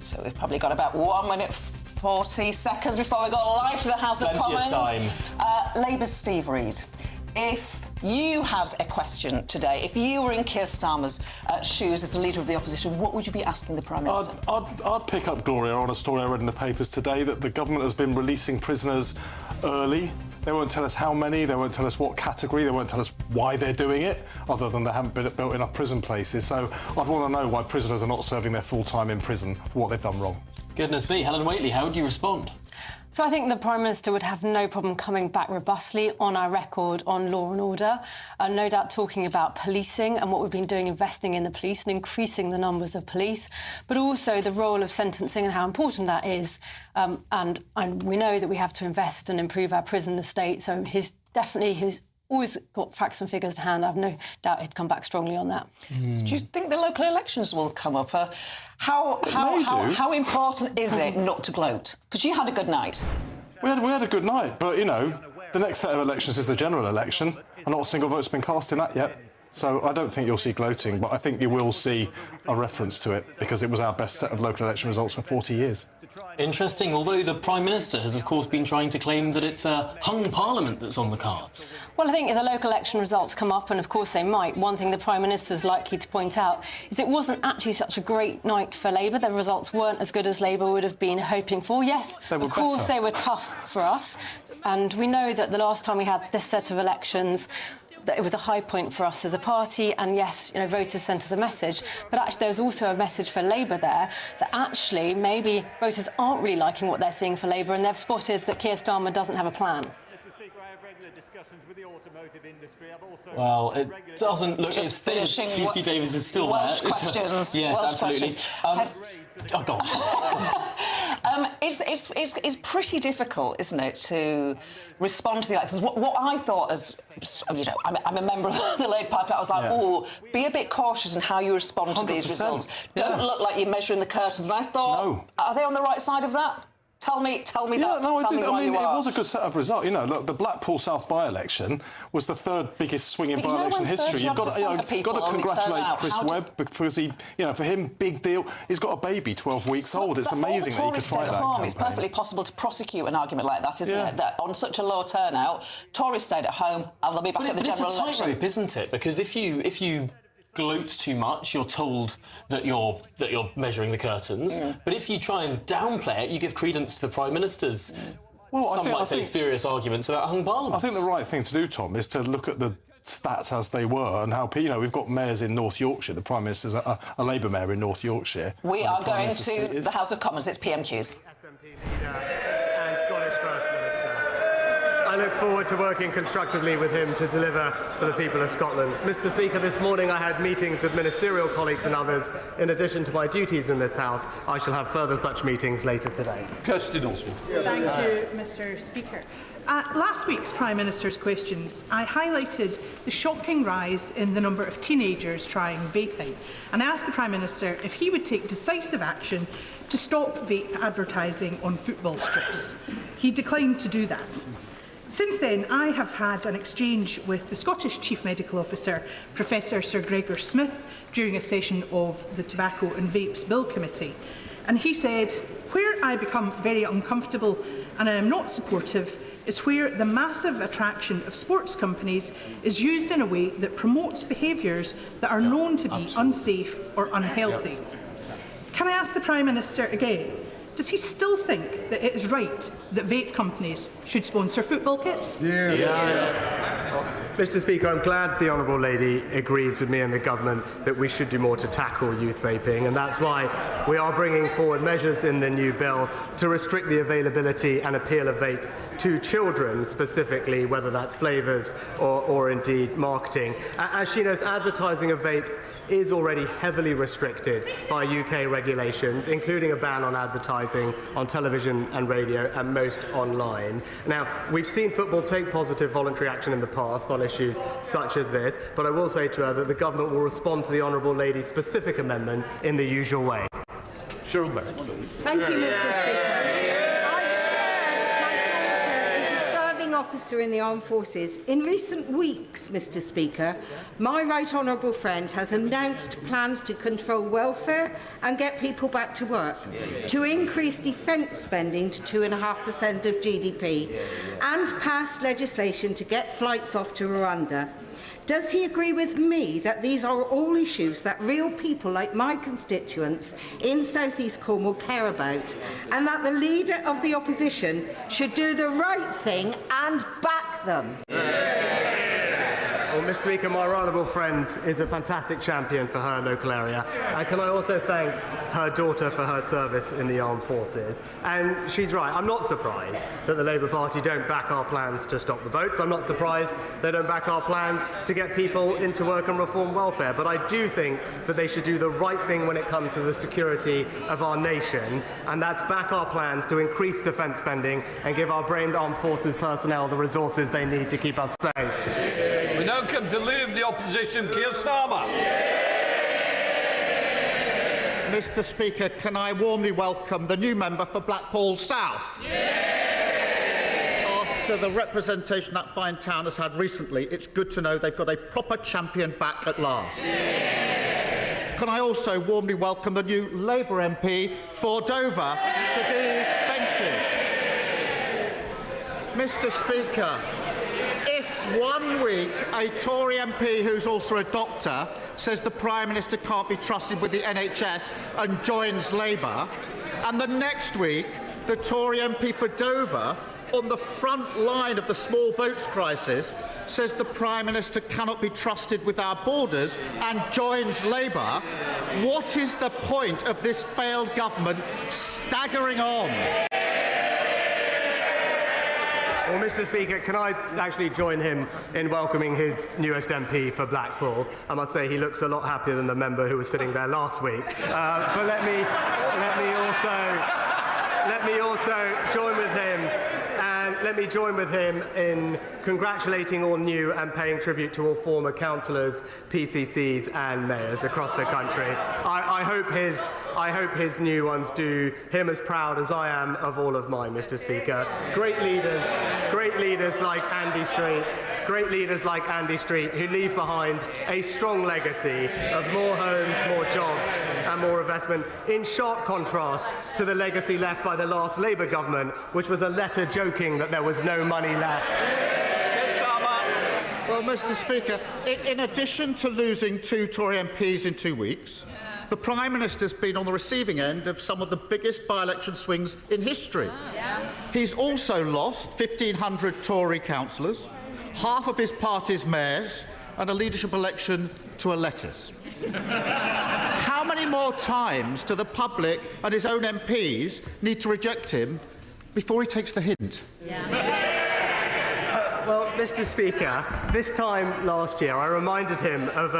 So we've probably got about 1 minute 40 seconds before we go live to the House of Commons. Plenty of time. Labour's Steve Reid. If you had a question today, if you were in Keir Starmer's shoes as the leader of the opposition, what would you be asking the Prime Minister? I'd pick up, Gloria, on a story I read in the papers today that the government has been releasing prisoners early. They won't tell us how many, they won't tell us what category, they won't tell us why they're doing it, other than they haven't built enough prison places. So I'd want to know why prisoners are not serving their full time in prison for what they've done wrong. Goodness me. Helen Whately, how would you respond? So I think the Prime Minister would have no problem coming back robustly on our record on law and order, no doubt talking about policing and what we've been doing, investing in the police and increasing the numbers of police, but also the role of sentencing and how important that is. And we know that we have to invest and improve our prison estate, so he's always got facts and figures to hand. I've no doubt he'd come back strongly on that. Do you think the local elections will come up? How important is it not to gloat? Because you had a good night. We had a good night, but, you know, the next set of elections is the general election, and not a single vote's been cast in that yet. So I don't think you'll see gloating, but I think you will see a reference to it, because it was our best set of local election results for 40 years. Interesting, although the Prime Minister has, of course, been trying to claim that it's a hung parliament that's on the cards. Well, I think if the local election results come up, and of course they might, one thing the Prime Minister's likely to point out is it wasn't actually such a great night for Labour. The results weren't as good as Labour would have been hoping for. Yes, of course they were tough for us, and we know that the last time we had this set of elections, that it was a high point for us as a party, and yes, you know, voters sent us a message, but actually there was also a message for Labour there that actually maybe voters aren't really liking what they're seeing for Labour, and they've spotted that Keir Starmer doesn't have a plan. Well, it doesn't look as still. TC Davis is still Welsh there. Questions. Yes, Welsh absolutely. Questions. Go on. It's pretty difficult, isn't it, to respond to the elections? What I thought as, you know, I'm a member of the Labour Party, I was like, oh, be a bit cautious in how you respond to these results. Don't look like you're measuring the curtains. And I thought, are they on the right side of that? Tell me that. No, I did. I mean, it was a good set of results. You know, look, the Blackpool South by-election was the third biggest swinging by-election in history. You've got to congratulate Chris Webb, because he, you know, for him, big deal. He's got a baby, 12 weeks old. It's amazing that he could fight that campaign. It's perfectly possible to prosecute an argument like that, isn't it? That on such a low turnout, Tories stayed at home and they'll be back at the general election. It's a tightrope, isn't it? Because if you gloat too much, you're told that you're measuring the curtains. But if you try and downplay it, you give credence to the Prime Minister's some might say spurious arguments about hung parliament. I think the right thing to do, Tom, is to look at the stats as they were and how, you know, we've got mayors in North Yorkshire. The Prime Minister's a Labour mayor in North Yorkshire. We are going to the House of Commons. It's PMQs. I look forward to working constructively with him to deliver for the people of Scotland. Mr. Speaker, this morning I had meetings with ministerial colleagues and others. In addition to my duties in this House, I shall have further such meetings later today. Thank you, Mr. Speaker. At last week's Prime Minister's questions, I highlighted the shocking rise in the number of teenagers trying vaping, and I asked the Prime Minister if he would take decisive action to stop vape advertising on football strips. He declined to do that. Since then, I have had an exchange with the Scottish Chief Medical Officer, Professor Sir Gregor Smith, during a session of the Tobacco and Vapes Bill Committee. And he said, where I become very uncomfortable and I am not supportive is where the massive attraction of sports companies is used in a way that promotes behaviours that are known to be unsafe or unhealthy. Can I ask the Prime Minister again? Does he still think that it is right that vape companies should sponsor football kits? Mr. Speaker, I'm glad the Honourable Lady agrees with me and the Government that we should do more to tackle youth vaping, and that's why we are bringing forward measures in the new bill to restrict the availability and appeal of vapes to children specifically, whether that's flavours or indeed marketing. As she knows, advertising of vapes is already heavily restricted by UK regulations, including a ban on advertising on television and radio and most online. Now, we've seen football take positive voluntary action in the past on issues such as this, but I will say to her that the Government will respond to the Honourable Lady's specific amendment in the usual way. Thank you, Mr. Speaker. My daughter is a serving officer in the armed forces, in recent weeks, Mr. Speaker, my right honourable friend has announced plans to control welfare and get people back to work, to increase defence spending to 2.5% of GDP, and pass legislation to get flights off to Rwanda. Does he agree with me that these are all issues that real people like my constituents in South East Cornwall care about, and that the leader of the opposition should do the right thing and back them? Well, Mr. Speaker, my honourable friend is a fantastic champion for her local area. And can I also thank her daughter for her service in the armed forces? And she's right, I'm not surprised that the Labour Party don't back our plans to stop the boats. I'm not surprised they don't back our plans to get people into work and reform welfare. But I do think that they should do the right thing when it comes to the security of our nation, and that's back our plans to increase defence spending and give our brave armed forces personnel the resources they need to keep us safe. We now come to Leader of the Opposition, Keir Starmer. Mr. Speaker, can I warmly welcome the new member for Blackpool South? After the representation that fine town has had recently, it's good to know they've got a proper champion back at last. Can I also warmly welcome the new Labour MP for Dover to these benches? Mr. Speaker, if 1 week a Tory MP who's also a doctor says the Prime Minister can't be trusted with the NHS and joins Labour, and the next week the Tory MP for Dover, on the front line of the small boats crisis, says the Prime Minister cannot be trusted with our borders and joins Labour, what is the point of this failed government staggering on? Well, Mr. Speaker, can I actually join him in welcoming his newest MP for Blackpool? I must say he looks a lot happier than the member who was sitting there last week. But let me also join with him. And let me join with him in congratulating all new and paying tribute to all former councillors, PCCs and mayors across the country. I hope his new ones do him as proud as I am of all of mine, Mr. Speaker. Great leaders like Andy Street, who leave behind a strong legacy of more homes, more jobs and more investment, in sharp contrast to the legacy left by the last Labour government, which was a letter joking that there was no money left. Well, Mr. Speaker, in addition to losing 2 Tory MPs in 2 weeks, the Prime Minister's been on the receiving end of some of the biggest by-election swings in history. He's also lost 1,500 Tory councillors, half of his party's mayors, and a leadership election to a lettuce. How many more times do the public and his own MPs need to reject him before he takes the hint? Well, Mr. Speaker, this time last year I reminded him of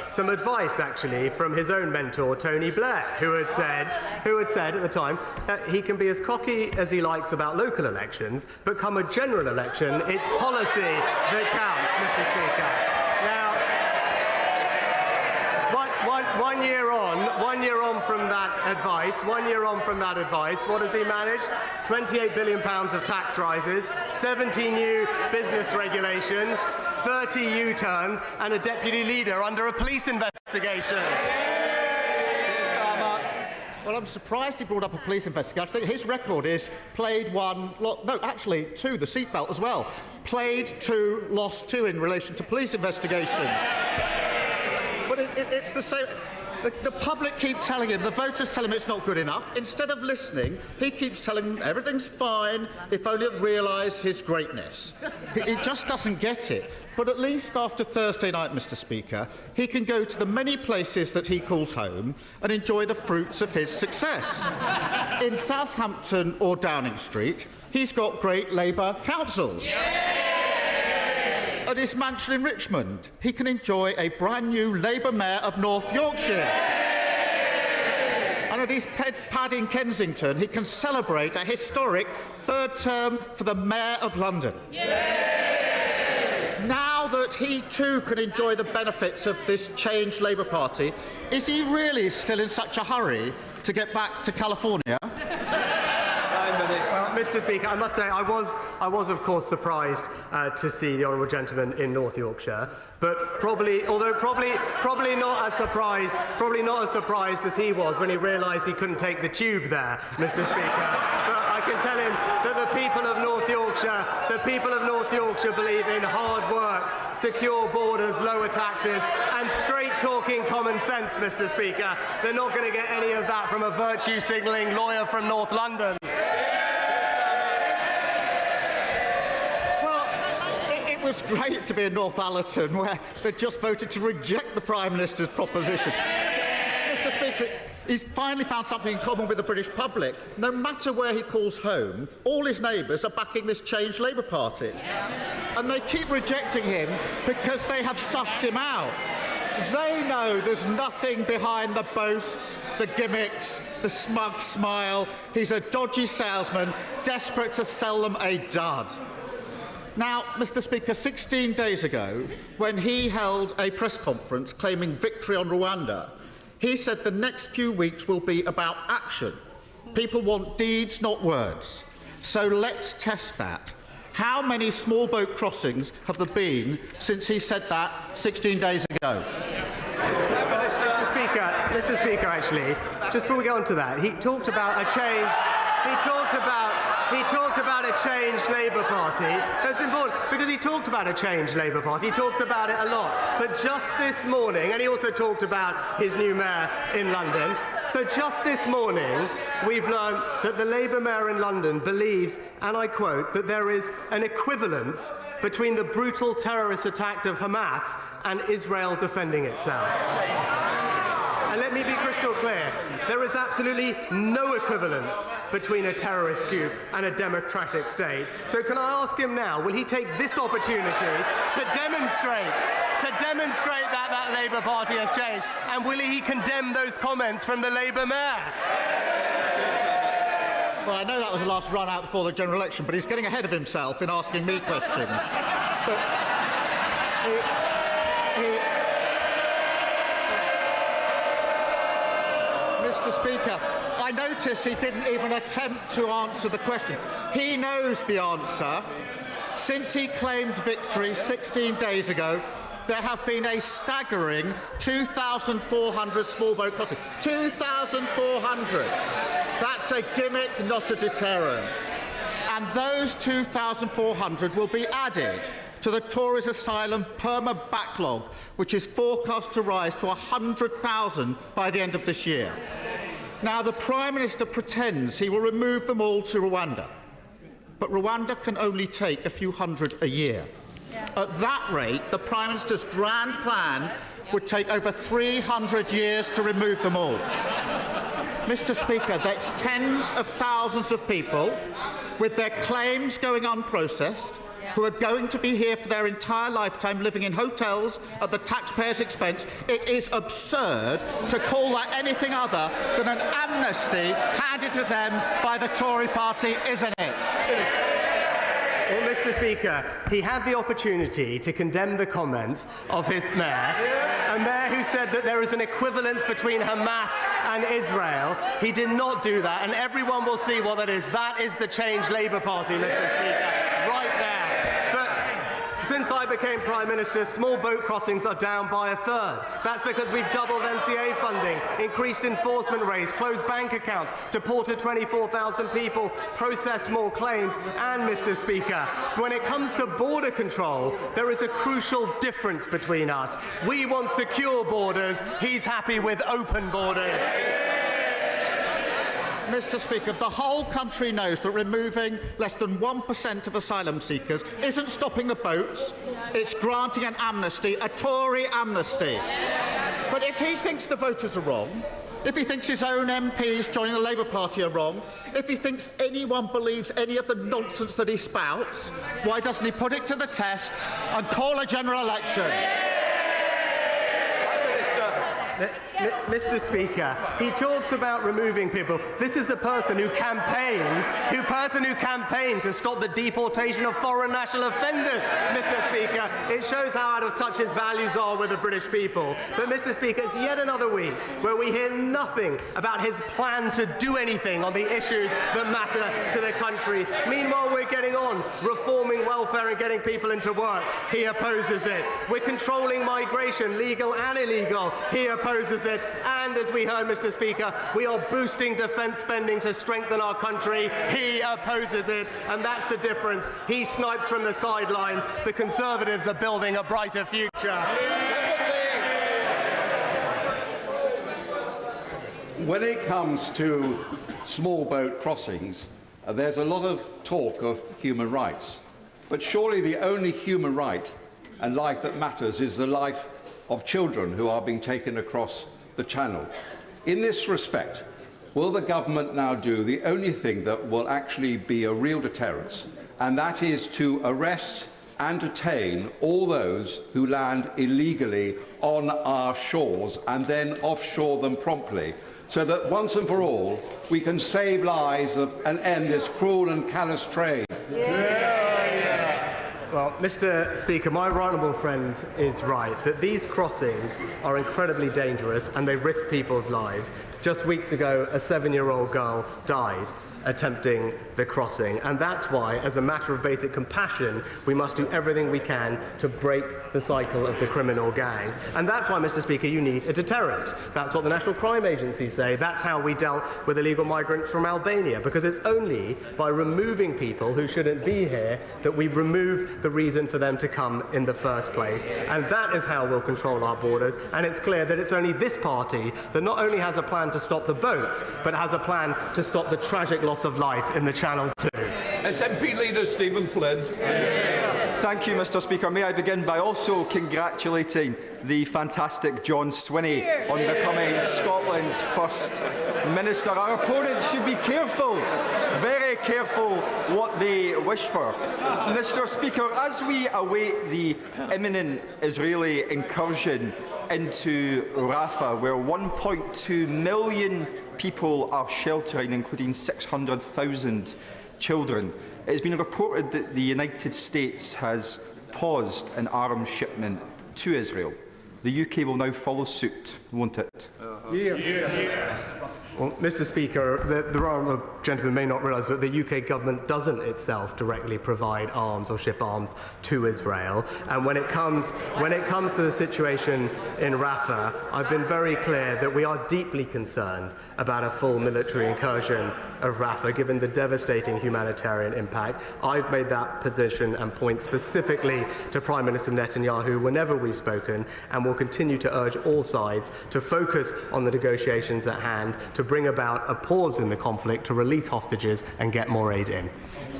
some advice, actually, from his own mentor, Tony Blair, who had said at the time that he can be as cocky as he likes about local elections, but come a general election, it's policy that counts, Mr. Speaker. Now, one year on from that advice, what has he managed? £28 billion of tax rises, 70 new business regulations, 30 U-turns, and a deputy leader under a police investigation. Well, I'm surprised he brought up a police investigation. I think his record is played 1, no, actually 2, the seatbelt as well. Played 2, lost 2 in relation to police investigation. But it's the same. The public keep telling him, the voters tell him it's not good enough. Instead of listening, he keeps telling them everything's fine if only they realise his greatness. He just doesn't get it. But at least after Thursday night, Mr. Speaker, he can go to the many places that he calls home and enjoy the fruits of his success. In Southampton or Downing Street, he's got great Labour councils. At his mansion in Richmond, he can enjoy a brand new Labour mayor of North Yorkshire. And at his pad in Kensington, he can celebrate a historic 3rd term for the Mayor of London. Now that he too can enjoy the benefits of this changed Labour Party, is he really still in such a hurry to get back to California? Well, Mr. Speaker, I must say I was of course surprised to see the honourable gentleman in North Yorkshire, but probably not as surprised as he was when he realised he couldn't take the tube there, Mr. Speaker. But I can tell him that the people of North Yorkshire believe in hard work, secure borders, lower taxes, and straight-talking common sense, Mr. Speaker. They're not going to get any of that from a virtue-signalling lawyer from North London. It was great to be in Northallerton, where they just voted to reject the Prime Minister's proposition. Mr. Speaker, he's finally found something in common with the British public. No matter where he calls home, all his neighbours are backing this Change Labour Party. And they keep rejecting him because they have sussed him out. They know there's nothing behind the boasts, the gimmicks, the smug smile. He's a dodgy salesman, desperate to sell them a dud. Now, Mr. Speaker, 16 days ago, when he held a press conference claiming victory on Rwanda, he said the next few weeks will be about action. People want deeds, not words. So let's test that. How many small boat crossings have there been since he said that 16 days ago? Mr. Speaker, actually, just before we go on to that, he talked about a changed. He talked about a changed Labour Party. That's important because he talked about a changed Labour Party. He talks about it a lot. But just this morning, and he also talked about his new mayor in London. So just this morning, we've learned that the Labour mayor in London believes, and I quote, that there is an equivalence between the brutal terrorist attack of Hamas and Israel defending itself. And let me be crystal clear, there is absolutely no equivalence between a terrorist coup and a democratic state. So can I ask him now, will he take this opportunity to demonstrate that that Labour Party has changed? And will he condemn those comments from the Labour mayor? Well, I know that was the last run out before the general election, but he's getting ahead of himself in asking me questions. But Mr. Speaker, I notice he didn't even attempt to answer the question. He knows the answer. Since he claimed victory 16 days ago, there have been a staggering 2,400 small boat crossings. 2,400! That's a gimmick, not a deterrent. And those 2,400 will be added to the Tories asylum perma-backlog, which is forecast to rise to 100,000 by the end of this year. Now, the Prime Minister pretends he will remove them all to Rwanda, but Rwanda can only take a few hundred a year. At that rate, the Prime Minister's grand plan would take over 300 years to remove them all. Mr. Speaker, that's tens of thousands of people with their claims going unprocessed, who are going to be here for their entire lifetime living in hotels at the taxpayers' expense. It is absurd to call that anything other than an amnesty handed to them by the Tory party, isn't it? Well, Mr. Speaker, he had the opportunity to condemn the comments of his mayor, a mayor who said that there is an equivalence between Hamas and Israel. He did not do that, and everyone will see what that is. That is the Change Labour Party, Mr. Speaker, right there. Since I became Prime Minister, small boat crossings are down by a third. That's because we've doubled NCA funding, increased enforcement rates, closed bank accounts, deported 24,000 people, processed more claims, and, Mr. Speaker, when it comes to border control, there is a crucial difference between us. We want secure borders. He's happy with open borders. Mr. Speaker, the whole country knows that removing less than 1% of asylum seekers isn't stopping the boats, it's granting an amnesty, a Tory amnesty. But if he thinks the voters are wrong, if he thinks his own MPs joining the Labour Party are wrong, if he thinks anyone believes any of the nonsense that he spouts, why doesn't he put it to the test and call a general election? Prime Minister. Mr. Speaker, he talks about removing people. This is a person who campaigned to stop the deportation of foreign national offenders, Mr. Speaker. It shows how out of touch his values are with the British people. But, Mr. Speaker, it's yet another week where we hear nothing about his plan to do anything on the issues that matter to the country. Meanwhile, we're getting on reforming welfare and getting people into work. He opposes it. We're controlling migration, legal and illegal. He opposes it. And as we heard, Mr. Speaker, we are boosting defence spending to strengthen our country. He opposes it. And that's the difference. He snipes from the sidelines. The Conservatives are building a brighter future. When it comes to small boat crossings, there's a lot of talk of human rights. But surely the only human right and life that matters is the life of children who are being taken across the Channel. In this respect, will the government now do the only thing that will actually be a real deterrence, and that is to arrest and detain all those who land illegally on our shores and then offshore them promptly, so that once and for all we can save lives and end this cruel and callous trade? Well, Mr. Speaker, my right honourable friend is right that these crossings are incredibly dangerous and they risk people's lives. Just weeks ago, a 7-year-old girl died attempting the crossing, and that's why, as a matter of basic compassion, we must do everything we can to break the cycle of the criminal gangs. And that's why, Mr. Speaker, you need a deterrent. That's what the National Crime Agency say. That's how we dealt with illegal migrants from Albania, because it's only by removing people who shouldn't be here that we remove the reason for them to come in the first place. And that is how we'll control our borders. And it's clear that it's only this party that not only has a plan to stop the boats, but has a plan to stop the tragic loss of life in the Channel too. SNP Leader Stephen Flynn. Thank you, Mr. Speaker. May I begin by also congratulating the fantastic John Swinney on becoming Scotland's first minister. Our opponents should be careful, very careful what they wish for. Mr. Speaker, as we await the imminent Israeli incursion into Rafah, where 1.2 million people are sheltering, including 600,000 children, it has been reported that the United States has paused an arms shipment to Israel. The UK will now follow suit, won't it? Well, Mr. Speaker, the honourable gentleman may not realise, but the UK government doesn't itself directly provide arms or ship arms to Israel. And when it comes to the situation in Rafah, I've been very clear that we are deeply concerned about a full military incursion of Rafah, given the devastating humanitarian impact. I've made that position and point specifically to Prime Minister Netanyahu whenever we've spoken, and will continue to urge all sides to focus on the negotiations at hand, to bring about a pause in the conflict, to release hostages and get more aid in.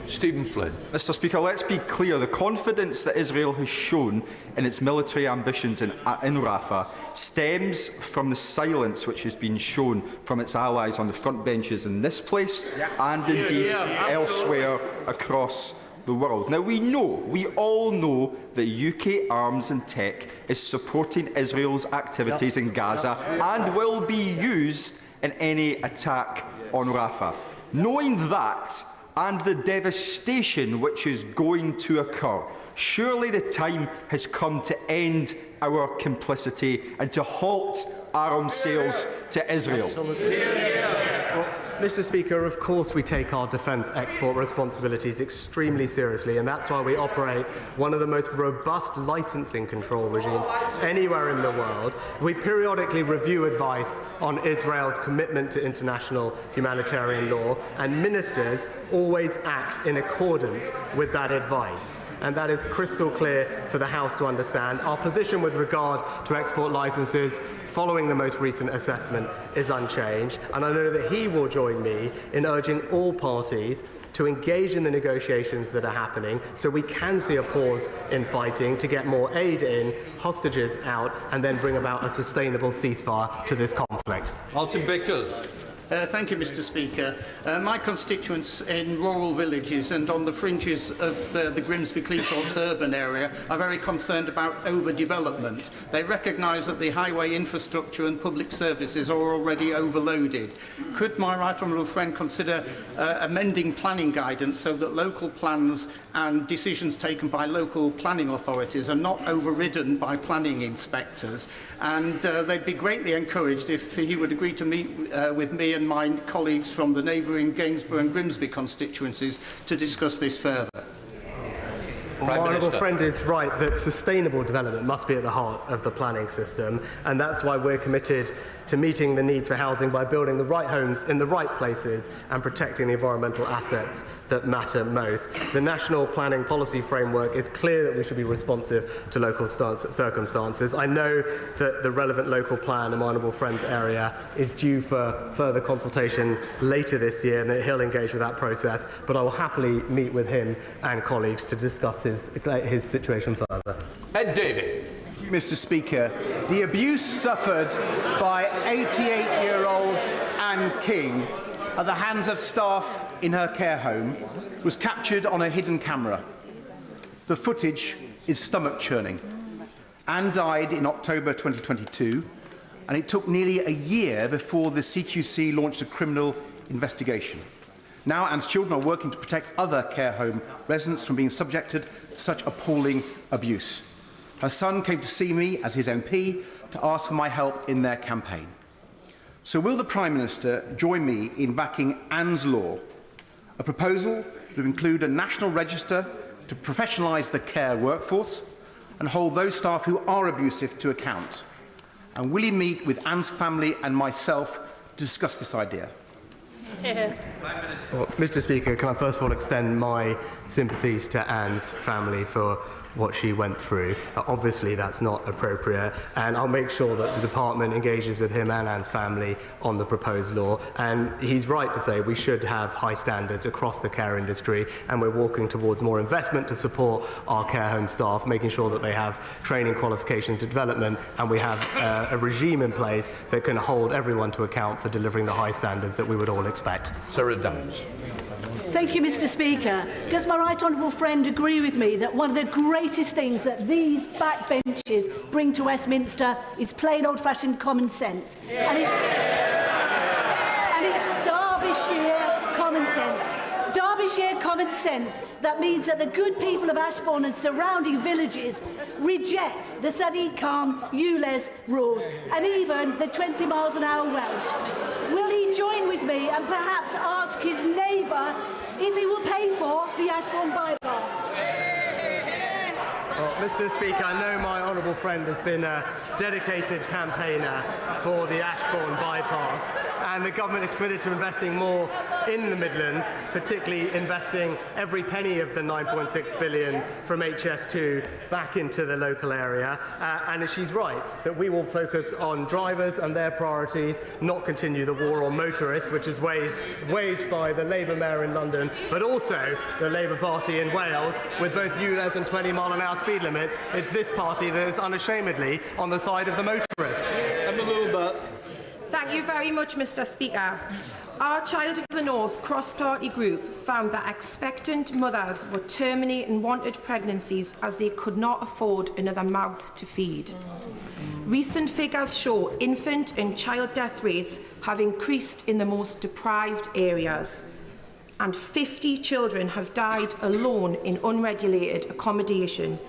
Stephen Flynn. Mr. Speaker, let's be clear. The confidence that Israel has shown in its military ambitions in Rafah stems from the silence which has been shown from its allies on the front benches in this place and indeed elsewhere across the world. Now, we all know that UK arms and tech is supporting Israel's activities in Gaza and will be used in any attack on Rafah. Knowing that and the devastation which is going to occur, surely the time has come to end our complicity and to halt arms sales to Israel. Well, Mr. Speaker, of course we take our defence export responsibilities extremely seriously, and that's why we operate one of the most robust licensing control regimes anywhere in the world. We periodically review advice on Israel's commitment to international humanitarian law, and ministers always act in accordance with that advice. And that is crystal clear for the House to understand. Our position with regard to export licences following the most recent assessment is unchanged, and I know that he will join me in urging all parties to engage in the negotiations that are happening so we can see a pause in fighting, to get more aid in, hostages out, and then bring about a sustainable ceasefire to this conflict. Martin Bickers. Thank you, Mr. Speaker. My constituents in rural villages and on the fringes of the Grimsby-Cleethorpes urban area are very concerned about overdevelopment. They recognise that the highway infrastructure and public services are already overloaded. Could my right honourable friend consider amending planning guidance so that local plans and decisions taken by local planning authorities are not overridden by planning inspectors? And they'd be greatly encouraged if he would agree to meet with me and my colleagues from the neighbouring Gainsborough and Grimsby constituencies to discuss this further. My honourable friend is right that sustainable development must be at the heart of the planning system, and that's why we're committed to meeting the needs for housing by building the right homes in the right places and protecting the environmental assets that matter most. The National Planning Policy Framework is clear that we should be responsive to local circumstances. I know that the relevant local plan in my honourable friend's area is due for further consultation later this year, and that he'll engage with that process, but I will happily meet with him and colleagues to discuss his situation further. Ed Davey. Mr. Speaker, the abuse suffered by 88-year-old Anne King at the hands of staff in her care home was captured on a hidden camera. The footage is stomach-churning. Anne died in October 2022, and it took nearly a year before the CQC launched a criminal investigation. Now Anne's children are working to protect other care home residents from being subjected to such appalling abuse. Her son came to see me as his MP to ask for my help in their campaign. So will the Prime Minister join me in backing Anne's Law, a proposal to include a national register to professionalise the care workforce and hold those staff who are abusive to account? And will he meet with Anne's family and myself to discuss this idea? Well, Mr. Speaker, can I first of all extend my sympathies to Anne's family for what she went through. Obviously, that's not appropriate, and I'll make sure that the department engages with him and Anne's family on the proposed law. And he's right to say we should have high standards across the care industry, and we're walking towards more investment to support our care home staff, making sure that they have training, qualification to development, and we have a regime in place that can hold everyone to account for delivering the high standards that we would all expect. Sarah Downs. Thank you, Mr. Speaker. Does my right honourable friend agree with me that one of the greatest things that these backbenches bring to Westminster is plain old-fashioned common sense? Yeah. And it's Derbyshire common sense. Derbyshire common sense that means that the good people of Ashbourne and surrounding villages reject the Sadiq Khan ULEZ rules and even the 20 miles an hour Welsh. Will he join with me and perhaps ask his neighbour if he will pay for the Ashbourne bypass? Well, Mr. Speaker, I know my honourable friend has been a dedicated campaigner for the Ashbourne bypass, and the government is committed to investing more in the Midlands, particularly investing every penny of the £9.6 billion from HS2 back into the local area. And she's right that we will focus on drivers and their priorities, not continue the war on motorists, which is waged by the Labour Mayor in London, but also the Labour Party in Wales, with both ULEZ and 20 mile an hour speed limits. It's this party that is unashamedly on the side of the motorist. Thank you very much, Mr. Speaker. Our Child of the North cross-party group found that expectant mothers were terminating wanted pregnancies as they could not afford another mouth to feed. Recent figures show infant and child death rates have increased in the most deprived areas, and 50 children have died alone in unregulated accommodation.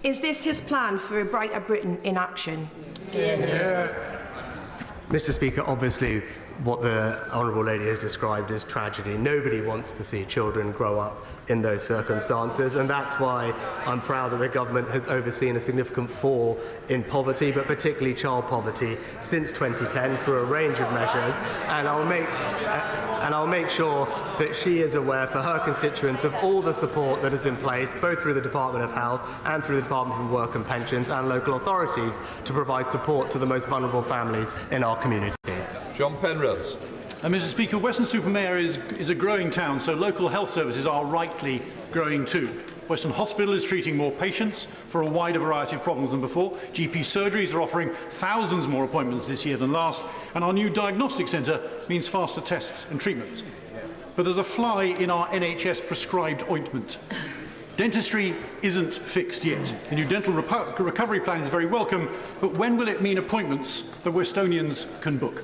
Is this his plan for a brighter Britain in action? Yeah. Mr. Speaker, obviously what the Honourable Lady has described is tragedy. Nobody wants to see children grow up in those circumstances, and that's why I'm proud that the government has overseen a significant fall in poverty, but particularly child poverty, since 2010 through a range of measures, and I'll make sure that she is aware for her constituents of all the support that is in place, both through the Department of Health and through the Department for Work and Pensions and local authorities, to provide support to the most vulnerable families in our communities. John Penrose. Mr. Speaker, Weston-super-Mare is a growing town, so local health services are rightly growing too. Western Hospital is treating more patients for a wider variety of problems than before. GP surgeries are offering thousands more appointments this year than last, and our new diagnostic centre means faster tests and treatments. But there's a fly in our NHS prescribed ointment. Dentistry isn't fixed yet. The new dental recovery plan is very welcome, but when will it mean appointments that Westonians can book?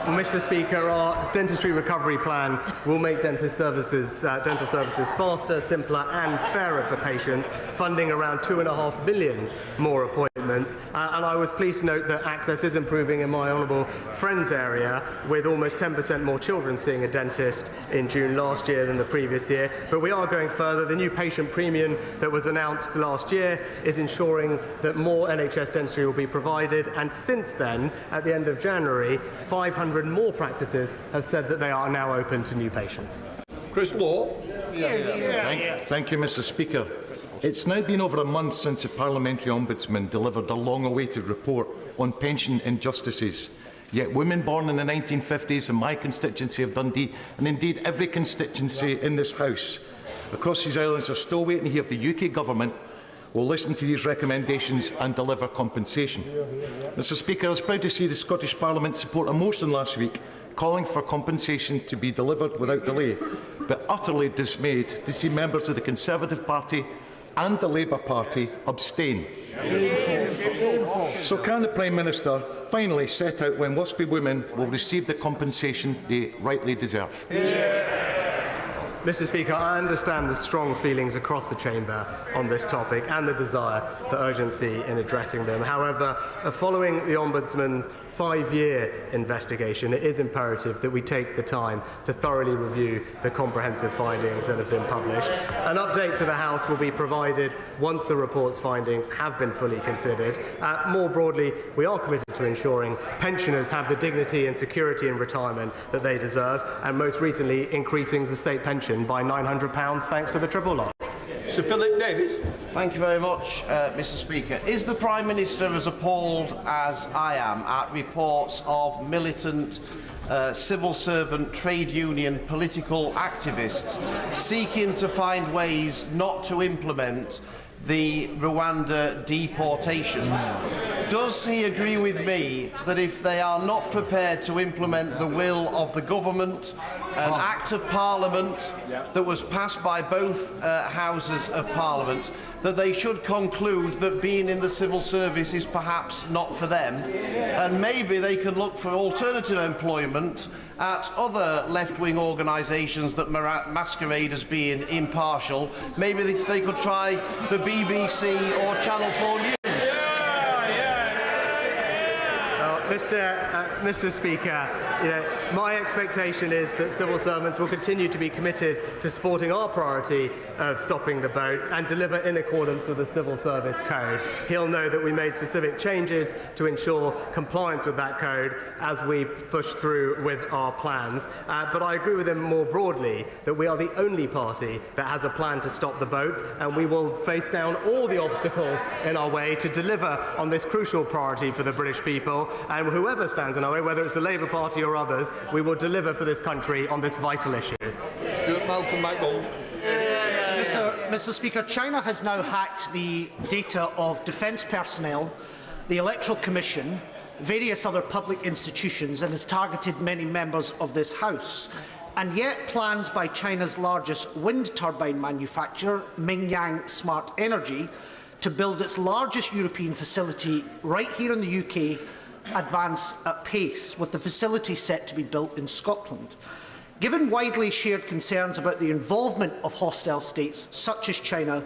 Mr. Speaker, our dentistry recovery plan will make dental services faster, simpler and fairer for patients, funding around £2.5 billion more appointments. And I was pleased to note that access is improving in my honourable friend's area, with almost 10% more children seeing a dentist in June last year than the previous year. But we are going further. The new patient premium that was announced last year is ensuring that more NHS dentistry will be provided. And since then, at the end of January, 500 more practices have said that they are now open to new patients. Chris Law. Thank you, Mr. Speaker. It's now been over a month since the Parliamentary Ombudsman delivered a long-awaited report on pension injustices. Yet women born in the 1950s in my constituency of Dundee, and indeed every constituency in this House across these islands, are still waiting to hear if the UK Government will listen to these recommendations and deliver compensation. Mr. Speaker, I was proud to see the Scottish Parliament support a motion last week calling for compensation to be delivered without delay, but utterly dismayed to see members of the Conservative Party and the Labour Party abstain. So can the Prime Minister finally set out when WSP women will receive the compensation they rightly deserve? Mr. Speaker, I understand the strong feelings across the chamber on this topic and the desire for urgency in addressing them. However, following the Ombudsman's 5-year investigation, it is imperative that we take the time to thoroughly review the comprehensive findings that have been published. An update to the House will be provided once the report's findings have been fully considered. More broadly, we are committed to ensuring pensioners have the dignity and security in retirement that they deserve, and most recently increasing the state pension by £900 thanks to the triple lock. Sir Philip Davis. Thank you very much, Mr. Speaker. Is the Prime Minister as appalled as I am at reports of militant civil servant, trade union, political activists seeking to find ways not to implement the Rwanda deportations? Does he agree with me that if they are not prepared to implement the will of the government, an Act of Parliament that was passed by both Houses of Parliament, that they should conclude that being in the civil service is perhaps not for them, and maybe they can look for alternative employment at other left-wing organisations that masquerade as being impartial? Maybe they could try the BBC or Channel 4 News. Mr. Speaker, my expectation is that civil servants will continue to be committed to supporting our priority of stopping the boats and deliver in accordance with the Civil Service Code. He'll know that we made specific changes to ensure compliance with that code as we push through with our plans. But I agree with him more broadly that we are the only party that has a plan to stop the boats, and we will face down all the obstacles in our way to deliver on this crucial priority for the British people. And whoever stands in our way, whether it's the Labour Party or others, we will deliver for this country on this vital issue. Malcolm McDonald. Mr. Speaker, China has now hacked the data of defence personnel, the Electoral Commission, various other public institutions, and has targeted many members of this House. And yet plans by China's largest wind turbine manufacturer, Mingyang Smart Energy, to build its largest European facility right here in the UK advance at pace, with the facility set to be built in Scotland. Given widely shared concerns about the involvement of hostile states such as China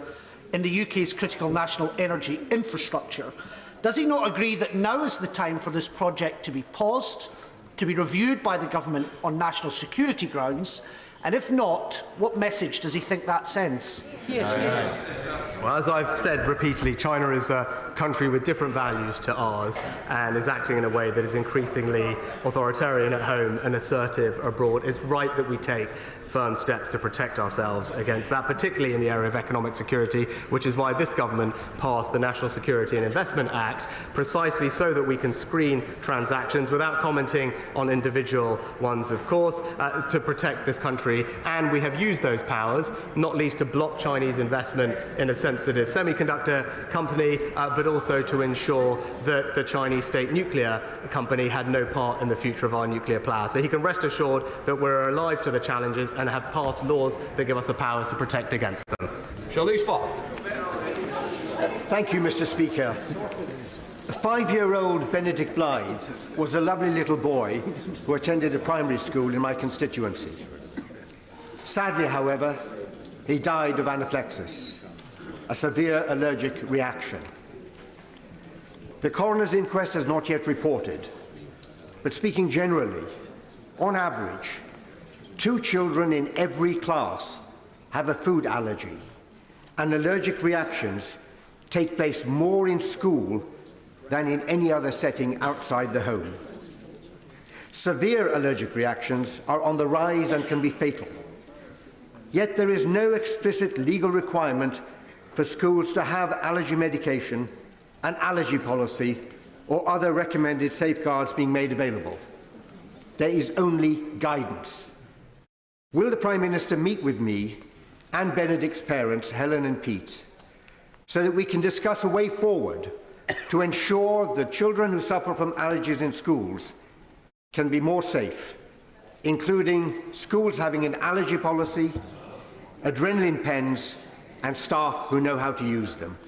in the UK's critical national energy infrastructure, does he not agree that now is the time for this project to be paused, to be reviewed by the government on national security grounds? And if not, what message does he think that sends? Well, as I've said repeatedly, China is a country with different values to ours and is acting in a way that is increasingly authoritarian at home and assertive abroad. It's right that we take firm steps to protect ourselves against that, particularly in the area of economic security, which is why this government passed the National Security and Investment Act, precisely so that we can screen transactions without commenting on individual ones, of course, to protect this country country, and we have used those powers, not least to block Chinese investment in a sensitive semiconductor company, but also to ensure that the Chinese state nuclear company had no part in the future of our nuclear power. So he can rest assured that we're alive to the challenges and have passed laws that give us the powers to protect against them. Shall Fox. Thank you, Mr. Speaker. 5-year-old Benedict Blythe was a lovely little boy who attended a primary school in my constituency. Sadly, however, he died of anaphylaxis, a severe allergic reaction. The coroner's inquest has not yet reported, but speaking generally, on average, 2 children in every class have a food allergy, and allergic reactions take place more in school than in any other setting outside the home. Severe allergic reactions are on the rise and can be fatal. Yet there is no explicit legal requirement for schools to have allergy medication, an allergy policy, or other recommended safeguards being made available. There is only guidance. Will the Prime Minister meet with me and Benedict's parents, Helen and Pete, so that we can discuss a way forward to ensure that children who suffer from allergies in schools can be more safe, including schools having an allergy policy, adrenaline pens, and staff who know how to use them?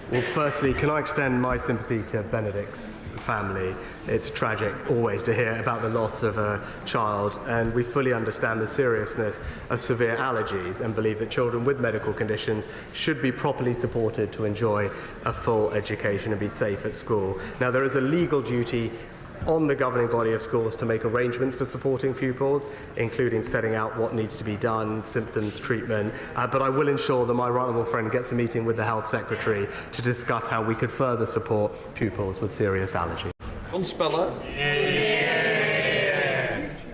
Well, firstly, can I extend my sympathy to Benedict's family? It's tragic always to hear about the loss of a child, and we fully understand the seriousness of severe allergies and believe that children with medical conditions should be properly supported to enjoy a full education and be safe at school. Now, there is a legal duty on the governing body of schools to make arrangements for supporting pupils, including setting out what needs to be done, symptoms, treatment, but I will ensure that my right honourable friend gets a meeting with the Health Secretary to discuss how we could further support pupils with serious allergies. On Speller.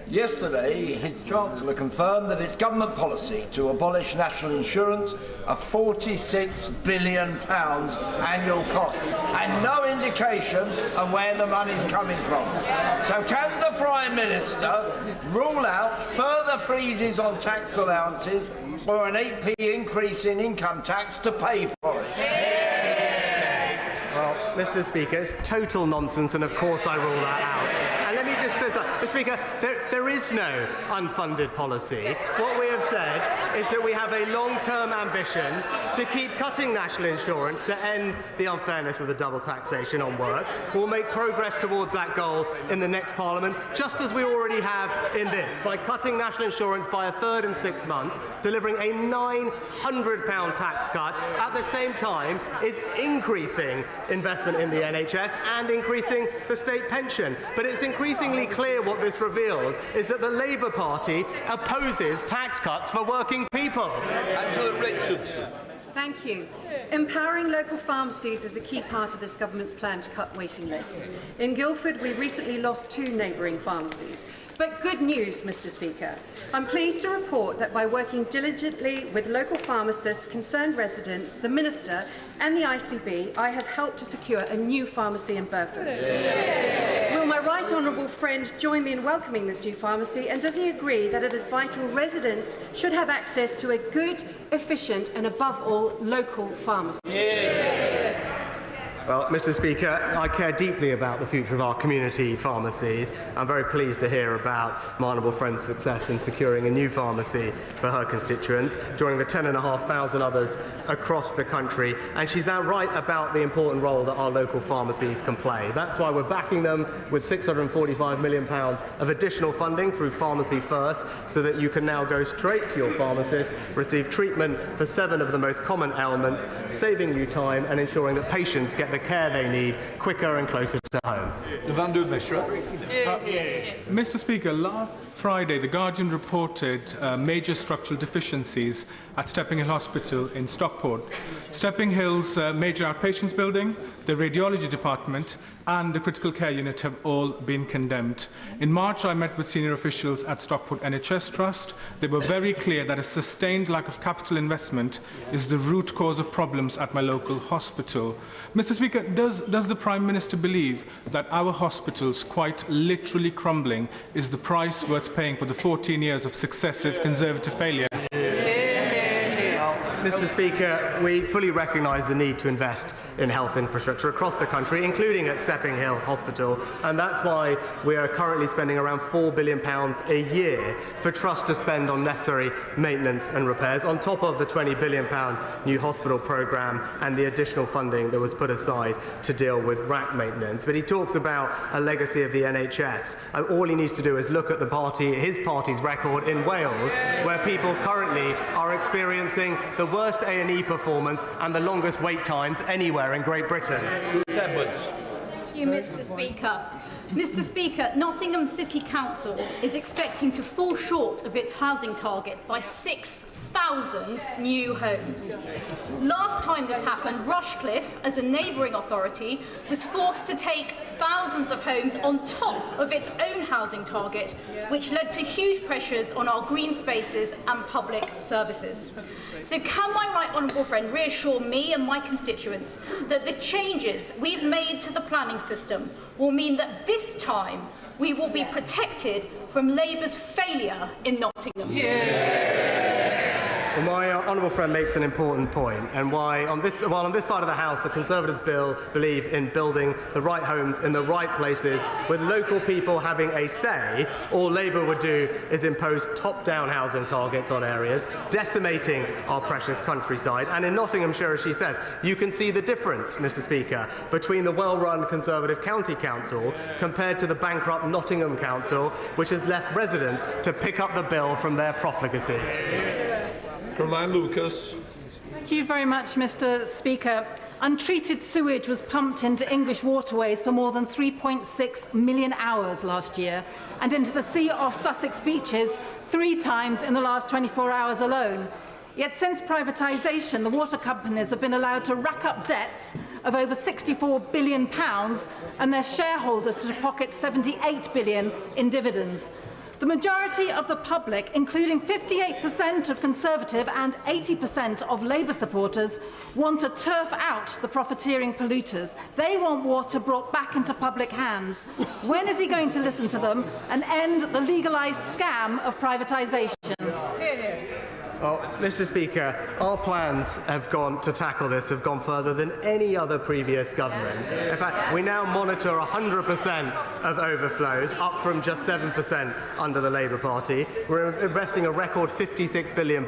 Yesterday, his Chancellor confirmed that it's government policy to abolish national insurance, a £46 billion annual cost, and no indication of where the money's coming from. So can the Prime Minister rule out further freezes on tax allowances or an 8p increase in income tax to pay for it? Well, Mr. Speaker, it's total nonsense, and of course I rule that out. And let me just clear up. Mr. Speaker, there is no unfunded policy. What we have said is that we have a long-term ambition to keep cutting national insurance to end the unfairness of the double taxation on work. We'll make progress towards that goal in the next Parliament, just as we already have in this, by cutting national insurance by 1/3 in 6 months, delivering a £900 tax cut, at the same time is increasing investment in the NHS and increasing the state pension. But it's increasingly clear what this reveals is that the Labour Party opposes tax cuts for working people. Angela Richardson. Thank you. Empowering local pharmacies is a key part of this government's plan to cut waiting lists. In Guildford, we recently lost 2 neighbouring pharmacies. But good news, Mr. Speaker. I'm pleased to report that by working diligently with local pharmacists, concerned residents, the Minister and the ICB, I have helped to secure a new pharmacy in Burford. Yeah. Will my right honourable friend join me in welcoming this new pharmacy, and does he agree that it is vital residents should have access to a good, efficient and above all local pharmacy? Yeah. Well, Mr. Speaker, I care deeply about the future of our community pharmacies. I'm very pleased to hear about my honourable friend's success in securing a new pharmacy for her constituents, joining the 10,500 others across the country. And she's now right about the important role that our local pharmacies can play. That's why we're backing them with £645 million of additional funding through Pharmacy First, so that you can now go straight to your pharmacist, receive treatment for 7 of the most common ailments, saving you time and ensuring that patients get the care they need quicker and closer to home. Mr. Speaker, last Friday, The Guardian reported major structural deficiencies at Stepping Hill Hospital in Stockport. Stepping Hill's major outpatients building, the radiology department, and the critical care unit have all been condemned. In March, I met with senior officials at Stockport NHS Trust. They were very clear that a sustained lack of capital investment is the root cause of problems at my local hospital. Mr. Speaker, does the Prime Minister believe that our hospitals, quite literally crumbling, is the price worth paying for the 14 years of successive Conservative failure? Mr. Speaker, we fully recognise the need to invest in health infrastructure across the country, including at Stepping Hill Hospital, and that's why we are currently spending around £4 billion a year for Trust to spend on necessary maintenance and repairs, on top of the £20 billion new hospital programme and the additional funding that was put aside to deal with RAC maintenance. But he talks about a legacy of the NHS. All he needs to do is look at his party's record in Wales, where people currently are experiencing the worst A&E performance and the longest wait times anywhere in Great Britain. Thank you, Mr. Speaker. Mr. Speaker, Nottingham City Council is expecting to fall short of its housing target by 6,000 new homes. Last time this happened, Rushcliffe, as a neighbouring authority, was forced to take thousands of homes on top of its own housing target, which led to huge pressures on our green spaces and public services. So can my right honourable friend reassure me and my constituents that the changes we've made to the planning system will mean that this time we will be protected from Labour's failure in Nottingham? Well, my honourable friend makes an important point, and while on this side of the House, the Conservatives believe in building the right homes in the right places, with local people having a say, all Labour would do is impose top-down housing targets on areas, decimating our precious countryside. And in Nottinghamshire, as she says, you can see the difference, Mr. Speaker, between the well-run Conservative County Council compared to the bankrupt Nottingham Council, which has left residents to pick up the bill from their profligacy. Caroline Lucas. Thank you very much, Mr. Speaker. Untreated sewage was pumped into English waterways for more than 3.6 million hours last year, and into the sea off Sussex beaches 3 times in the last 24 hours alone. Yet since privatisation, the water companies have been allowed to rack up debts of over £64 billion and their shareholders to pocket £78 billion in dividends. The majority of the public, including 58% of Conservative and 80% of Labour supporters, want to turf out the profiteering polluters. They want water brought back into public hands. When is he going to listen to them and end the legalised scam of privatisation? Well, Mr. Speaker, our plans have gone further than any other previous government. In fact, we now monitor 100% of overflows, up from just 7% under the Labour Party. We're investing a record £56 billion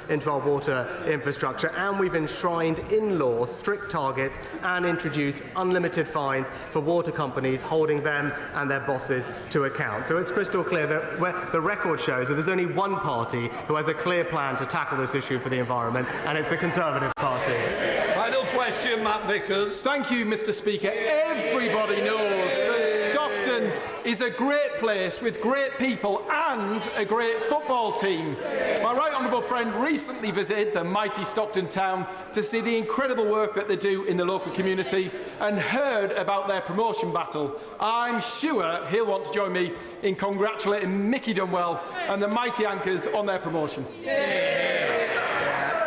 into our water infrastructure, and we've enshrined in law strict targets and introduced unlimited fines for water companies, holding them and their bosses to account. So it's crystal clear that the record shows that there's only one party who has a clear plan to tackle this issue for the environment, and it's the Conservative Party. Final question, Matt Vickers. Thank you, Mr. Speaker. Everybody knows that Stockton is a great place with great people and a great football team. My right honourable friend recently visited the mighty Stockton town to see the incredible work that they do in the local community and heard about their promotion battle. I'm sure he'll want to join me in congratulating Mickey Dunwell and the mighty Anchors on their promotion.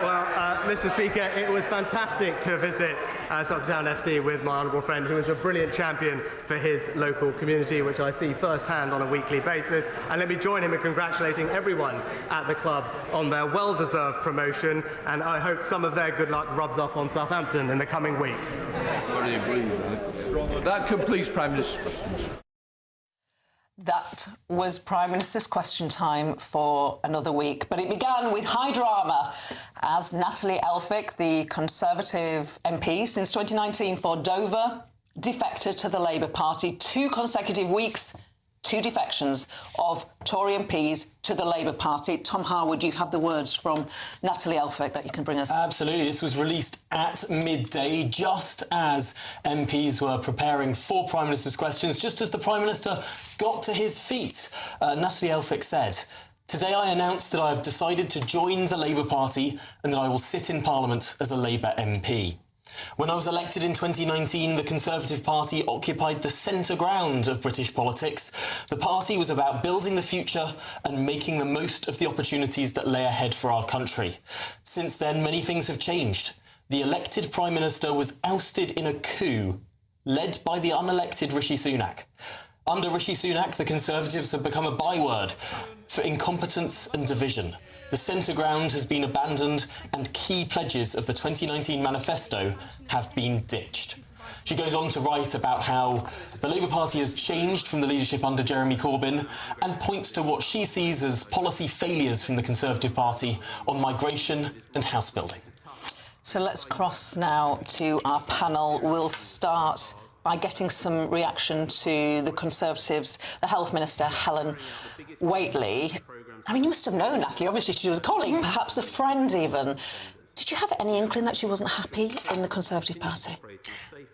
Well, Mr. Speaker, it was fantastic to visit Stockton Town FC with my honourable friend, who is a brilliant champion for his local community, which I see firsthand on a weekly basis. And let me join him in congratulating everyone at the club on their well-deserved promotion, and I hope some of their good luck rubs off on Southampton in the coming weeks. That completes Prime Minister's questions. That was Prime Minister's question time for another week, but it began with high drama as Natalie Elphicke, the Conservative MP since 2019 for Dover, defected to the Labour Party. 2 consecutive weeks, 2 defections of Tory MPs to the Labour Party. Tom Harwood, you have the words from Natalie Elphicke that you can bring us. Absolutely. This was released at midday, just as MPs were preparing for Prime Minister's questions, just as the Prime Minister got to his feet. Natalie Elphicke said, "Today I announced that I have decided to join the Labour Party and that I will sit in Parliament as a Labour MP." When I was elected in 2019, the Conservative Party occupied the centre ground of British politics. The party was about building the future and making the most of the opportunities that lay ahead for our country. Since then, many things have changed. The elected Prime Minister was ousted in a coup, led by the unelected Rishi Sunak. Under Rishi Sunak, the Conservatives have become a byword for incompetence and division. The centre ground has been abandoned and key pledges of the 2019 manifesto have been ditched. She goes on to write about how the Labour Party has changed from the leadership under Jeremy Corbyn and points to what she sees as policy failures from the Conservative Party on migration and house building. So let's cross now to our panel. We'll start by getting some reaction to the Conservatives, the Health Minister, Helen Whately. I mean, you must have known Natalie. Obviously, she was a colleague, perhaps a friend even. Did you have any inkling that she wasn't happy in the Conservative Party?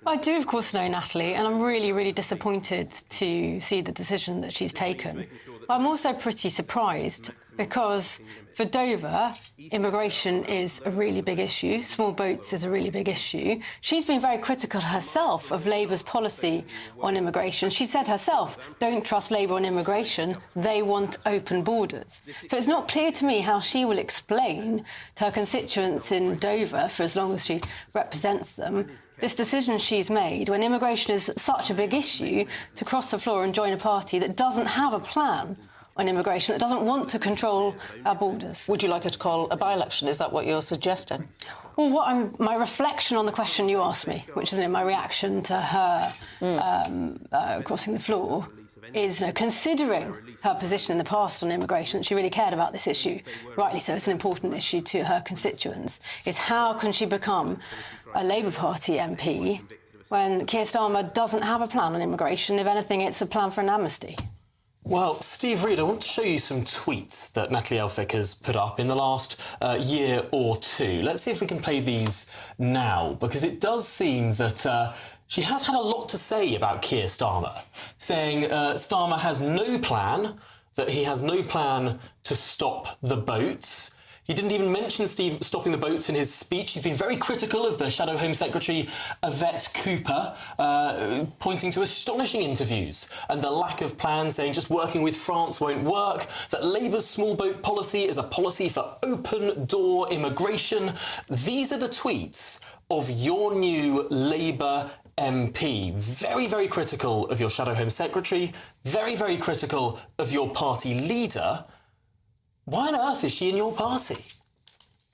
I do, of course, know Natalie, and I'm really, really disappointed to see the decision that she's taken. But I'm also pretty surprised because for Dover, immigration is a really big issue. Small boats is a really big issue. She's been very critical herself of Labour's policy on immigration. She said herself, don't trust Labour on immigration. They want open borders. So it's not clear to me how she will explain to her constituents in Dover, for as long as she represents them, this decision she's made when immigration is such a big issue to cross the floor and join a party that doesn't have a plan on immigration, that doesn't want to control our borders. Would you like her to call a by-election? Is that what you're suggesting? Well, my reflection on the question you asked me, which is my reaction to her crossing the floor, is considering her position in the past on immigration, she really cared about this issue, rightly so, it's an important issue to her constituents, is how can she become a Labour Party MP when Keir Starmer doesn't have a plan on immigration? If anything, it's a plan for an amnesty. Well, Steve Reid, I want to show you some tweets that Natalie Elphicke has put up in the last year or two. Let's see if we can play these now, because it does seem that she has had a lot to say about Keir Starmer, saying Starmer has no plan, that he has no plan to stop the boats. He didn't even mention stopping the boats in his speech. He's been very critical of the Shadow Home Secretary, Yvette Cooper, pointing to astonishing interviews and the lack of plans, saying just working with France won't work, that Labour's small boat policy is a policy for open-door immigration. These are the tweets of your new Labour MP. Very, very critical of your Shadow Home Secretary, very, very critical of your party leader. Why on earth is she in your party?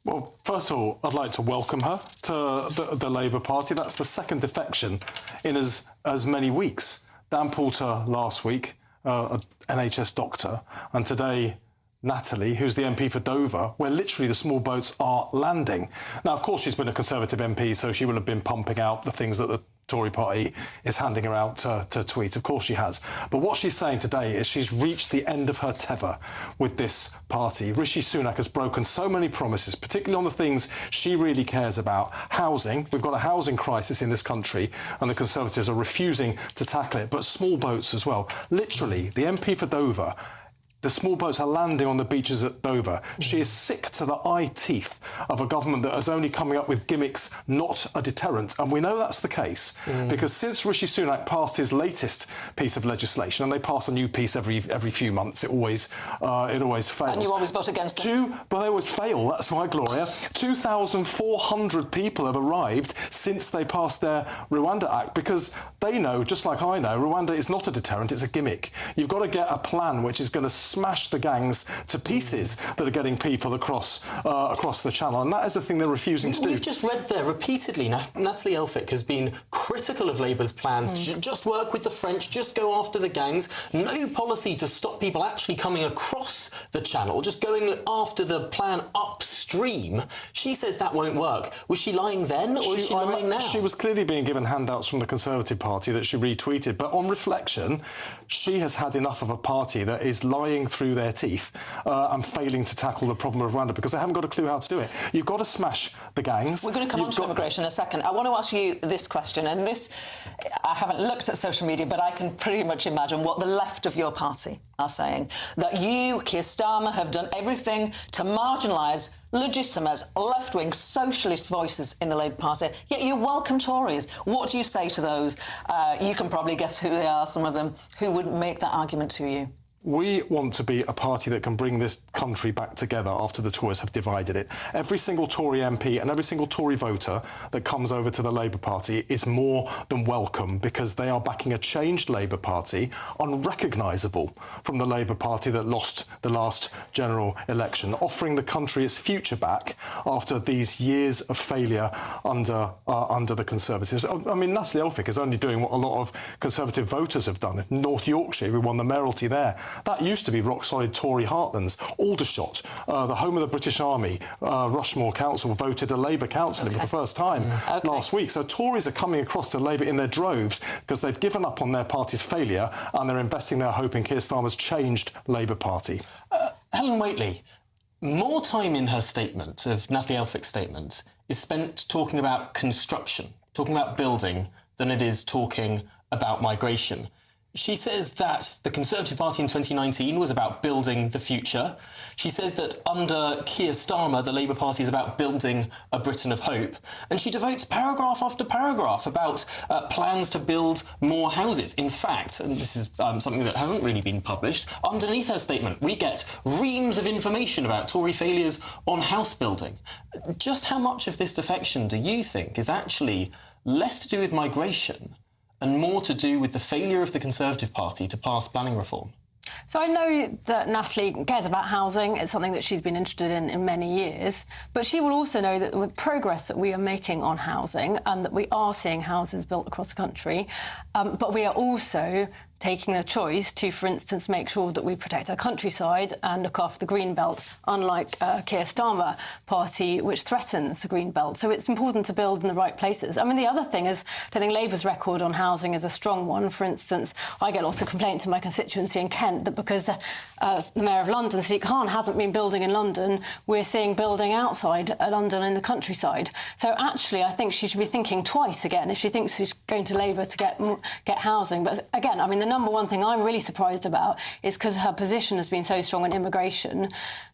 Well, first of all, I'd like to welcome her to the Labour Party. That's the second defection in as many weeks. Dan Poulter last week, an NHS doctor, and today Natalie, who's the MP for Dover, where literally the small boats are landing. Now, of course, she's been a Conservative MP, so she will have been pumping out the things that the Tory party is handing her out to tweet. Of course she has. But what she's saying today is she's reached the end of her tether with this party. Rishi Sunak has broken so many promises, particularly on the things she really cares about. Housing. We've got a housing crisis in this country and the Conservatives are refusing to tackle it. But small boats as well. Literally, the MP for Dover, the small boats are landing on the beaches at Dover. She is sick to the eye teeth of a government that is only coming up with gimmicks, not a deterrent. And we know that's the case because since Rishi Sunak passed his latest piece of legislation, and they pass a new piece every few months, it always fails. And you always vote against them. But they always fail. That's why, Gloria. 2,400 people have arrived since they passed their Rwanda Act because they know, just like I know, Rwanda is not a deterrent, it's a gimmick. You've got to get a plan which is going to smash the gangs to pieces that are getting people across the channel, and that is the thing they're refusing to do. We've just read there repeatedly, Natalie Elphicke has been critical of Labour's plans to just work with the French, just go after the gangs, no policy to stop people actually coming across the channel, just going after the plan upstream. She says that won't work. Was she lying then, or is she lying now? She was clearly being given handouts from the Conservative Party that she retweeted, but on reflection, she has had enough of a party that is lying through their teeth and failing to tackle the problem of Rwanda because they haven't got a clue how to do it. You've got to smash the gangs. We're going to come on to immigration in a second. I want to ask you this question, and this, I haven't looked at social media, but I can pretty much imagine what the left of your party are saying, that you, Keir Starmer, have done everything to marginalise legitimate, left-wing, socialist voices in the Labour Party, yet you welcome Tories. What do you say to those? You can probably guess who they are, some of them, who would make that argument to you. We want to be a party that can bring this country back together after the Tories have divided it. Every single Tory MP and every single Tory voter that comes over to the Labour Party is more than welcome, because they are backing a changed Labour Party, unrecognisable from the Labour Party that lost the last general election, offering the country its future back after these years of failure under the Conservatives. I mean, Natalie Elphicke is only doing what a lot of Conservative voters have done. In North Yorkshire, we won the mayoralty there. That used to be rock-solid Tory heartlands. Aldershot, the home of the British Army, Rushmore Council voted a Labour councillor for the first time last week. So Tories are coming across to Labour in their droves because they've given up on their party's failure and they're investing their hope in Keir Starmer's changed Labour Party. Helen Whately, more time in her statement, of Natalie Elphicke's statement, is spent talking about construction, talking about building, than it is talking about migration. She says that the Conservative Party in 2019 was about building the future. She says that under Keir Starmer, the Labour Party is about building a Britain of hope. And she devotes paragraph after paragraph about plans to build more houses. In fact, and this is something that hasn't really been published, underneath her statement, we get reams of information about Tory failures on house building. Just how much of this defection do you think is actually less to do with migration and more to do with the failure of the Conservative Party to pass planning reform? So I know that Natalie cares about housing. It's something that she's been interested in many years. But she will also know that with progress that we are making on housing and that we are seeing houses built across the country, but we are also taking a choice to, for instance, make sure that we protect our countryside and look after the green belt, unlike Keir Starmer party, which threatens the green belt. So it's important to build in the right places. I mean, the other thing is, I think Labour's record on housing is a strong one. For instance, I get lots of complaints in my constituency in Kent that because the Mayor of London, Sadiq Khan, hasn't been building in London, we're seeing building outside London in the countryside. So actually, I think she should be thinking twice again if she thinks she's going to Labour to get housing. But again, I mean, the number one thing I'm really surprised about is because her position has been so strong on immigration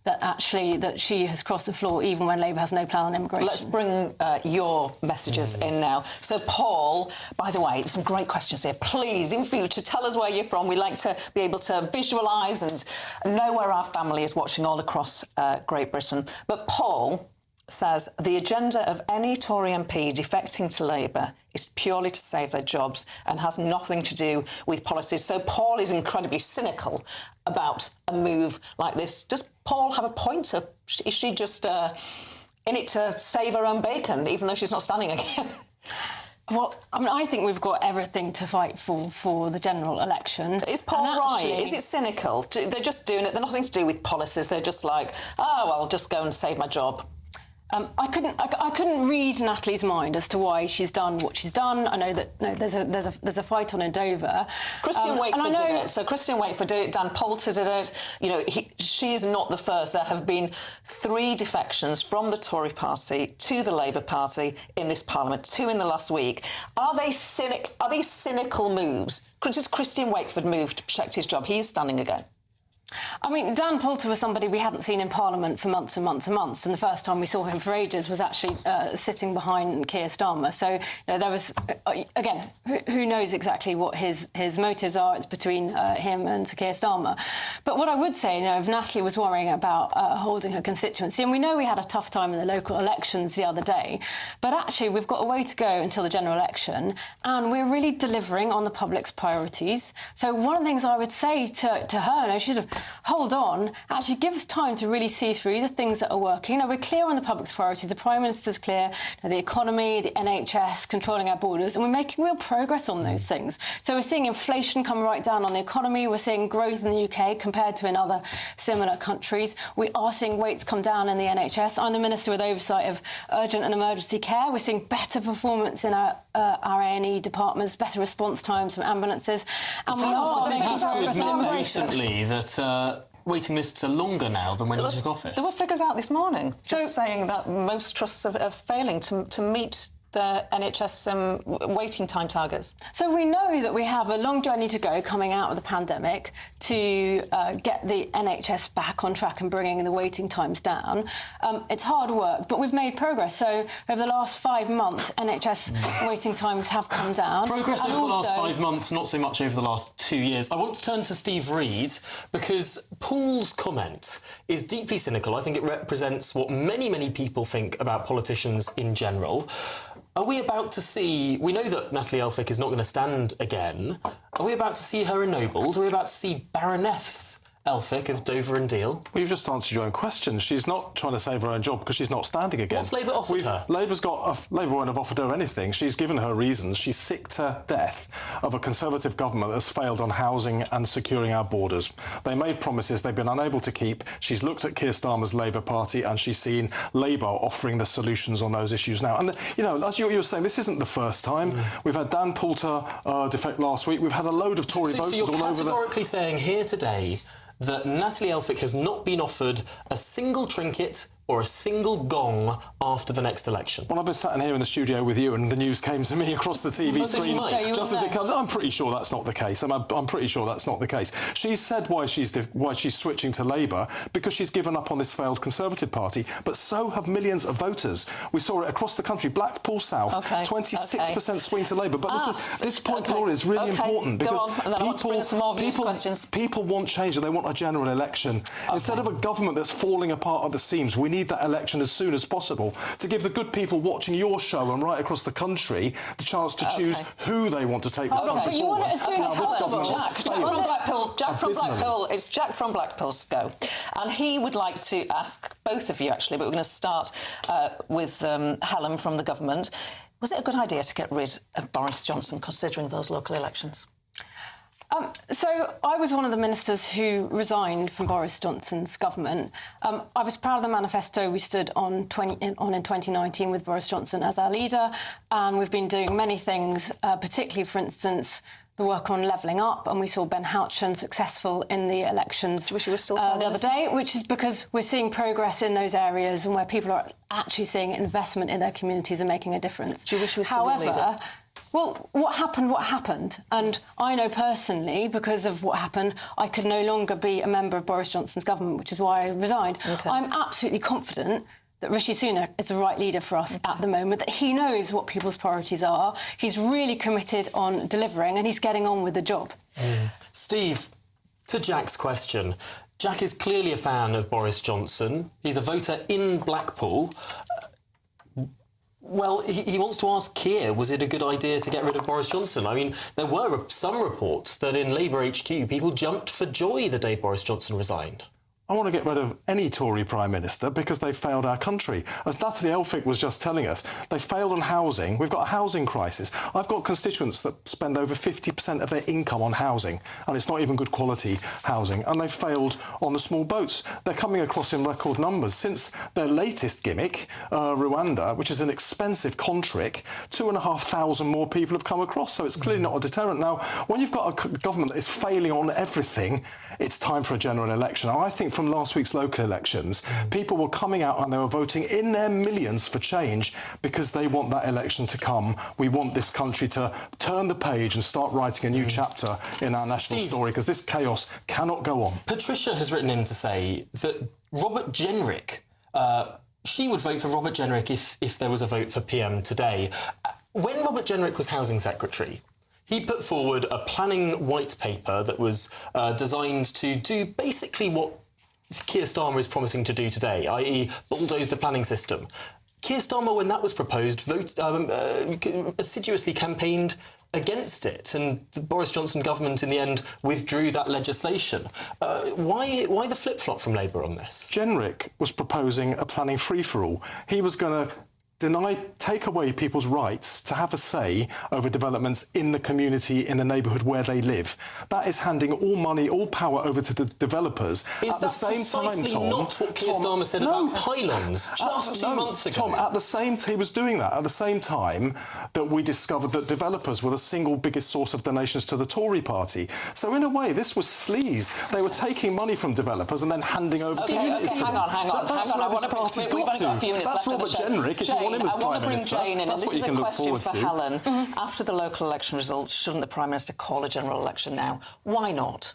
that she has crossed the floor even when Labour has no plan on immigration. Let's bring your messages in now. So, Paul, by the way, some great questions here. Please, in future, tell us where you're from. We like to be able to visualise and know where our family is watching all across Great Britain. But Paul says the agenda of any Tory MP defecting to Labour is purely to save their jobs and has nothing to do with policies. So Paul is incredibly cynical about a move like this. Does Paul have a point? Is she just in it to save her own bacon, even though she's not standing again? Well, I mean, I think we've got everything to fight for the general election. Is Paul right? Is it cynical? They're just doing it. They're nothing to do with policies. They're just like, oh, I'll just go and save my job. I couldn't read Natalie's mind as to why she's done what she's done. I know that there's a fight on in Dover. Christian Wakeford did it. So Christian Wakeford did it. Dan Poulter did it. You know, she is not the first. There have been 3 defections from the Tory party to the Labour Party in this Parliament. 2 in the last week. Are these cynical moves? Does Christian Wakeford move to protect his job? He is standing again. I mean, Dan Poulter was somebody we hadn't seen in Parliament for months and months and months, and the first time we saw him for ages was actually sitting behind Keir Starmer. So there was, again, who knows exactly what his motives are? It's between him and Sir Keir Starmer. But what I would say, if Natalie was worrying about holding her constituency, and we know we had a tough time in the local elections the other day, but actually we've got a way to go until the general election, and we're really delivering on the public's priorities. So one of the things I would say to her, she should hold on, actually give us time to really see through the things that are working. We're clear on the public's priorities. The Prime Minister's clear, the economy, the NHS, controlling our borders, and we're making real progress on those things. So we're seeing inflation come right down on the economy. We're seeing growth in the UK compared to in other similar countries. We are seeing waits come down in the NHS. I'm the Minister with oversight of urgent and emergency care. We're seeing better performance in our A&E departments, better response times from ambulances. And we are did have to admit recently that waiting lists are longer now than when he took office. There were figures out this morning just saying that most trusts are failing to meet the NHS waiting time targets? So we know that we have a long journey to go coming out of the pandemic to get the NHS back on track and bringing the waiting times down. It's hard work, but we've made progress. So over the last 5 months, NHS waiting times have come down. Progress over the last 5 months, not so much over the last 2 years. I want to turn to Steve Reid because Paul's comment is deeply cynical. I think it represents what many, many people think about politicians in general. Are we about to see... We know that Natalie Elphicke is not going to stand again. Are we about to see her ennobled? Are we about to see Baroness Elphicke of Dover and Deal? Well, you've just answered your own question. She's not trying to save her own job because she's not standing again. What's Labour offered her? Labour won't have offered her anything. She's given her reasons. She's sick to death of a Conservative government that's failed on housing and securing our borders. They made promises they've been unable to keep. She's looked at Keir Starmer's Labour Party and she's seen Labour offering the solutions on those issues now. And, you know, as you were saying, this isn't the first time. We've had Dan Poulter defect last week. We've had a load of Tory voters all over the... So you're categorically saying here today that Natalie Elphicke has not been offered a single trinket or a single gong after the next election? Well, I've been sat in here in the studio with you and the news came to me across the TV screen just as it comes. I'm pretty sure that's not the case. I'm pretty sure that's not the case. She's said why she's switching to Labour, because she's given up on this failed Conservative Party, but so have millions of voters. We saw it across the country. Blackpool South, 26% swing to Labour. But this point, Gloria, is really important because people want change and they want a general election. Instead of a government that's falling apart at the seams, we need that election as soon as possible to give the good people watching your show and right across the country the chance to choose who they want to take this country forward. Jack from Blackpool. It's Jack from Blackpool's go. And he would like to ask both of you, actually, but we're going to start with Helen from the government. Was it a good idea to get rid of Boris Johnson, considering those local elections? So I was one of the ministers who resigned from Boris Johnson's government. I was proud of the manifesto we stood on in 2019 with Boris Johnson as our leader, and we've been doing many things, particularly, for instance, the work on levelling up, and we saw Ben Houchen successful in the elections the other day, which is because we're seeing progress in those areas and where people are actually seeing investment in their communities and making a difference. Do you wish we were still a leader? Well, what happened. And I know personally, because of what happened, I could no longer be a member of Boris Johnson's government, which is why I resigned. I'm absolutely confident that Rishi Sunak is the right leader for us at the moment, that he knows what people's priorities are, he's really committed on delivering, and he's getting on with the job. Steve, to Jack's question, Jack is clearly a fan of Boris Johnson. He's a voter in Blackpool. Well, he wants to ask Keir, was it a good idea to get rid of Boris Johnson? I mean, there were some reports that in Labour HQ, people jumped for joy the day Boris Johnson resigned. I want to get rid of any Tory Prime Minister because they failed our country. As Natalie Elphicke was just telling us, they failed on housing. We've got a housing crisis. I've got constituents that spend over 50% of their income on housing, and it's not even good quality housing, and they've failed on the small boats. They're coming across in record numbers. Since their latest gimmick, Rwanda, which is an expensive con trick, 2,500 more people have come across, so it's clearly not a deterrent. Now, when you've got a government that is failing on everything, it's time for a general election. And I think from last week's local elections, people were coming out and they were voting in their millions for change because they want that election to come. We want this country to turn the page and start writing a new chapter in our national story, because this chaos cannot go on. Patricia has written in to say that Robert Jenrick, she would vote for Robert Jenrick if there was a vote for PM today. When Robert Jenrick was Housing Secretary, he put forward a planning white paper that was designed to do basically what Keir Starmer is promising to do today, i.e. bulldoze the planning system. Keir Starmer, when that was proposed, assiduously campaigned against it, and the Boris Johnson government in the end withdrew that legislation. Why the flip-flop from Labour on this? Jenrick was proposing a planning free-for-all. He was going to take away people's rights to have a say over developments in the community, in the neighbourhood where they live. That is handing all money, all power over to the developers. Is that precisely not what Keir Starmer said about pylons just 2 months ago? Tom, at the same time, he was doing that at the same time that we discovered that developers were the single biggest source of donations to the Tory party. So in a way, this was sleaze. They were taking money from developers and then handing over communities to them. Hang on. That's where this party's got to. That's Robert Jenrick, if you want want him as Prime bring Minister. Jane in, That's and what this you is can a look question forward for to. Helen. After the local election results, shouldn't the Prime Minister call a general election now? Why not?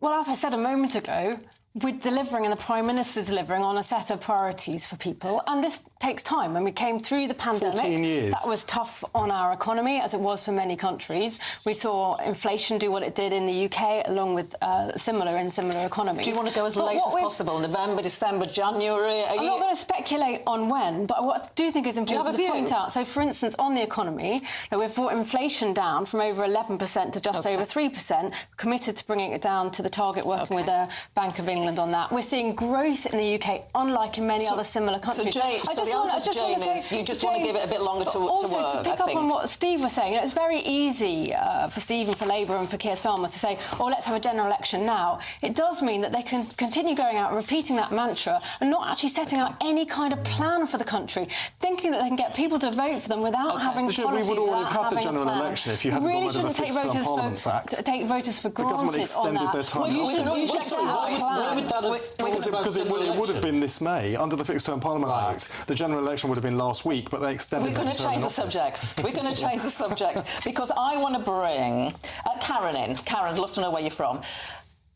Well, as I said a moment ago, we're delivering and the Prime Minister's delivering on a set of priorities for people, and this takes time. When we came through the pandemic, 14 years. that was tough on our economy, as it was for many countries. We saw inflation do what it did in the UK, along with similar economies. Do you want to go as late as possible? November, December, January? I'm not going to speculate on when, but what I do think is important to point out. So, for instance, on the economy, we've brought inflation down from over 11% to just over 3%, committed to bringing it down to the target, working with the Bank of England on that. We're seeing growth in the UK, unlike in many other similar countries. So, the answer to Jane is you just want to give it a bit longer to work, also, to pick up on what Steve was saying, it's very easy for Steve and for Labour and for Keir Starmer to say, oh, let's have a general election now. It does mean that they can continue going out, repeating that mantra and not actually setting out any kind of plan for the country, thinking that they can get people to vote for them without having policies, we would already without have the having general a plan. election if you hadn't really got rid of the Fixed Term Parliaments Act. Take voters for granted. The government extended their time. Because it would have been this May. Under the Fixed Term Parliament Act, the general election would have been last week, but they extended it. We're going to change the subject. We're going to change the subject because I want to bring Karen in. Karen, I'd love to know where you're from.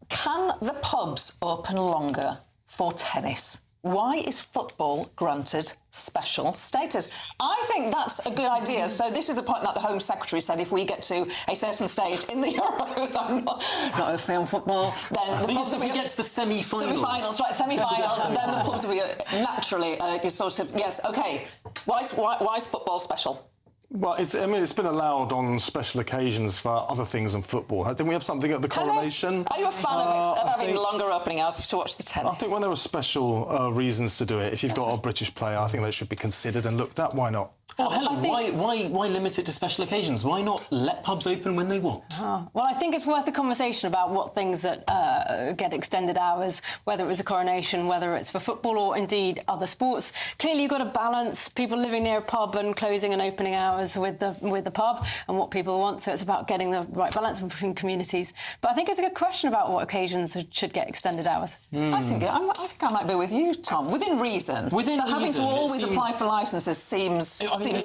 Can the pubs open longer for tennis? Why is football granted special status? I think that's a good idea. So this is the point that the Home Secretary said if we get to a certain stage in the Euros, I'm not a fan of football, then the pubs if we get to the semi-finals. Semi-finals, right, semi-finals, and then the pubs will be naturally sort of, yes, OK. Why is football special? Well, it's been allowed on special occasions for other things than football. Didn't we have something at the coronation? Are you a fan of having longer opening hours to watch the tennis? I think when there were special reasons to do it, if you've got a British player, I think they should be considered and looked at. Why not? Oh, Helen, why limit it to special occasions? Why not let pubs open when they want? Well, I think it's worth a conversation about what things that get extended hours, whether it was a coronation, whether it's for football or indeed other sports. Clearly, you've got to balance people living near a pub and closing and opening hours with the pub and what people want. So it's about getting the right balance between communities. But I think it's a good question about what occasions should get extended hours. I think I might be with you, Tom. Within reason. Having to always apply for licences seems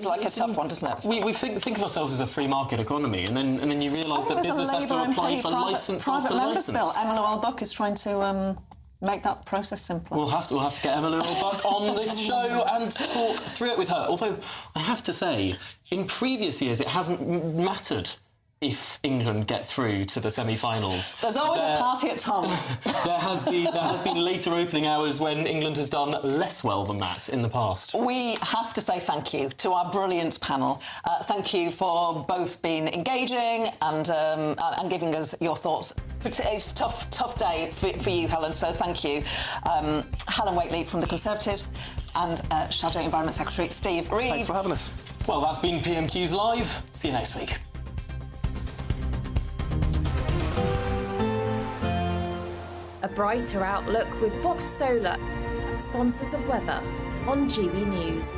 like a tough one, doesn't it? We think of ourselves as a free market economy, and then you realise that business has to apply for licence after licence. Bill. Emma Llewellyn-Buck is trying to make that process simpler. We'll have to get Emma Llewellyn-Buck on this show and talk through it with her. Although I have to say, in previous years, it hasn't mattered if England get through to the semi-finals. There's always a party at Tom's. There has been later opening hours when England has done less well than that in the past. We have to say thank you to our brilliant panel. Thank you for both being engaging and giving us your thoughts. It's a tough day for you, Helen, so thank you. Helen Whately from the Conservatives and Shadow Environment Secretary Steve Reid. Thanks for having us. Well, that's been PMQ's Live. See you next week. A brighter outlook with Box Solar, sponsors of weather on GB News.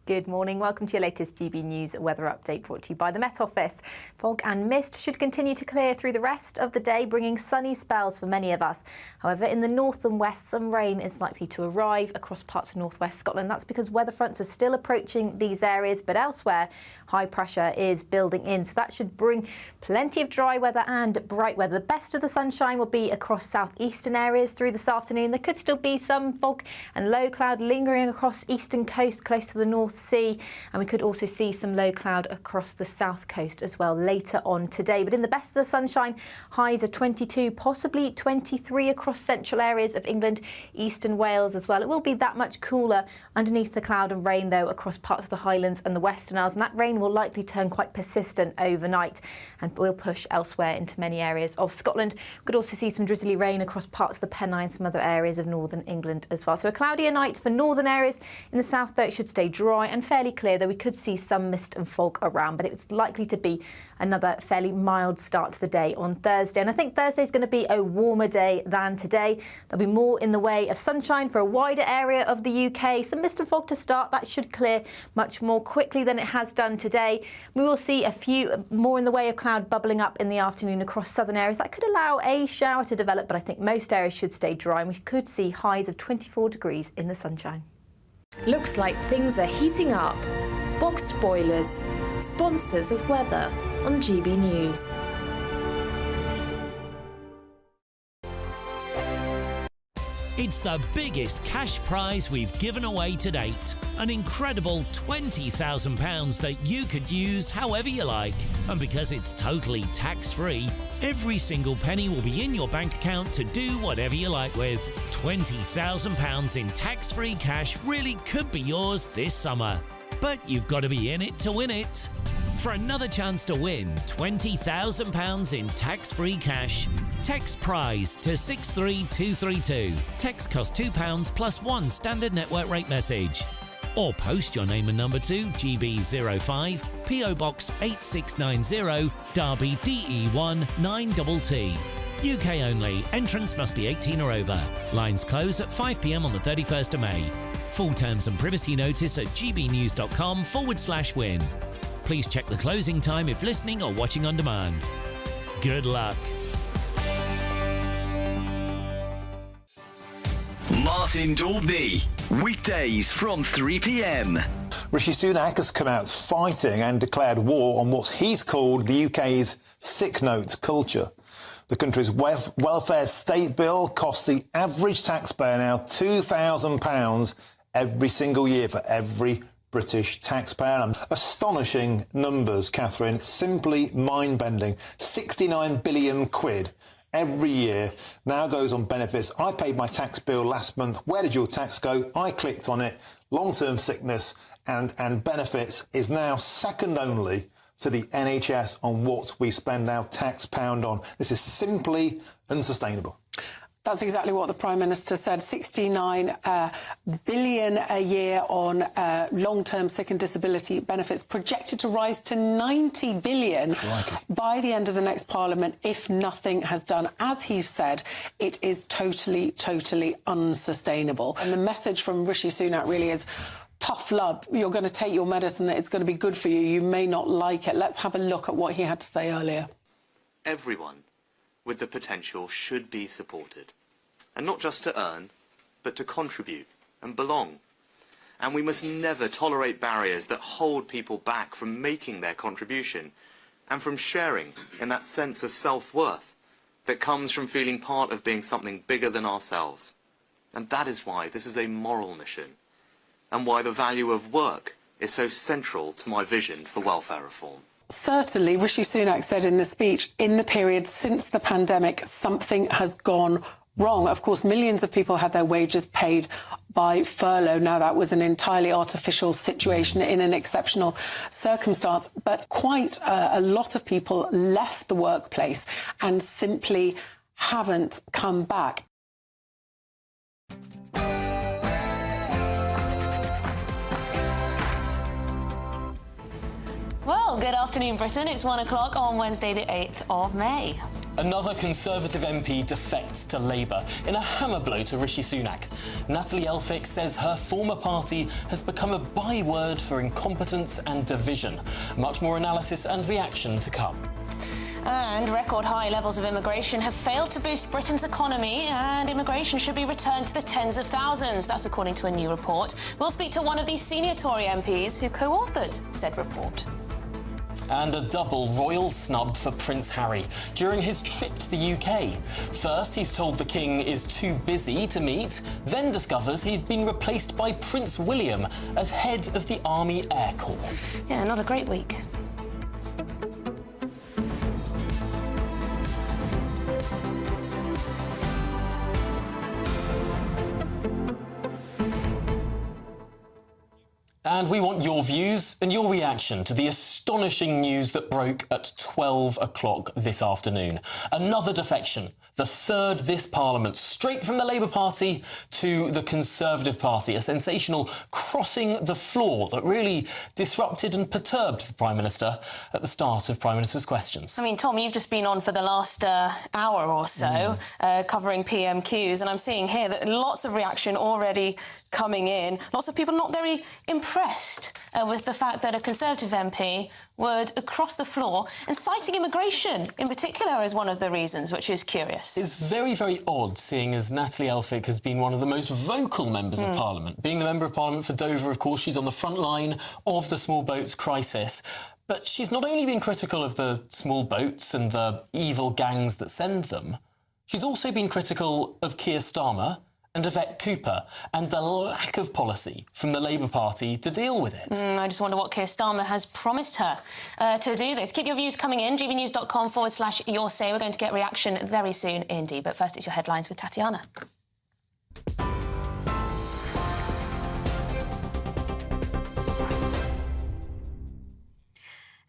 Good morning. Welcome to your latest GB News weather update brought to you by the Met Office. Fog and mist should continue to clear through the rest of the day, bringing sunny spells for many of us. However, in the north and west, some rain is likely to arrive across parts of northwest Scotland. That's because weather fronts are still approaching these areas, but elsewhere, high pressure is building in. So that should bring plenty of dry weather and bright weather. The best of the sunshine will be across southeastern areas through this afternoon. There could still be some fog and low cloud lingering across eastern coast close to the North Sea, and we could also see some low cloud across the south coast as well later on today. But in the best of the sunshine, highs are 22, possibly 23 across central areas of England, eastern Wales as well. It will be that much cooler underneath the cloud and rain though across parts of the Highlands and the Western Isles, and that rain will likely turn quite persistent overnight and will push elsewhere into many areas of Scotland. We could also see some drizzly rain across parts of the Pennines, some other areas of northern England as well. So a cloudier night for northern areas. In the south though, it should stay dry and fairly clear, though we could see some mist and fog around, but it's likely to be another fairly mild start to the day on Thursday. And I think Thursday is going to be a warmer day than today. There'll be more in the way of sunshine for a wider area of the UK. Some mist and fog to start. That should clear much more quickly than it has done today. We will see a few more in the way of cloud bubbling up in the afternoon across southern areas. That could allow a shower to develop, but I think most areas should stay dry, and we could see highs of 24 degrees in the sunshine. Looks like things are heating up. Boxed boilers, sponsors of weather on GB News. It's the biggest cash prize we've given away to date. An incredible £20,000 that you could use however you like. And because it's totally tax-free, every single penny will be in your bank account to do whatever you like with. £20,000 in tax-free cash really could be yours this summer. But you've got to be in it to win it. For another chance to win £20,000 in tax-free cash, text PRIZE to 63232. Text costs £2 plus one standard network rate message. Or post your name and number to GB05 PO Box 8690 Derby DE1 9TT. UK only. Entrance must be 18 or over. Lines close at 5 p.m. on the 31st of May. Full terms and privacy notice at gbnews.com/win. Please check the closing time if listening or watching on demand. Good luck. Martin Daubney, weekdays from 3 p.m. Rishi Sunak has come out fighting and declared war on what he's called the UK's sick note culture. The country's welfare state bill costs the average taxpayer now £2,000 every single year for every British taxpayer. Astonishing numbers, Catherine. Simply mind-bending. 69 billion quid every year now goes on benefits. I paid my tax bill last month. Where did your tax go? I clicked on it. Long-term sickness and benefits is now second only to the NHS on what we spend our tax pound on. This is simply unsustainable. That's exactly what the Prime Minister said. 69 billion a year on long-term sick and disability benefits, projected to rise to 90 billion by the end of the next Parliament if nothing has done. As he said, it is totally, totally unsustainable. And the message from Rishi Sunak really is, tough love. You're going to take your medicine. It's going to be good for you. You may not like it. Let's have a look at what he had to say earlier. Everyone with the potential should be supported. And not just to earn, but to contribute and belong. And we must never tolerate barriers that hold people back from making their contribution and from sharing in that sense of self-worth that comes from feeling part of being something bigger than ourselves. And that is why this is a moral mission, and why the value of work is so central to my vision for welfare reform. Certainly, Rishi Sunak said in the speech, in the period since the pandemic, something has gone wrong. Of course, millions of people had their wages paid by furlough. Now, that was an entirely artificial situation in an exceptional circumstance, but quite a lot of people left the workplace and simply haven't come back. Well, good afternoon, Britain. It's 1 o'clock on Wednesday, the 8th of May. Another Conservative MP defects to Labour in a hammer blow to Rishi Sunak. Natalie Elphicke says her former party has become a byword for incompetence and division. Much more analysis and reaction to come. And record high levels of immigration have failed to boost Britain's economy, and immigration should be returned to the tens of thousands. That's according to a new report. We'll speak to one of these senior Tory MPs who co-authored said report. And a double royal snub for Prince Harry during his trip to the UK. First, he's told the King is too busy to meet, then discovers he'd been replaced by Prince William as head of the Army Air Corps. Yeah, not a great week. And we want your views and your reaction to the astonishing news that broke at 12 o'clock this afternoon. Another defection, the third this Parliament, straight from the Labour Party to the Conservative Party. A sensational crossing the floor that really disrupted and perturbed the Prime Minister at the start of Prime Minister's questions. I mean, Tom, you've just been on for the last hour or so covering PMQs, and I'm seeing here that lots of reaction already coming in. Lots of people not very impressed with the fact that a Conservative MP would cross the floor, and citing immigration in particular as one of the reasons, which is curious. It's very, very odd, seeing as Natalie Elphicke has been one of the most vocal members of Parliament. Being the Member of Parliament for Dover, of course, she's on the front line of the small boats crisis. But she's not only been critical of the small boats and the evil gangs that send them, she's also been critical of Keir Starmer and Yvette Cooper, and the lack of policy from the Labour Party to deal with it. I just wonder what Keir Starmer has promised her to do this. Keep your views coming in, gbnews.com/your say. We're going to get reaction very soon indeed. But first, it's your headlines with Tatiana.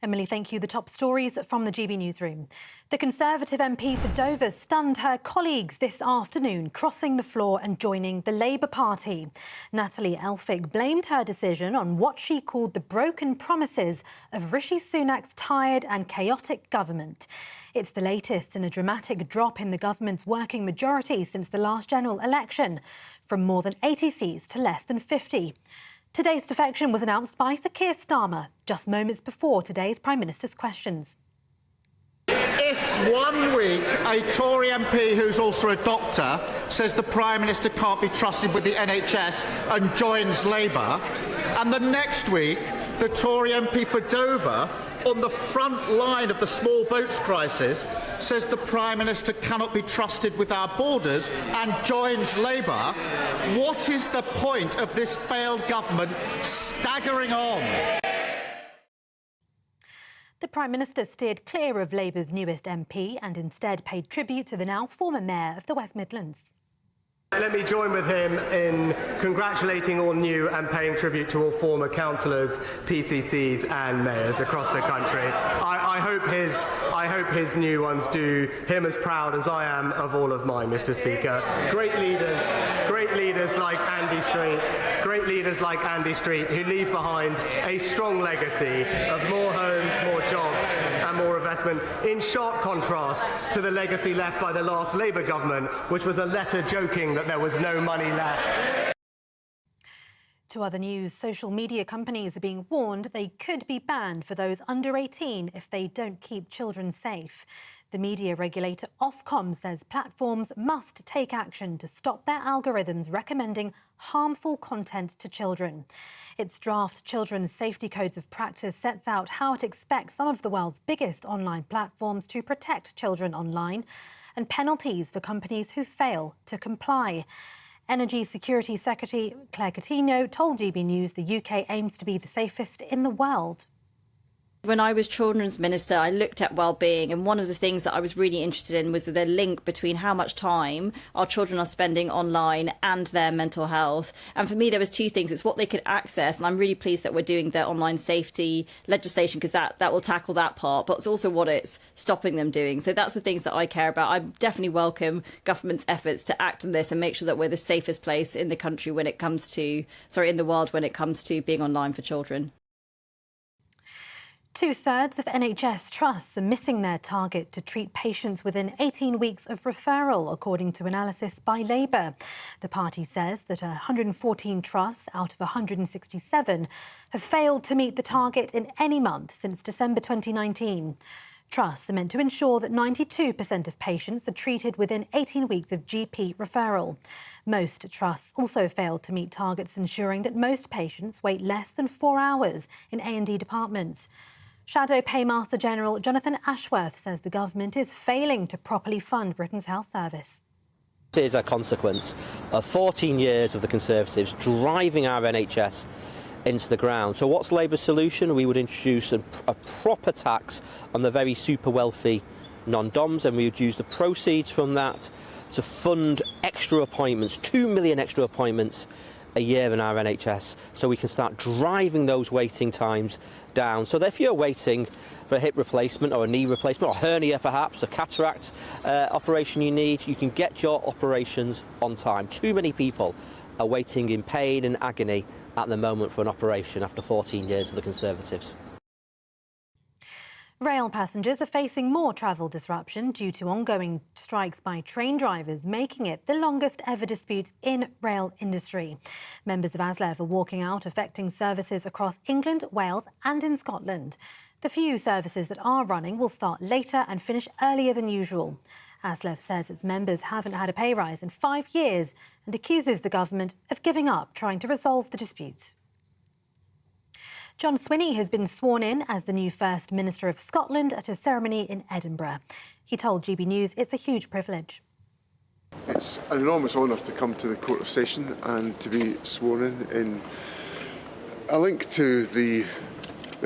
Emily, thank you. The top stories from the GB newsroom. The Conservative MP for Dover stunned her colleagues this afternoon, crossing the floor and joining the Labour Party. Natalie Elphicke blamed her decision on what she called the broken promises of Rishi Sunak's tired and chaotic government. It's the latest in a dramatic drop in the government's working majority since the last general election, from more than 80 seats to less than 50. Today's defection was announced by Sir Keir Starmer just moments before today's Prime Minister's questions. If 1 week a Tory MP who's also a doctor says the Prime Minister can't be trusted with the NHS and joins Labour, and the next week the Tory MP for Dover, on the front line of the small boats crisis, says the Prime Minister cannot be trusted with our borders and joins Labour, what is the point of this failed government staggering on? The Prime Minister steered clear of Labour's newest MP and instead paid tribute to the now former Mayor of the West Midlands. Let me join with him in congratulating all new and paying tribute to all former councillors, PCCs and mayors across the country. I hope his new ones do him as proud as I am of all of mine, Mr. Speaker. Great leaders like Andy Street, who leave behind a strong legacy of more homes, more jobs and more investment, in sharp contrast to the legacy left by the last Labour government, which was a letter joking that there was no money left. To other news, social media companies are being warned they could be banned for those under 18 if they don't keep children safe. The media regulator Ofcom says platforms must take action to stop their algorithms recommending harmful content to children. Its draft Children's Safety Codes of Practice sets out how it expects some of the world's biggest online platforms to protect children online, and penalties for companies who fail to comply. Energy Security Secretary Claire Coutinho told GB News the UK aims to be the safest in the world. When I was Children's Minister, I looked at wellbeing, and one of the things that I was really interested in was the link between how much time our children are spending online and their mental health. And for me, there was two things. It's what they could access, and I'm really pleased that we're doing the online safety legislation because that will tackle that part, but it's also what it's stopping them doing. So that's the things that I care about. I definitely welcome government's efforts to act on this and make sure that we're the safest place in the country when it comes to, in the world when it comes to being online for children. 2/3 of NHS trusts are missing their target to treat patients within 18 weeks of referral, according to analysis by Labour. The party says that 114 trusts out of 167 have failed to meet the target in any month since December 2019. Trusts are meant to ensure that 92% of patients are treated within 18 weeks of GP referral. Most trusts also failed to meet targets ensuring that most patients wait less than 4 hours in A&E departments. Shadow Paymaster General Jonathan Ashworth says the government is failing to properly fund Britain's health service. This is a consequence of 14 years of the Conservatives driving our NHS into the ground. So what's Labour's solution? We would introduce a proper tax on the very super wealthy non-doms, and we would use the proceeds from that to fund extra appointments, 2 million extra appointments a year in our NHS so we can start driving those waiting times down. So that if you're waiting for a hip replacement or a knee replacement or hernia perhaps, a cataract operation you need, you can get your operations on time. Too many people are waiting in pain and agony at the moment for an operation after 14 years of the Conservatives. Rail passengers are facing more travel disruption due to ongoing strikes by train drivers, making it the longest ever dispute in rail industry. Members of ASLEF are walking out, affecting services across England, Wales and in Scotland. The few services that are running will start later and finish earlier than usual. ASLEF says its members haven't had a pay rise in 5 years and accuses the government of giving up trying to resolve the dispute. John Swinney has been sworn in as the new First Minister of Scotland at a ceremony in Edinburgh. He told GB News it's a huge privilege. It's an enormous honour to come to the Court of Session and to be sworn in a link to the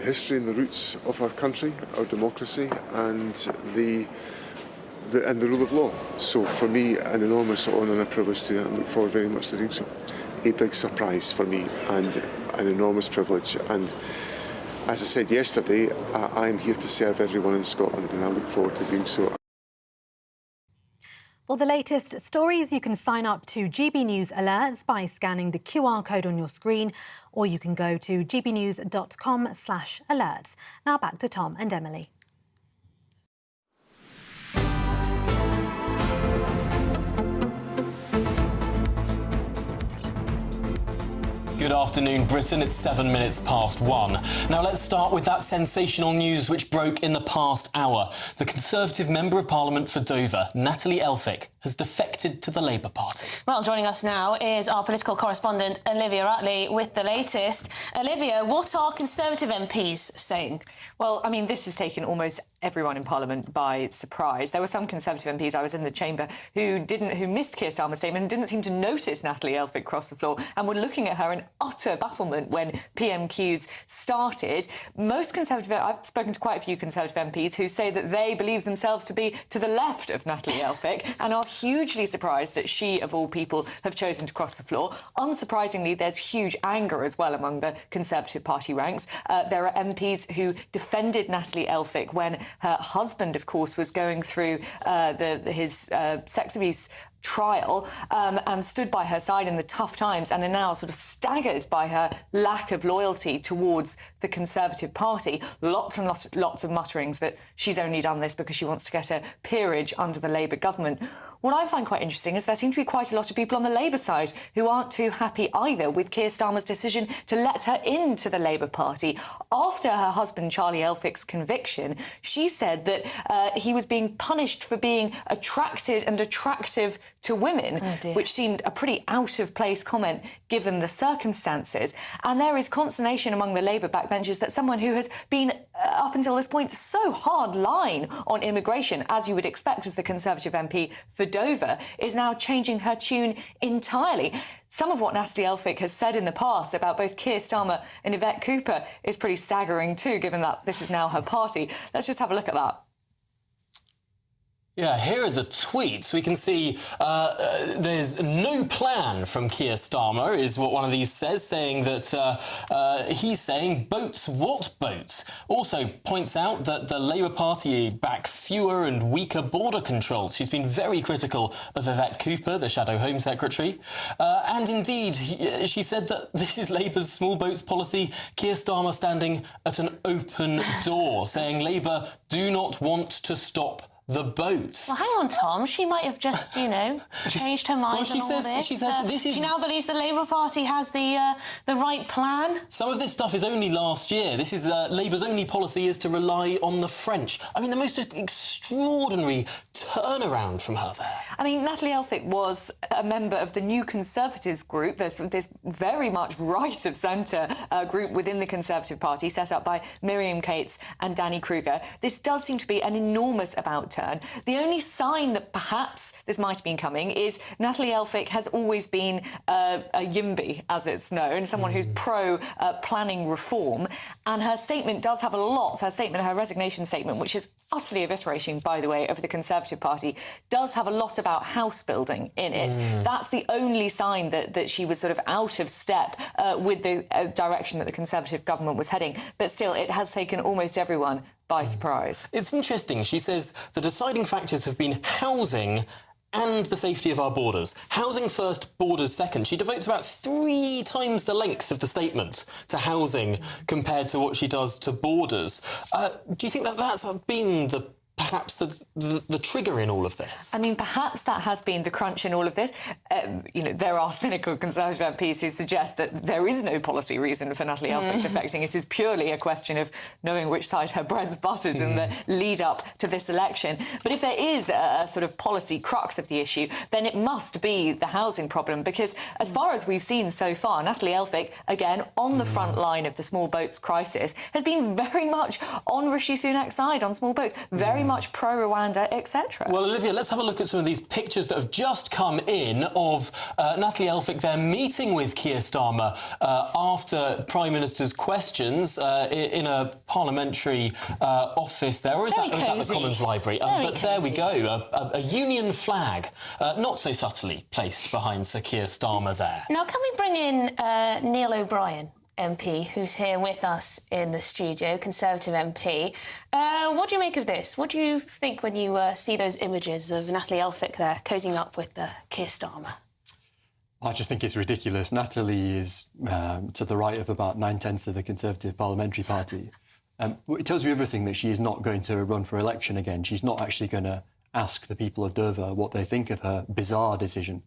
history and the roots of our country, our democracy and the rule of law. So for me, an enormous honour and a privilege to do that, and look forward very much to doing so. A big surprise for me and an enormous privilege, and as I said yesterday, I'm here to serve everyone in Scotland and I look forward to doing so. For the latest stories, you can sign up to GB News Alerts by scanning the QR code on your screen, or you can go to gbnews.com/alerts. Now back to Tom and Emily. Good afternoon, Britain. It's 7 minutes past 1. Now let's start with that sensational news which broke in the past hour. The Conservative Member of Parliament for Dover, Natalie Elphicke, has defected to the Labour Party. Well, joining us now is our political correspondent Olivia Utley with the latest. Olivia, what are Conservative MPs saying? Well, I mean, this has taken almost everyone in Parliament by surprise. There were some Conservative MPs, I was in the chamber, who missed Keir Starmer's statement and didn't seem to notice Natalie Elphicke cross the floor and were looking at her in utter bafflement when PMQs started. I've spoken to quite a few Conservative MPs who say that they believe themselves to be to the left of Natalie Elphicke and are hugely surprised that she, of all people, have chosen to cross the floor. Unsurprisingly, there's huge anger as well among the Conservative Party ranks. There are MPs who defended Natalie Elphicke when her husband, of course, was going through his sex abuse trial and stood by her side in the tough times and are now sort of staggered by her lack of loyalty towards the Conservative Party. Lots and lots of mutterings that she's only done this because she wants to get a peerage under the Labour government. What I find quite interesting is there seem to be quite a lot of people on the Labour side who aren't too happy either with Keir Starmer's decision to let her into the Labour Party. After her husband Charlie Elphicke's conviction, she said that he was being punished for being attracted and attractive to women, which seemed a pretty out-of-place comment given the circumstances. And there is consternation among the Labour backbenchers that someone who has been, up until this point, so hard line on immigration, as you would expect as the Conservative MP for Dover, is now changing her tune entirely. Some of what Natalie Elphicke has said in the past about both Keir Starmer and Yvette Cooper is pretty staggering too, given that this is now her party. Let's just have a look at that. Yeah, here are the tweets. We can see there's no plan from Keir Starmer, is what one of these says, saying that he's saying, boats, what boats? Also points out that the Labour Party back fewer and weaker border controls. She's been very critical of Yvette Cooper, the Shadow Home Secretary. And indeed, she said that this is Labour's small boats policy. Keir Starmer standing at an open door, saying Labour do not want to stop the boat. Well, hang on, Tom. She might have just, changed her mind on all this. She says this is... She now believes the Labour Party has the right plan. Some of this stuff is only last year. This is Labour's only policy is to rely on the French. I mean, the most extraordinary turnaround from her there. I mean, Natalie Elphicke was a member of the New Conservatives group. There's this very much right-of-centre group within the Conservative Party set up by Miriam Cates and Danny Kruger. This does seem to be an enormous amount turn. The only sign that perhaps this might have been coming is Natalie Elphicke has always been a YIMBY, as it's known, someone who's pro-planning reform, and her statement does have a lot, her resignation statement, which is utterly eviscerating, by the way, of the Conservative Party, does have a lot about house building in it. That's the only sign that she was sort of out of step with the direction that the Conservative government was heading. But still, it has taken almost everyone by surprise. It's interesting. She says the deciding factors have been housing and the safety of our borders. Housing first, borders second. She devotes about 3 times the length of the statement to housing compared to what she does to borders. Do you think that that's been perhaps the trigger in all of this? I mean, perhaps that has been the crunch in all of this. There are cynical Conservative MPs who suggest that there is no policy reason for Natalie Elphicke defecting. It is purely a question of knowing which side her bread's buttered in the lead-up to this election. But if there is a sort of policy crux of the issue, then it must be the housing problem, because as far as we've seen so far, Natalie Elphicke, again, on the front line of the small boats crisis, has been very much on Rishi Sunak's side on small boats, very much pro-Rwanda, etc. Well, Olivia, let's have a look at some of these pictures that have just come in of Natalie Elphicke there meeting with Keir Starmer after Prime Minister's questions in a parliamentary office there. Or is that the Commons Library? But there we go, a Union flag, not so subtly placed behind Sir Keir Starmer there. Now, can we bring in Neil O'Brien, MP, who's here with us in the studio, Conservative MP. What do you make of this? What do you think when you see those images of Natalie Elphicke there cozying up with Keir Starmer? I just think it's ridiculous. Natalie is to the right of about 9/10 of the Conservative Parliamentary Party. It tells you everything that she is not going to run for election again. She's not actually going to ask the people of Dover what they think of her bizarre decision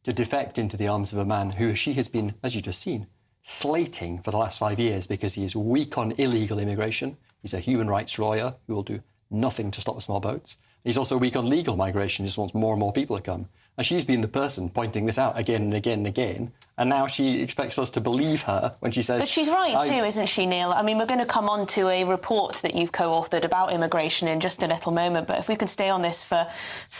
to defect into the arms of a man who she has been, as you just seen, slating for the last 5 years because he is weak on illegal immigration. He's a human rights lawyer who will do nothing to stop the small boats. He's also weak on legal migration, just wants more and more people to come. And she's been the person pointing this out again and again and again. And now she expects us to believe her when she says... But she's right too, isn't she, Neil? I mean, we're going to come on to a report that you've co-authored about immigration in just a little moment, but if we can stay on this for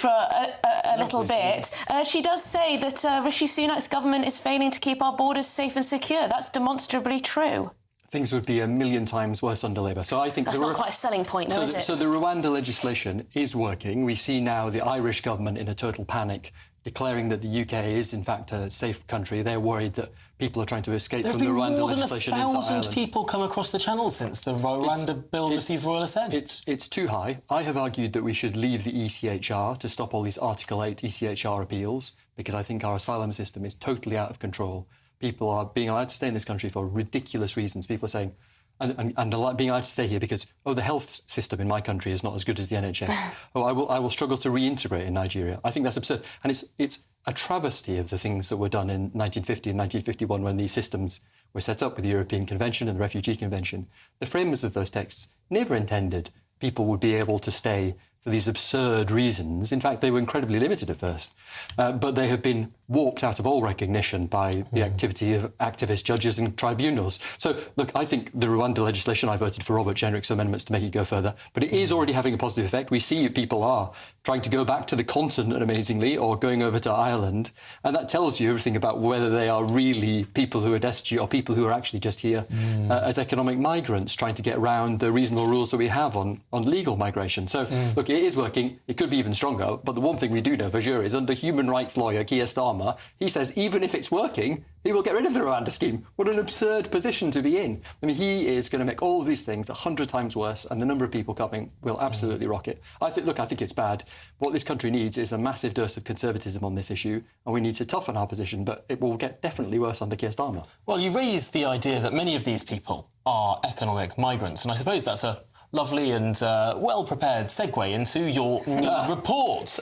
a little bit. She does say that Rishi Sunak's government is failing to keep our borders safe and secure. That's demonstrably true. Things would be a million times worse under Labour. So I think... That's not quite a selling point, though, is it? So the Rwanda legislation is working. We see now the Irish government in a total panic, declaring that the UK is, in fact, a safe country. They're worried that people are trying to escape from the Rwanda legislation inside Ireland. There have been more than 1,000 people come across the channel since the Rwanda bill received royal assent. It's too high. I have argued that we should leave the ECHR to stop all these Article 8 ECHR appeals, because I think our asylum system is totally out of control. People are being allowed to stay in this country for ridiculous reasons. People are saying, and being allowed to stay here because, the health system in my country is not as good as the NHS. I will struggle to reintegrate in Nigeria. I think that's absurd. And it's a travesty of the things that were done in 1950 and 1951 when these systems were set up with the European Convention and the Refugee Convention. The framers of those texts never intended people would be able to stay for these absurd reasons. In fact, they were incredibly limited at first. But they have been warped out of all recognition by the activity of activist judges and tribunals. So, look, I think the Rwanda legislation, I voted for Robert Jenrick's amendments to make it go further, but it is already having a positive effect. We see people are trying to go back to the continent, amazingly, or going over to Ireland, and that tells you everything about whether they are really people who are destitute or people who are actually just here as economic migrants trying to get around the reasonable rules that we have on legal migration. So, look, it is working. It could be even stronger, but the one thing we do know for sure is under human rights lawyer Keir Starmer, he says even if it's working, he will get rid of the Rwanda scheme. What an absurd position to be in. I mean, he is going to make all of these things 100 times worse, and the number of people coming will absolutely rocket. I think it's bad. What this country needs is a massive dose of conservatism on this issue, and we need to toughen our position, but it will get definitely worse under Keir Starmer. Well, you raised the idea that many of these people are economic migrants, and I suppose that's a lovely and well-prepared segue into your new report,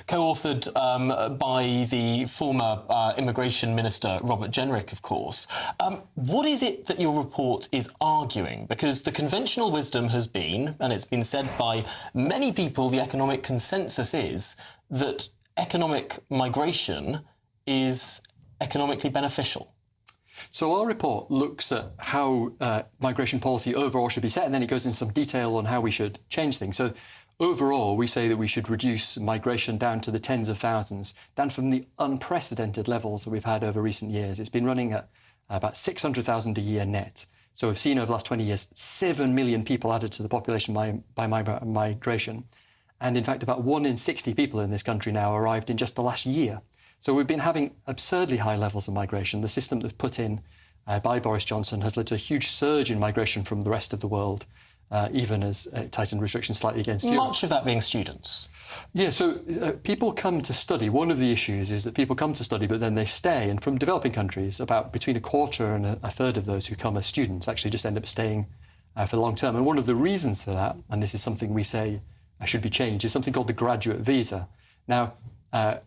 co-authored by the former Immigration Minister, Robert Jenrick, of course. What is it that your report is arguing? Because the conventional wisdom has been, and it's been said by many people, the economic consensus is that economic migration is economically beneficial. So our report looks at how migration policy overall should be set, and then it goes into some detail on how we should change things. So overall, we say that we should reduce migration down to the tens of thousands, down from the unprecedented levels that we've had over recent years. It's been running at about 600,000 a year net. So we've seen over the last 20 years, 7 million people added to the population by migration. And in fact, about 1 in 60 people in this country now arrived in just the last year. So we've been having absurdly high levels of migration. The system that's put in by Boris Johnson has led to a huge surge in migration from the rest of the world, even as it tightened restrictions slightly against Europe. Much of that being students. Yeah, so people come to study. One of the issues is that people come to study, but then they stay. And from developing countries, about between a quarter and a third of those who come as students actually just end up staying for the long term. And one of the reasons for that, and this is something we say should be changed, is something called the graduate visa. Now,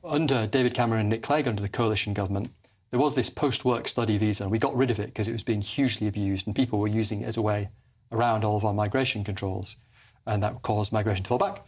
under David Cameron and Nick Clegg, under the coalition government, there was this post-work study visa, and we got rid of it because it was being hugely abused and people were using it as a way around all of our migration controls, and that caused migration to fall back.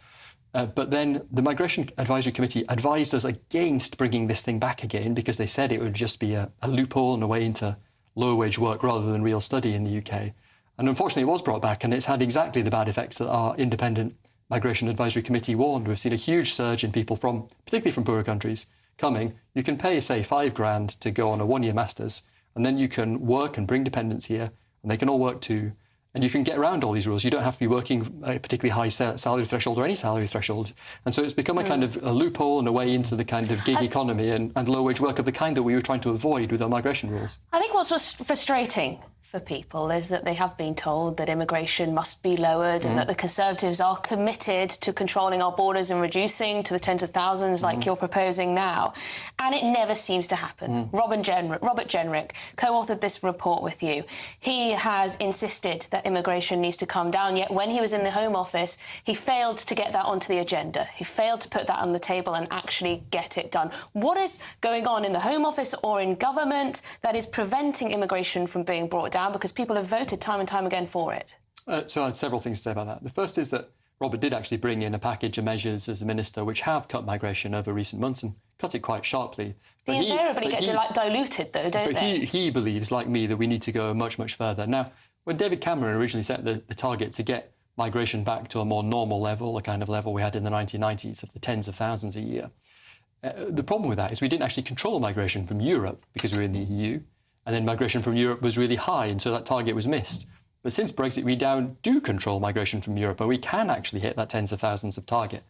But then the Migration Advisory Committee advised us against bringing this thing back again because they said it would just be a loophole and a way into low-wage work rather than real study in the UK. And unfortunately, it was brought back, and it's had exactly the bad effects that our independent Migration Advisory Committee warned. We've seen a huge surge in people particularly from poorer countries, coming. You can pay, say, £5,000 to go on a one-year master's, and then you can work and bring dependents here, and they can all work too. And you can get around all these rules. You don't have to be working a particularly high salary threshold or any salary threshold. And so it's become a kind of a loophole and a way into the kind of gig economy and low-wage work of the kind that we were trying to avoid with our migration rules. I think what's frustrating for people is that they have been told that immigration must be lowered and that the Conservatives are committed to controlling our borders and reducing to the tens of thousands like you're proposing now. And it never seems to happen. Robert Jenrick co-authored this report with you. He has insisted that immigration needs to come down, yet when he was in the Home Office, he failed to get that onto the agenda. He failed to put that on the table and actually get it done. What is going on in the Home Office or in government that is preventing immigration from being brought down? Because people have voted time and time again for it. So I had several things to say about that. The first is that Robert did actually bring in a package of measures as a minister which have cut migration over recent months and cut it quite sharply. They invariably get diluted, though, don't they? But he believes, like me, that we need to go much, much further. Now, when David Cameron originally set the target to get migration back to a more normal level, the kind of level we had in the 1990s of the tens of thousands a year, the problem with that is we didn't actually control migration from Europe because we were in the EU. And then migration from Europe was really high, and so that target was missed. But since Brexit, we now do control migration from Europe, and we can actually hit that tens of thousands of target.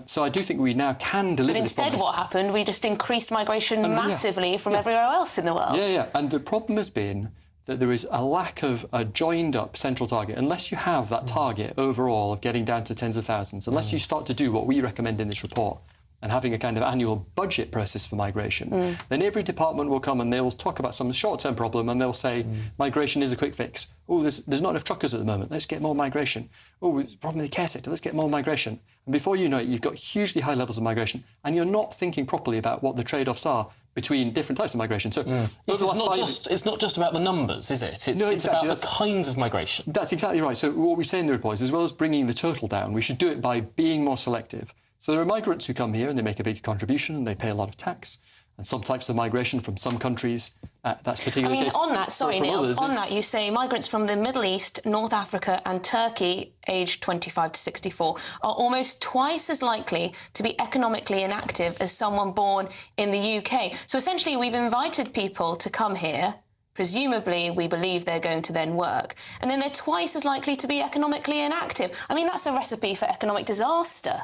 So I do think we now can deliver this promise. But instead what happened, we just increased migration massively from everywhere else in the world. Yeah. And the problem has been that there is a lack of a joined-up central target. Unless you have that target overall of getting down to tens of thousands, unless you start to do what we recommend in this report, and having a kind of annual budget process for migration, then every department will come and they will talk about some short-term problem and they'll say, migration is a quick fix. Oh, there's not enough truckers at the moment. Let's get more migration. Oh, problem with the care sector. Let's get more migration. And before you know it, you've got hugely high levels of migration and you're not thinking properly about what the trade-offs are between different types of migration. So it's not just about the numbers, is it? It's about the kinds of migration. That's exactly right. So what we say in the report is, as well as bringing the total down, we should do it by being more selective. So there are migrants who come here and they make a big contribution and they pay a lot of tax. And some types of migration from some countries, that's particularly the case. On that, sorry, Neil, others, on that you say migrants from the Middle East, North Africa and Turkey, aged 25 to 64, are almost twice as likely to be economically inactive as someone born in the UK. So essentially we've invited people to come here. Presumably, we believe they're going to then work. And then they're twice as likely to be economically inactive. I mean, that's a recipe for economic disaster.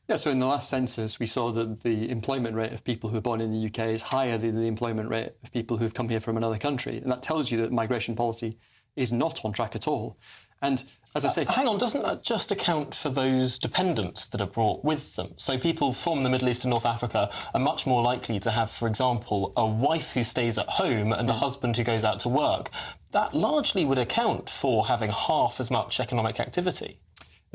Yeah, so in the last census, we saw that the employment rate of people who are born in the UK is higher than the employment rate of people who've come here from another country. And that tells you that migration policy is not on track at all. And as I say... Hang on, doesn't that just account for those dependents that are brought with them? So people from the Middle East and North Africa are much more likely to have, for example, a wife who stays at home and a husband who goes out to work. That largely would account for having half as much economic activity.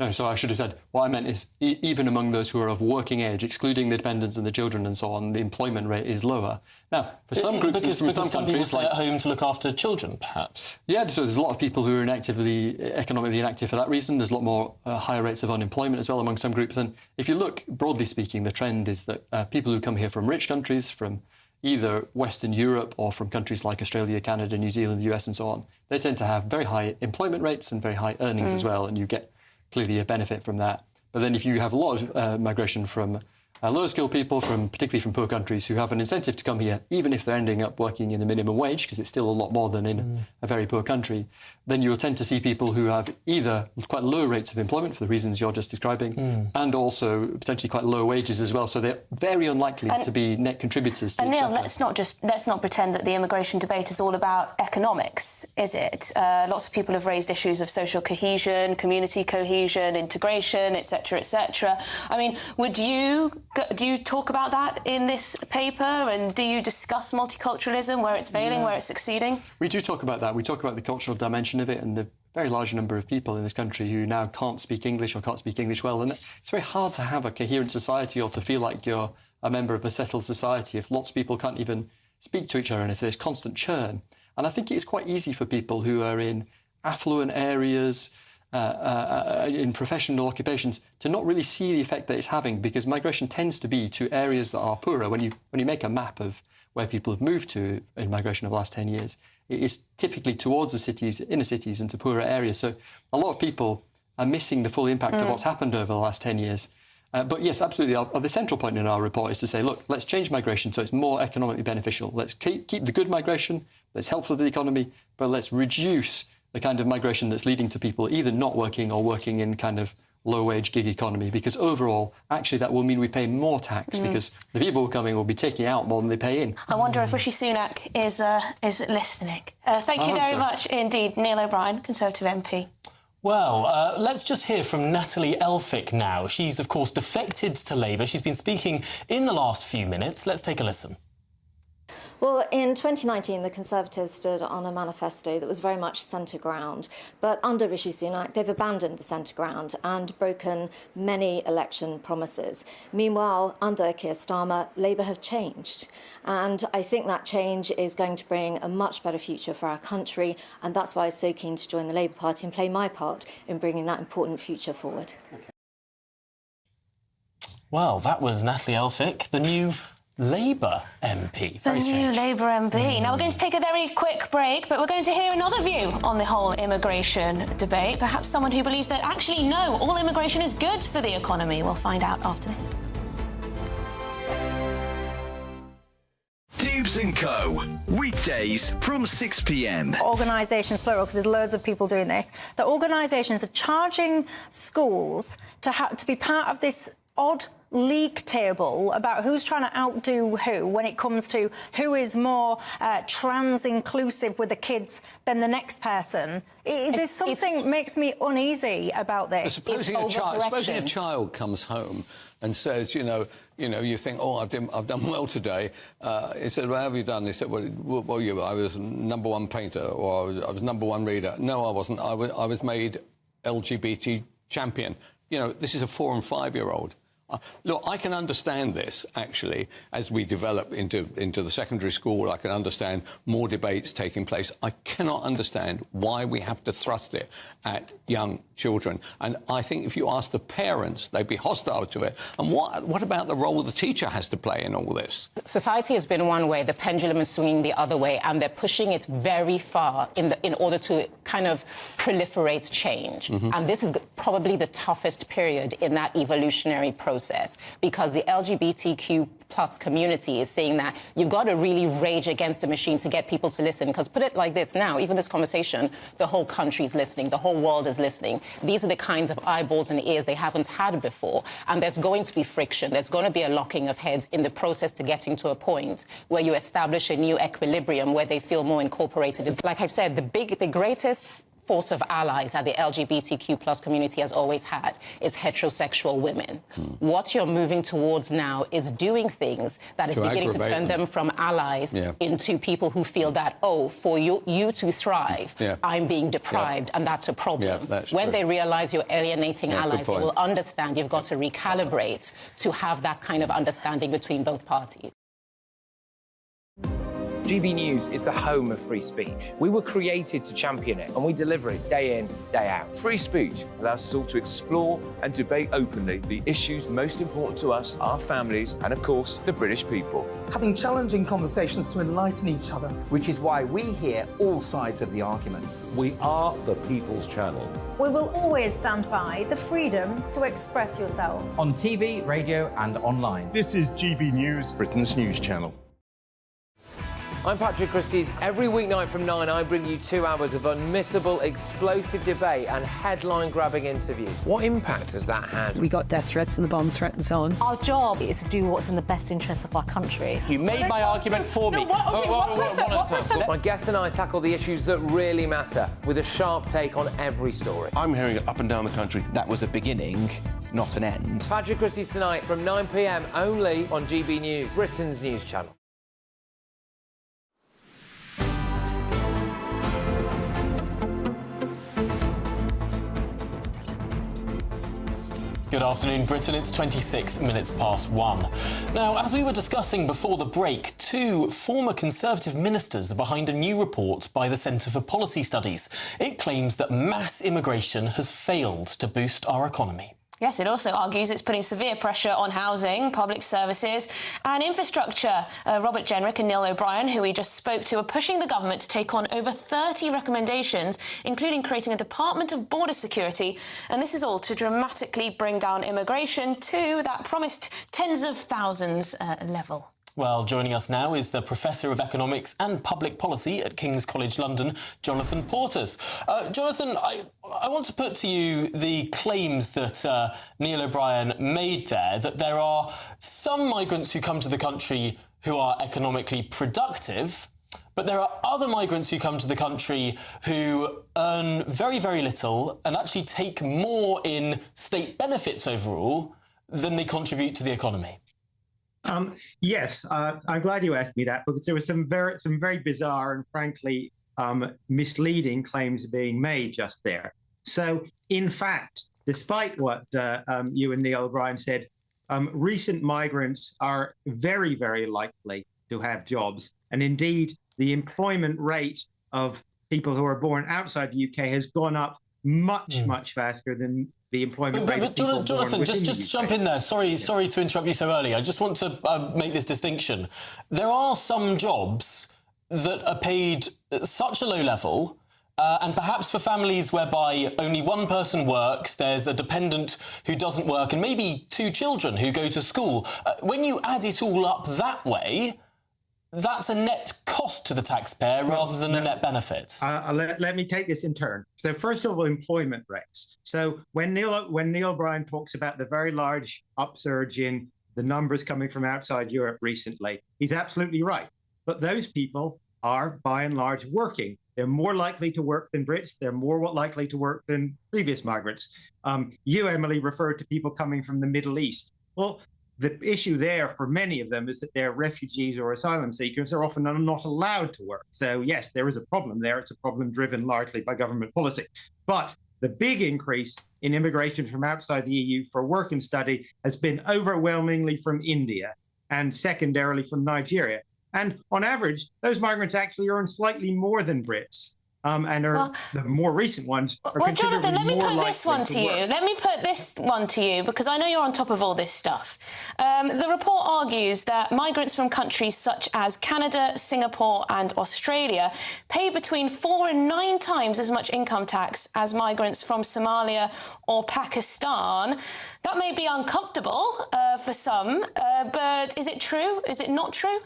No, so I should have said, what I meant is even among those who are of working age, excluding the dependents and the children and so on, the employment rate is lower. Now, for some groups because from some countries... people stay at home to look after children, perhaps? Yeah, so there's a lot of people who are economically inactive for that reason. There's a lot more higher rates of unemployment as well among some groups. And if you look, broadly speaking, the trend is that people who come here from rich countries, from either Western Europe or from countries like Australia, Canada, New Zealand, the US and so on, they tend to have very high employment rates and very high earnings as well, and you get clearly a benefit from that. But then if you have a lot of migration from lower skilled people, particularly from poor countries, who have an incentive to come here, even if they're ending up working in the minimum wage, because it's still a lot more than in a very poor country, then you will tend to see people who have either quite low rates of employment for the reasons you're just describing, and also potentially quite low wages as well. So they're very unlikely to be net contributors to And Neil, exchequer. let's not pretend that the immigration debate is all about economics, is it? Lots of people have raised issues of social cohesion, community cohesion, integration, etc., etc. I mean, do you talk about that in this paper, and do you discuss multiculturalism, where it's failing, where it's succeeding? We do talk about that. We talk about the cultural dimension of it and the very large number of people in this country who now can't speak English or can't speak English well. And it's very hard to have a coherent society or to feel like you're a member of a settled society if lots of people can't even speak to each other and if there's constant churn. And I think it's quite easy for people who are in affluent areas, in professional occupations, to not really see the effect that it's having, because migration tends to be to areas that are poorer. When you make a map of where people have moved to in migration over the last 10 years, it is typically towards the cities, inner cities, and to poorer areas. So a lot of people are missing the full impact of what's happened over the last 10 years. But yes, absolutely. The central point in our report is to say, look, let's change migration so it's more economically beneficial. Let's keep the good migration that's helpful to the economy, but let's reduce the kind of migration that's leading to people either not working or working in kind of low-wage gig economy, because overall, actually, that will mean we pay more tax because the people who are coming will be taking out more than they pay in. I wonder if Rishi Sunak is listening. Thank you very much indeed, Neil O'Brien, Conservative MP. Well, let's just hear from Natalie Elphicke now. She's, of course, defected to Labour. She's been speaking in the last few minutes. Let's take a listen. Well, in 2019, the Conservatives stood on a manifesto that was very much centre ground. But under Rishi Sunak, they've abandoned the centre ground and broken many election promises. Meanwhile, under Keir Starmer, Labour have changed. And I think that change is going to bring a much better future for our country. And that's why I was so keen to join the Labour Party and play my part in bringing that important future forward. Well, that was Natalie Elphicke, the new Labour MP. The new Labour MP. Now, we're going to take a very quick break, but we're going to hear another view on the whole immigration debate. Perhaps someone who believes that actually, no, all immigration is good for the economy. We'll find out after this. Dubes & Co. Weekdays from 6 p.m. Organisations, plural, because there's loads of people doing this. The organisations are charging schools to be part of this odd league table about who's trying to outdo who when it comes to who is more trans-inclusive with the kids than the next person. There's something makes me uneasy about this. Supposing a child comes home and says, you think, oh, I've done well today. He said, well, how have you done? He said, well, I was #1 painter, or I was #1 reader. No, I wasn't. I was made LGBT champion. This is a 4- and 5-year-old. Look, I can understand this, actually, as we develop into the secondary school. I can understand more debates taking place. I cannot understand why we have to thrust it at young children. And I think if you ask the parents, they'd be hostile to it. And what about the role the teacher has to play in all this? Society has been one way, the pendulum is swinging the other way, and they're pushing it very far in order to kind of proliferate change. And this is probably the toughest period in that evolutionary process, because the LGBTQ plus community is saying that you've got to really rage against the machine to get people to listen. Because put it like this now, even this conversation, the whole country is listening, the whole world is listening. These are the kinds of eyeballs and ears they haven't had before. And there's going to be friction. There's going to be a locking of heads in the process to getting to a point where you establish a new equilibrium where they feel more incorporated. Like I've said, the greatest force of allies that the LGBTQ plus community has always had is heterosexual women. What you're moving towards now is doing things that is beginning to turn them from allies into people who feel that, oh, for you to thrive, I'm being deprived, and that's a problem. When they realise you're alienating allies, they will understand you've got to recalibrate to have that kind of understanding between both parties. GB News is the home of free speech. We were created to champion it, and we deliver it day in, day out. Free speech allows us all to explore and debate openly the issues most important to us, our families, and of course, the British people. Having challenging conversations to enlighten each other. Which is why we hear all sides of the argument. We are the People's Channel. We will always stand by the freedom to express yourself. On TV, radio and online. This is GB News, Britain's news channel. I'm Patrick Christie's. Every weeknight from 9, I bring you 2 hours of unmissable, explosive debate and headline-grabbing interviews. What impact has that had? We got death threats and the bomb threat and so on. Our job is to do what's in the best interest of our country. You made my argument for me. My guests and I tackle the issues that really matter with a sharp take on every story. I'm hearing it up and down the country. That was a beginning, not an end. Patrick Christie's tonight from 9 p.m. only on GB News, Britain's news channel. Good afternoon, Britain. It's 26 minutes past 1. Now, as we were discussing before the break, 2 former Conservative ministers are behind a new report by the Centre for Policy Studies. It claims that mass immigration has failed to boost our economy. Yes, it also argues it's putting severe pressure on housing, public services and infrastructure. Robert Jenrick and Neil O'Brien, who we just spoke to, are pushing the government to take on over 30 recommendations, including creating a Department of Border Security. And this is all to dramatically bring down immigration to that promised tens of thousands level. Well, joining us now is the Professor of Economics and Public Policy at King's College London, Jonathan Portes. Jonathan, I want to put to you the claims that Neil O'Brien made there, that there are some migrants who come to the country who are economically productive, but there are other migrants who come to the country who earn very, very little and actually take more in state benefits overall than they contribute to the economy. Yes, I'm glad you asked me that, because there were some very bizarre and frankly misleading claims being made just there. So, in fact, despite what you and Neil O'Brien said, recent migrants are very, very likely to have jobs. And indeed, the employment rate of people who are born outside the UK has gone up much faster than the employment rate. But Jonathan, just to jump in there, sorry to interrupt you so early. I just want to make this distinction. There are some jobs that are paid at such a low level, and perhaps for families whereby only one person works, there's a dependent who doesn't work, and maybe 2 children who go to school. When you add it all up that way, that's a net cost to the taxpayer rather than a net benefit. Let me take this in turn. So first of all, employment rates. So when Neil O'Brien talks about the very large upsurge in the numbers coming from outside Europe recently, he's absolutely right. But those people are, by and large, working. They're more likely to work than Brits. They're more likely to work than previous migrants. You, Emily, referred to people coming from the Middle East. Well, the issue there for many of them is that they're refugees or asylum seekers are often not allowed to work. So, yes, there is a problem there. It's a problem driven largely by government policy. But the big increase in immigration from outside the EU for work and study has been overwhelmingly from India and secondarily from Nigeria. And on average, those migrants actually earn slightly more than Brits. And the more recent ones are considerably Jonathan, let me more put this one to you. Let me put this one to you, because I know you're on top of all this stuff. The report argues that migrants from countries such as Canada, Singapore and Australia pay between 4 and 9 times as much income tax as migrants from Somalia or Pakistan. That may be uncomfortable for some, but is it true? Is it not true?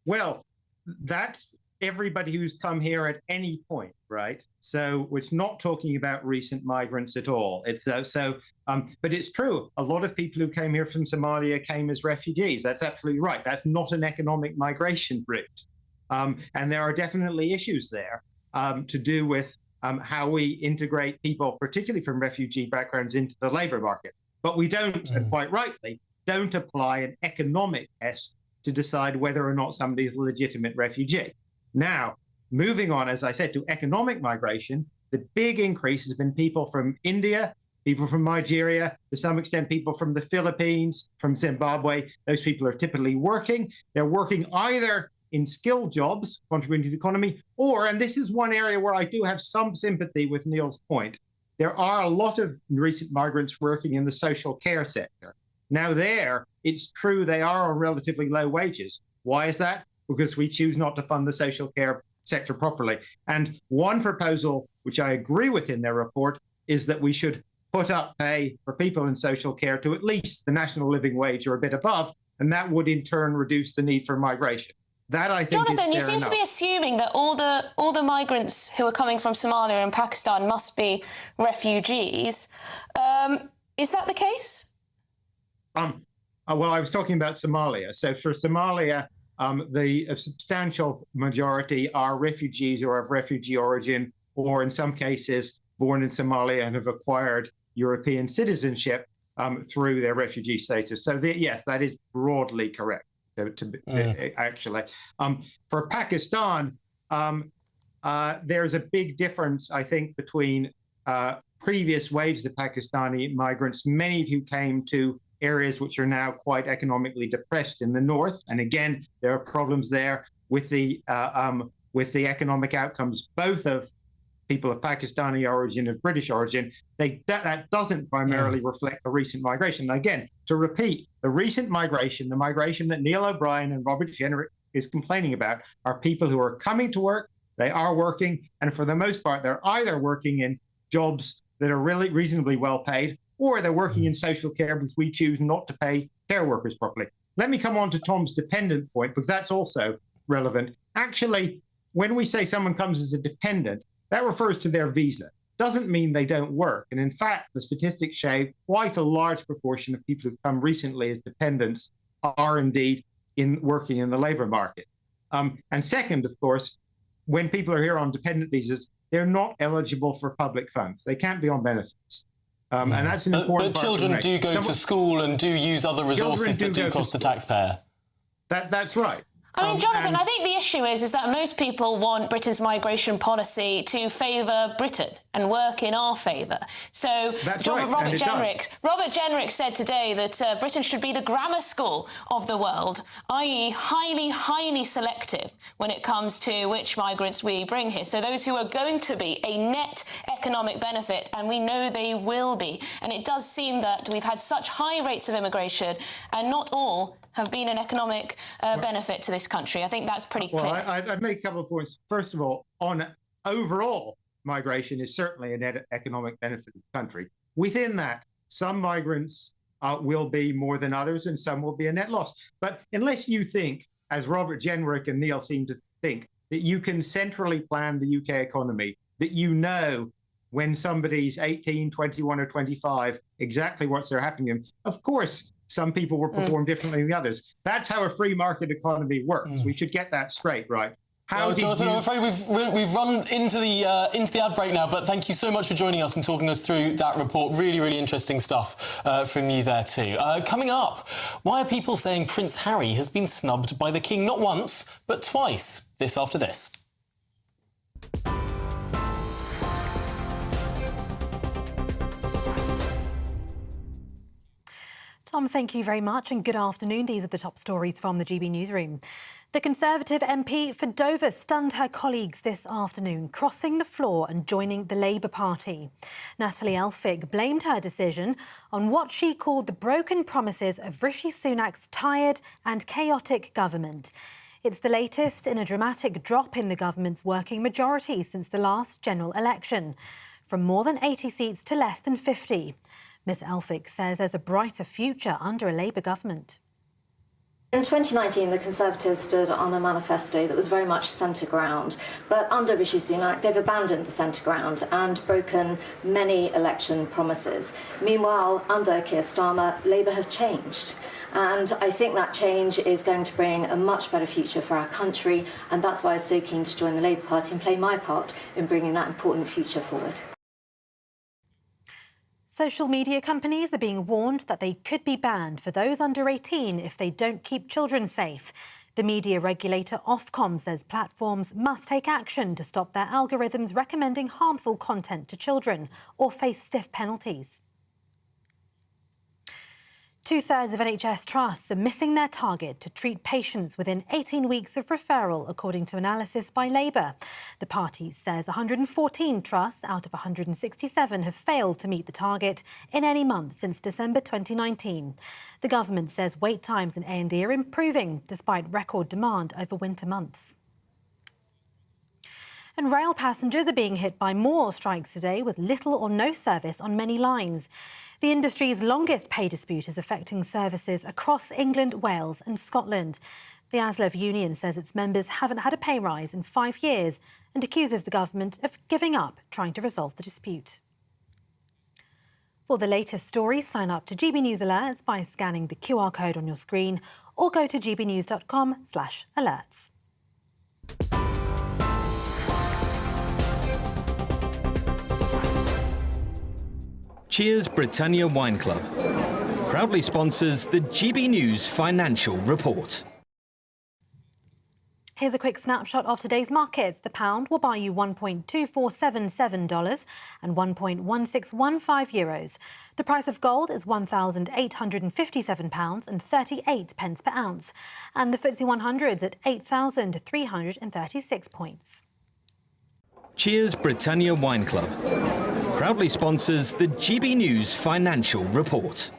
Well, that's everybody who's come here at any point, right? So it's not talking about recent migrants at all. But it's true. A lot of people who came here from Somalia came as refugees. That's absolutely right. That's not an economic migration route. And there are definitely issues there to do with how we integrate people, particularly from refugee backgrounds, into the labour market. But we don't, and quite rightly, don't apply an economic test to decide whether or not somebody is a legitimate refugee. Now, moving on, as I said, to economic migration, the big increase has been people from India, people from Nigeria, to some extent people from the Philippines, from Zimbabwe. Those people are typically working. They're working either in skilled jobs, contributing to the economy, or, and this is one area where I do have some sympathy with Neil's point, there are a lot of recent migrants working in the social care sector. Now there, it's true they are on relatively low wages. Why is that? Because we choose not to fund the social care sector properly. And one proposal, which I agree with in their report, is that we should put up pay for people in social care to at least the national living wage or a bit above, and that would in turn reduce the need for migration. That I think Jonathan, is you fair seem enough. to be assuming that all the migrants who are coming from Somalia and Pakistan must be refugees. Is that the case? Well, I was talking about Somalia. So for Somalia, the substantial majority are refugees or of refugee origin, or in some cases born in Somalia and have acquired European citizenship through their refugee status. So yes, that is broadly correct. Actually, for Pakistan, there's a big difference, I think, between previous waves of Pakistani migrants, many of who came to areas which are now quite economically depressed in the north, and again, there are problems there with the economic outcomes, both of people of Pakistani origin, of British origin. That doesn't primarily reflect the recent migration. Again, to repeat, the recent migration, the migration that Neil O'Brien and Robert Jenrick is complaining about, are people who are coming to work, they are working, and for the most part, they're either working in jobs that are really reasonably well paid, or they're working in social care because we choose not to pay care workers properly. Let me come on to Tom's dependent point, because that's also relevant. Actually, when we say someone comes as a dependent, that refers to their visa. Doesn't mean they don't work. And in fact, the statistics show quite a large proportion of people who've come recently as dependents are indeed working in the labour market. And second, of course, when people are here on dependent visas, they're not eligible for public funds. They can't be on benefits. And that's an important But part children do go to school and do use other resources that do cost the taxpayer. That's right. I mean, Jonathan, I think the issue is that most people want Britain's migration policy to favour Britain and work in our favour. So Robert Jenrick said today that Britain should be the grammar school of the world, i.e. highly, highly selective when it comes to which migrants we bring here. So those who are going to be a net economic benefit, and we know they will be. And it does seem that we've had such high rates of immigration, and not all have been an economic benefit to this country. I think that's pretty clear. Well, I'd make a couple of points. First of all, on overall, migration is certainly a net economic benefit to the country. Within that, some migrants will be more than others, and some will be a net loss. But unless you think, as Robert Jenrick and Neil seem to think, that you can centrally plan the UK economy, that you know when somebody's 18, 21 or 25, exactly what's happening, of course, some people will perform differently than the others. That's how a free market economy works. We should get that straight, right? Jonathan, I'm afraid we've run into the ad break now, but thank you so much for joining us and talking us through that report. Really, really interesting stuff from you there too. Coming up, why are people saying Prince Harry has been snubbed by the King not once, but twice? This after this. Tom, thank you very much and good afternoon. These are the top stories from the GB newsroom. The Conservative MP for Dover stunned her colleagues this afternoon, crossing the floor and joining the Labour Party. Natalie Elphicke blamed her decision on what she called the broken promises of Rishi Sunak's tired and chaotic government. It's the latest in a dramatic drop in the government's working majority since the last general election, from more than 80 seats to less than 50. Ms Elphicke says there's a brighter future under a Labour government. In 2019, the Conservatives stood on a manifesto that was very much centre ground. But under Rishi Sunak, they've abandoned the centre ground and broken many election promises. Meanwhile, under Keir Starmer, Labour have changed. And I think that change is going to bring a much better future for our country. And that's why I was so keen to join the Labour Party and play my part in bringing that important future forward. Social media companies are being warned that they could be banned for those under 18 if they don't keep children safe. The media regulator Ofcom says platforms must take action to stop their algorithms recommending harmful content to children or face stiff penalties. 2/3 of NHS trusts are missing their target to treat patients within 18 weeks of referral, according to analysis by Labour. The party says 114 trusts out of 167 have failed to meet the target in any month since December 2019. The government says wait times in A&E are improving despite record demand over winter months. And rail passengers are being hit by more strikes today, with little or no service on many lines. The industry's longest pay dispute is affecting services across England, Wales and Scotland. The ASLEF union says its members haven't had a pay rise in 5 years and accuses the government of giving up trying to resolve the dispute. For the latest stories, sign up to GB News Alerts by scanning the QR code on your screen or go to gbnews.com/alerts. Cheers Britannia Wine Club proudly sponsors the GB News Financial Report. Here's a quick snapshot of today's markets. The pound will buy you $1.2477 and €1.1615. The price of gold is £1,857 and 38 pence per ounce. And the FTSE 100's at 8,336 points. Cheers Britannia Wine Club proudly sponsors the GB News Financial Report.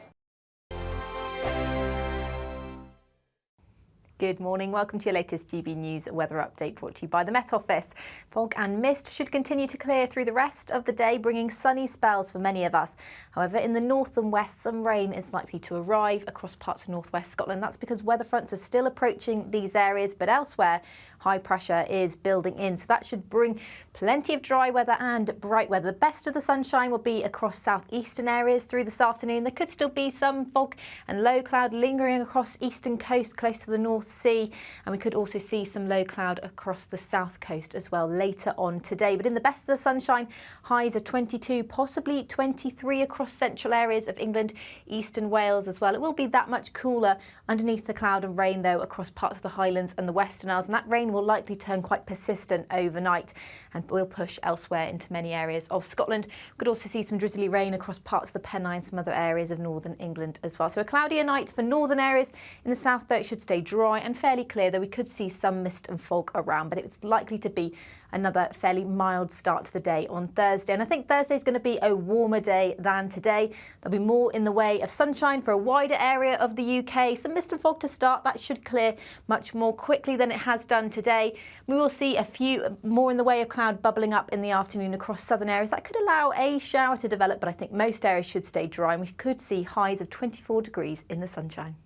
Good morning. Welcome to your latest GB News weather update, brought to you by the Met Office. Fog and mist should continue to clear through the rest of the day, bringing sunny spells for many of us. However, in the north and west, some rain is likely to arrive across parts of northwest Scotland. That's because weather fronts are still approaching these areas, but elsewhere, high pressure is building in. So that should bring plenty of dry weather and bright weather. The best of the sunshine will be across southeastern areas through this afternoon. There could still be some fog and low cloud lingering across eastern coast close to the North Sea, and we could also see some low cloud across the south coast as well later on today. But in the best of the sunshine, highs are 22, possibly 23 across central areas of England, eastern Wales as well. It will be that much cooler underneath the cloud and rain though across parts of the Highlands and the Western Isles, and that rain will likely turn quite persistent overnight and will push elsewhere into many areas of Scotland. We could also see some drizzly rain across parts of the Pennine and some other areas of northern England as well. So a cloudier night for northern areas. In the south though, it should stay dry and fairly clear, though we could see some mist and fog around, but it's likely to be another fairly mild start to the day on Thursday. And I think Thursday is going to be a warmer day than today. There'll be more in the way of sunshine for a wider area of the UK. Some mist and fog to start. That should clear much more quickly than it has done today. We will see a few more in the way of cloud bubbling up in the afternoon across southern areas. That could allow a shower to develop, but I think most areas should stay dry, and we could see highs of 24 degrees in the sunshine.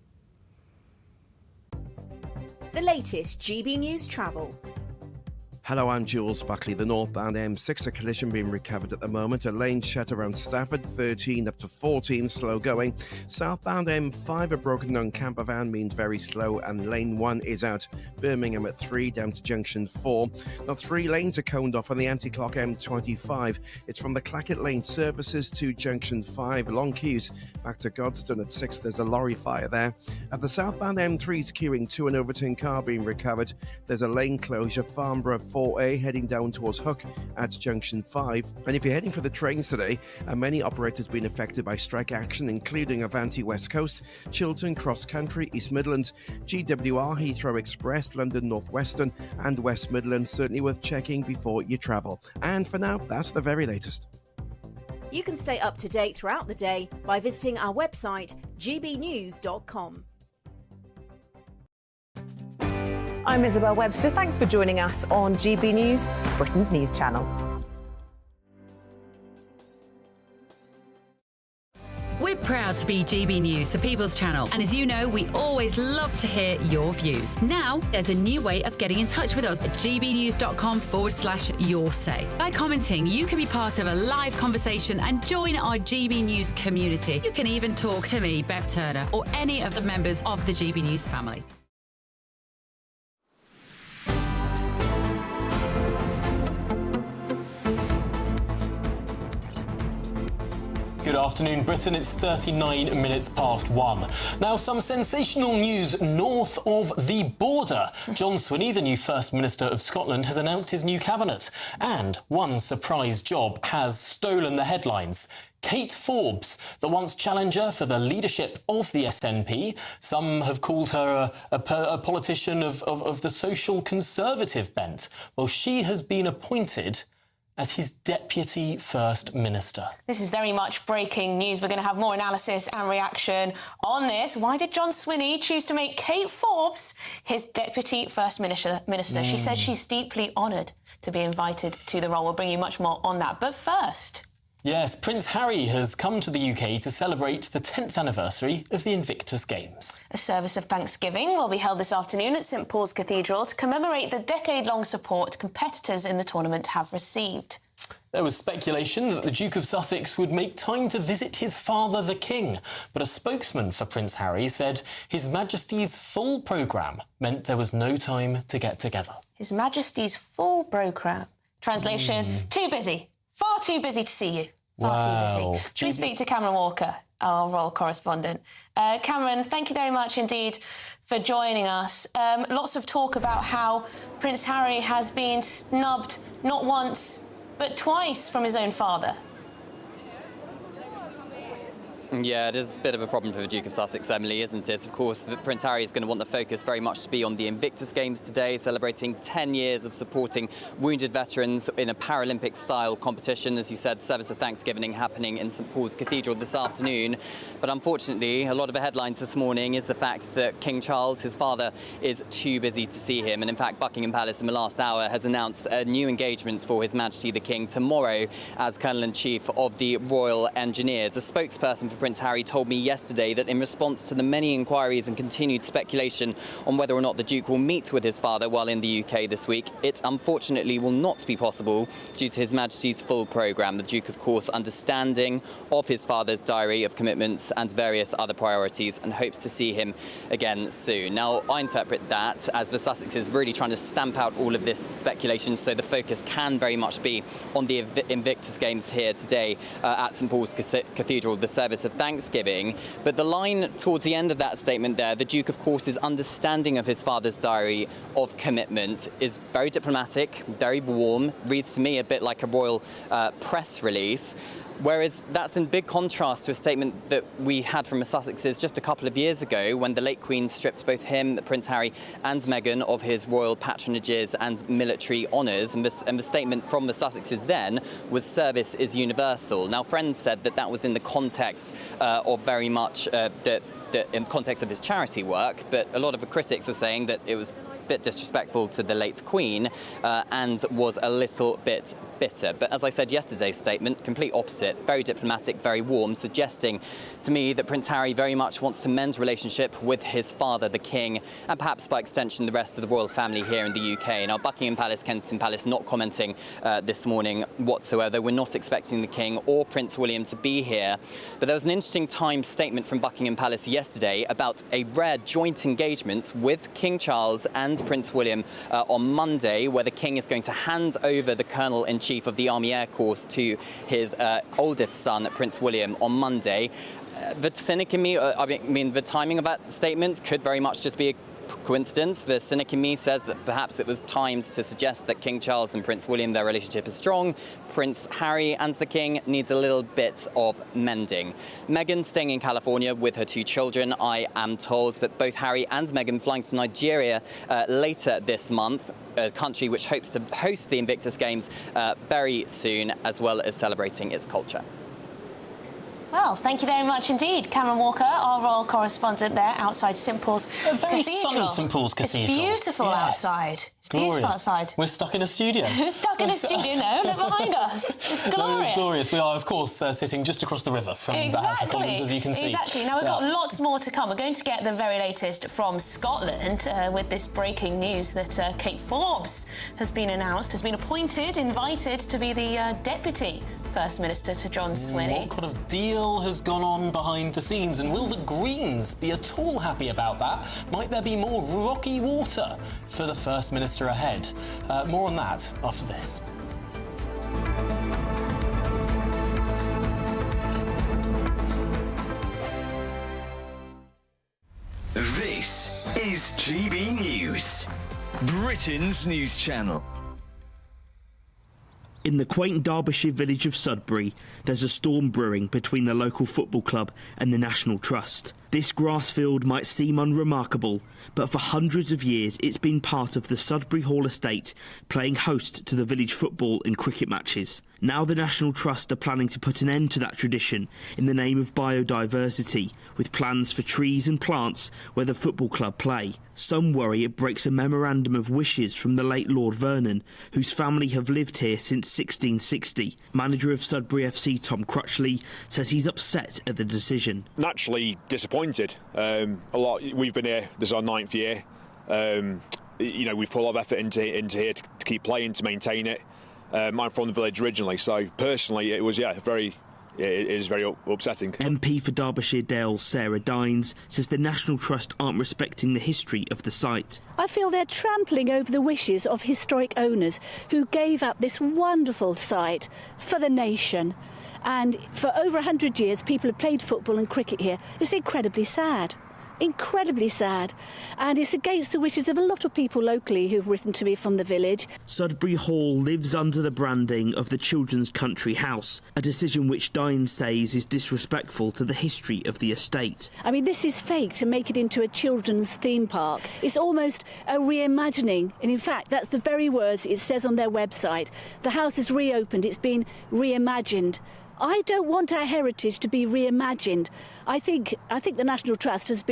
The latest GB News travel. Hello, I'm Jules Buckley. The northbound M6, a collision being recovered at the moment. A lane shut around Stafford, 13 up to 14, slow going. Southbound M5, a broken down camper van means very slow, and lane 1 is out. Birmingham at 3 down to junction 4. Now 3 lanes are coned off on the anti-clock M25. It's from the Clackett Lane services to junction 5. Long queues back to Godstone at 6. There's a lorry fire there. At the southbound M3's queuing to an overturned car being recovered. There's a lane closure, Farnborough 4A heading down towards Hook at junction 5. And if you're heading for the trains today, many operators been affected by strike action, including Avanti West Coast, Chiltern, Cross Country, East Midlands, GWR, Heathrow Express, London North Western and West Midlands. Certainly worth checking before you travel. And for now, that's the very latest. You can stay up to date throughout the day by visiting our website gbnews.com. I'm Isabel Webster. Thanks for joining us on GB News, Britain's news channel. We're proud to be GB News, the People's Channel. And as you know, we always love to hear your views. Now, there's a new way of getting in touch with us at gbnews.com/yoursay. By commenting, you can be part of a live conversation and join our GB News community. You can even talk to me, Bev Turner, or any of the members of the GB News family. Good Good afternoon, Britain. It's 39 minutes past 1. Now, some sensational news north of the border. John Swinney, the new First Minister of Scotland, has announced his new cabinet. And one surprise job has stolen the headlines. Kate Forbes, the once challenger for the leadership of the SNP. Some have called her a politician of the social conservative bent. Well, she has been appointed as his Deputy First Minister. This is very much breaking news. We're going to have more analysis and reaction on this. Why did John Swinney choose to make Kate Forbes his Deputy First Minister? She said she's deeply honoured to be invited to the role. We'll bring you much more on that. But first... Yes, Prince Harry has come to the UK to celebrate the 10th anniversary of the Invictus Games. A service of thanksgiving will be held this afternoon at St Paul's Cathedral to commemorate the decade-long support competitors in the tournament have received. There was speculation that the Duke of Sussex would make time to visit his father, the King, but a spokesman for Prince Harry said His Majesty's full programme meant there was no time to get together. His Majesty's full programme. Translation, too busy. Far too busy to see you. Far too busy. Should we speak to Cameron Walker, our royal correspondent? Cameron, thank you very much indeed for joining us. Lots of talk about how Prince Harry has been snubbed not once, but twice from his own father. Yeah, it is a bit of a problem for the Duke of Sussex, Emily, isn't it? Of course, Prince Harry is going to want the focus very much to be on the Invictus Games today, celebrating 10 years of supporting wounded veterans in a Paralympic-style competition. As you said, service of thanksgiving happening in St Paul's Cathedral this afternoon. But unfortunately, a lot of the headlines this morning is the fact that King Charles, his father, is too busy to see him. And in fact, Buckingham Palace in the last hour has announced new engagements for His Majesty the King tomorrow as Colonel-in-Chief of the Royal Engineers. A spokesperson for Prince Harry told me yesterday that in response to the many inquiries and continued speculation on whether or not the Duke will meet with his father while in the UK this week, it unfortunately will not be possible due to His Majesty's full programme. The Duke, of course, understanding of his father's diary of commitments and various other priorities, and hopes to see him again soon. Now, I interpret that as the Sussexes really trying to stamp out all of this speculation, so the focus can very much be on the Invictus Games here today at St Paul's Cathedral, the service of thanksgiving. But the line towards the end of that statement there, the Duke, of course, his understanding of his father's diary of commitment is very diplomatic, very warm, reads to me a bit like a royal press release. Whereas that's in big contrast to a statement that we had from the Sussexes just a couple of years ago when the late Queen stripped both him, Prince Harry, and Meghan of his royal patronages and military honours. And the statement from the Sussexes then was service is universal. Now, friends said that that was in the context of very much in context of his charity work, but a lot of the critics were saying that it was a bit disrespectful to the late Queen and was a little bit bitter. But as I said, yesterday's statement, complete opposite, very diplomatic, very warm, suggesting to me that Prince Harry very much wants to mend relationship with his father, the King, and perhaps by extension the rest of the royal family here in the UK. Now, Buckingham Palace, Kensington Palace not commenting this morning whatsoever. We're not expecting the King or Prince William to be here. But there was an interesting timed statement from Buckingham Palace yesterday about a rare joint engagement with King Charles and Prince William on Monday, where the King is going to hand over the Colonel-in-Chief of the Army Air Corps to his oldest son, Prince William, on Monday. The cynic in me, I mean, the timing of that statement could very much just be a coincidence. The cynic in me says that perhaps it was times to suggest that King Charles and Prince William, their relationship is strong. Prince Harry and the King needs a little bit of mending. Meghan staying in California with her 2 children, I am told, but both Harry and Meghan flying to Nigeria later this month, a country which hopes to host the Invictus Games very soon, as well as celebrating its culture. Well, thank you very much indeed, Cameron Walker, our royal correspondent there outside St Paul's Cathedral. A very sunny St Paul's Cathedral. It's beautiful outside. It's beautiful outside. We're stuck in a studio. We're stuck in a studio, no, look behind us. It's glorious. No, it's glorious. We are, of course, sitting just across the river from the House of Commons, as you can see. Exactly. Now, we've got lots more to come. We're going to get the very latest from Scotland with this breaking news that Kate Forbes has been announced, has been appointed, invited to be the Deputy First Minister to John Swinney. What kind of deal has gone on behind the scenes, and will the Greens be at all happy about that? Might there be more rocky water for the First Minister ahead? More on that after this. News, Britain's news channel. In the quaint Derbyshire village of Sudbury, there's a storm brewing between the local football club and the National Trust. This grass field might seem unremarkable, but for hundreds of years it's been part of the Sudbury Hall estate, playing host to the village football and cricket matches. Now the National Trust are planning to put an end to that tradition in the name of biodiversity, with plans for trees and plants where the football club play. Some worry it breaks a memorandum of wishes from the late Lord Vernon, whose family have lived here since 1660. Manager of Sudbury FC Tom Crutchley says he's upset at the decision. Naturally disappointed. We've been here, this is our 9th year. We've put a lot of effort into here to keep playing, to maintain it. I'm from the village originally, so personally it is very upsetting. MP for Derbyshire Dale Sarah Dines says the National Trust aren't respecting the history of the site. I feel they're trampling over the wishes of historic owners who gave up this wonderful site for the nation. And for over 100 years people have played football and cricket here. It's incredibly sad. Incredibly sad, and it's against the wishes of a lot of people locally who've written to me from the village. Sudbury Hall lives under the branding of the Children's Country House, a decision which Dines says is disrespectful to the history of the estate. I mean, this is fake to make it into a children's theme park. It's almost a reimagining, and in fact that's the very words it says on their website. The house is reopened, it's been reimagined. I don't want our heritage to be reimagined. I think the National Trust it's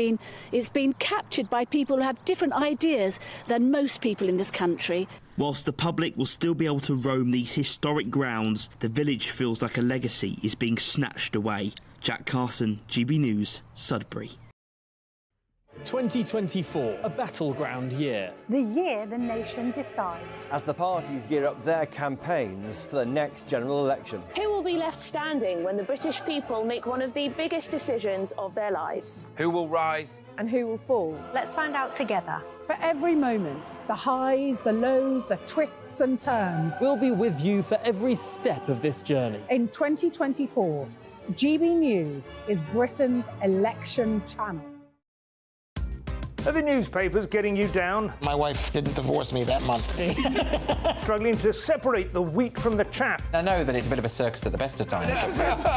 been captured by people who have different ideas than most people in this country. Whilst the public will still be able to roam these historic grounds, the village feels like a legacy is being snatched away. Jack Carson, GB News, Sudbury. 2024, a battleground year. The year the nation decides. As the parties gear up their campaigns for the next general election. Who will be left standing when the British people make one of the biggest decisions of their lives? Who will rise? And who will fall? Let's find out together. For every moment, the highs, the lows, the twists and turns. We'll be with you for every step of this journey. In 2024, GB News is Britain's election channel. Are the newspapers getting you down? My wife didn't divorce me that month. Struggling to separate the wheat from the chaff? I know that it's a bit of a circus at the best of times.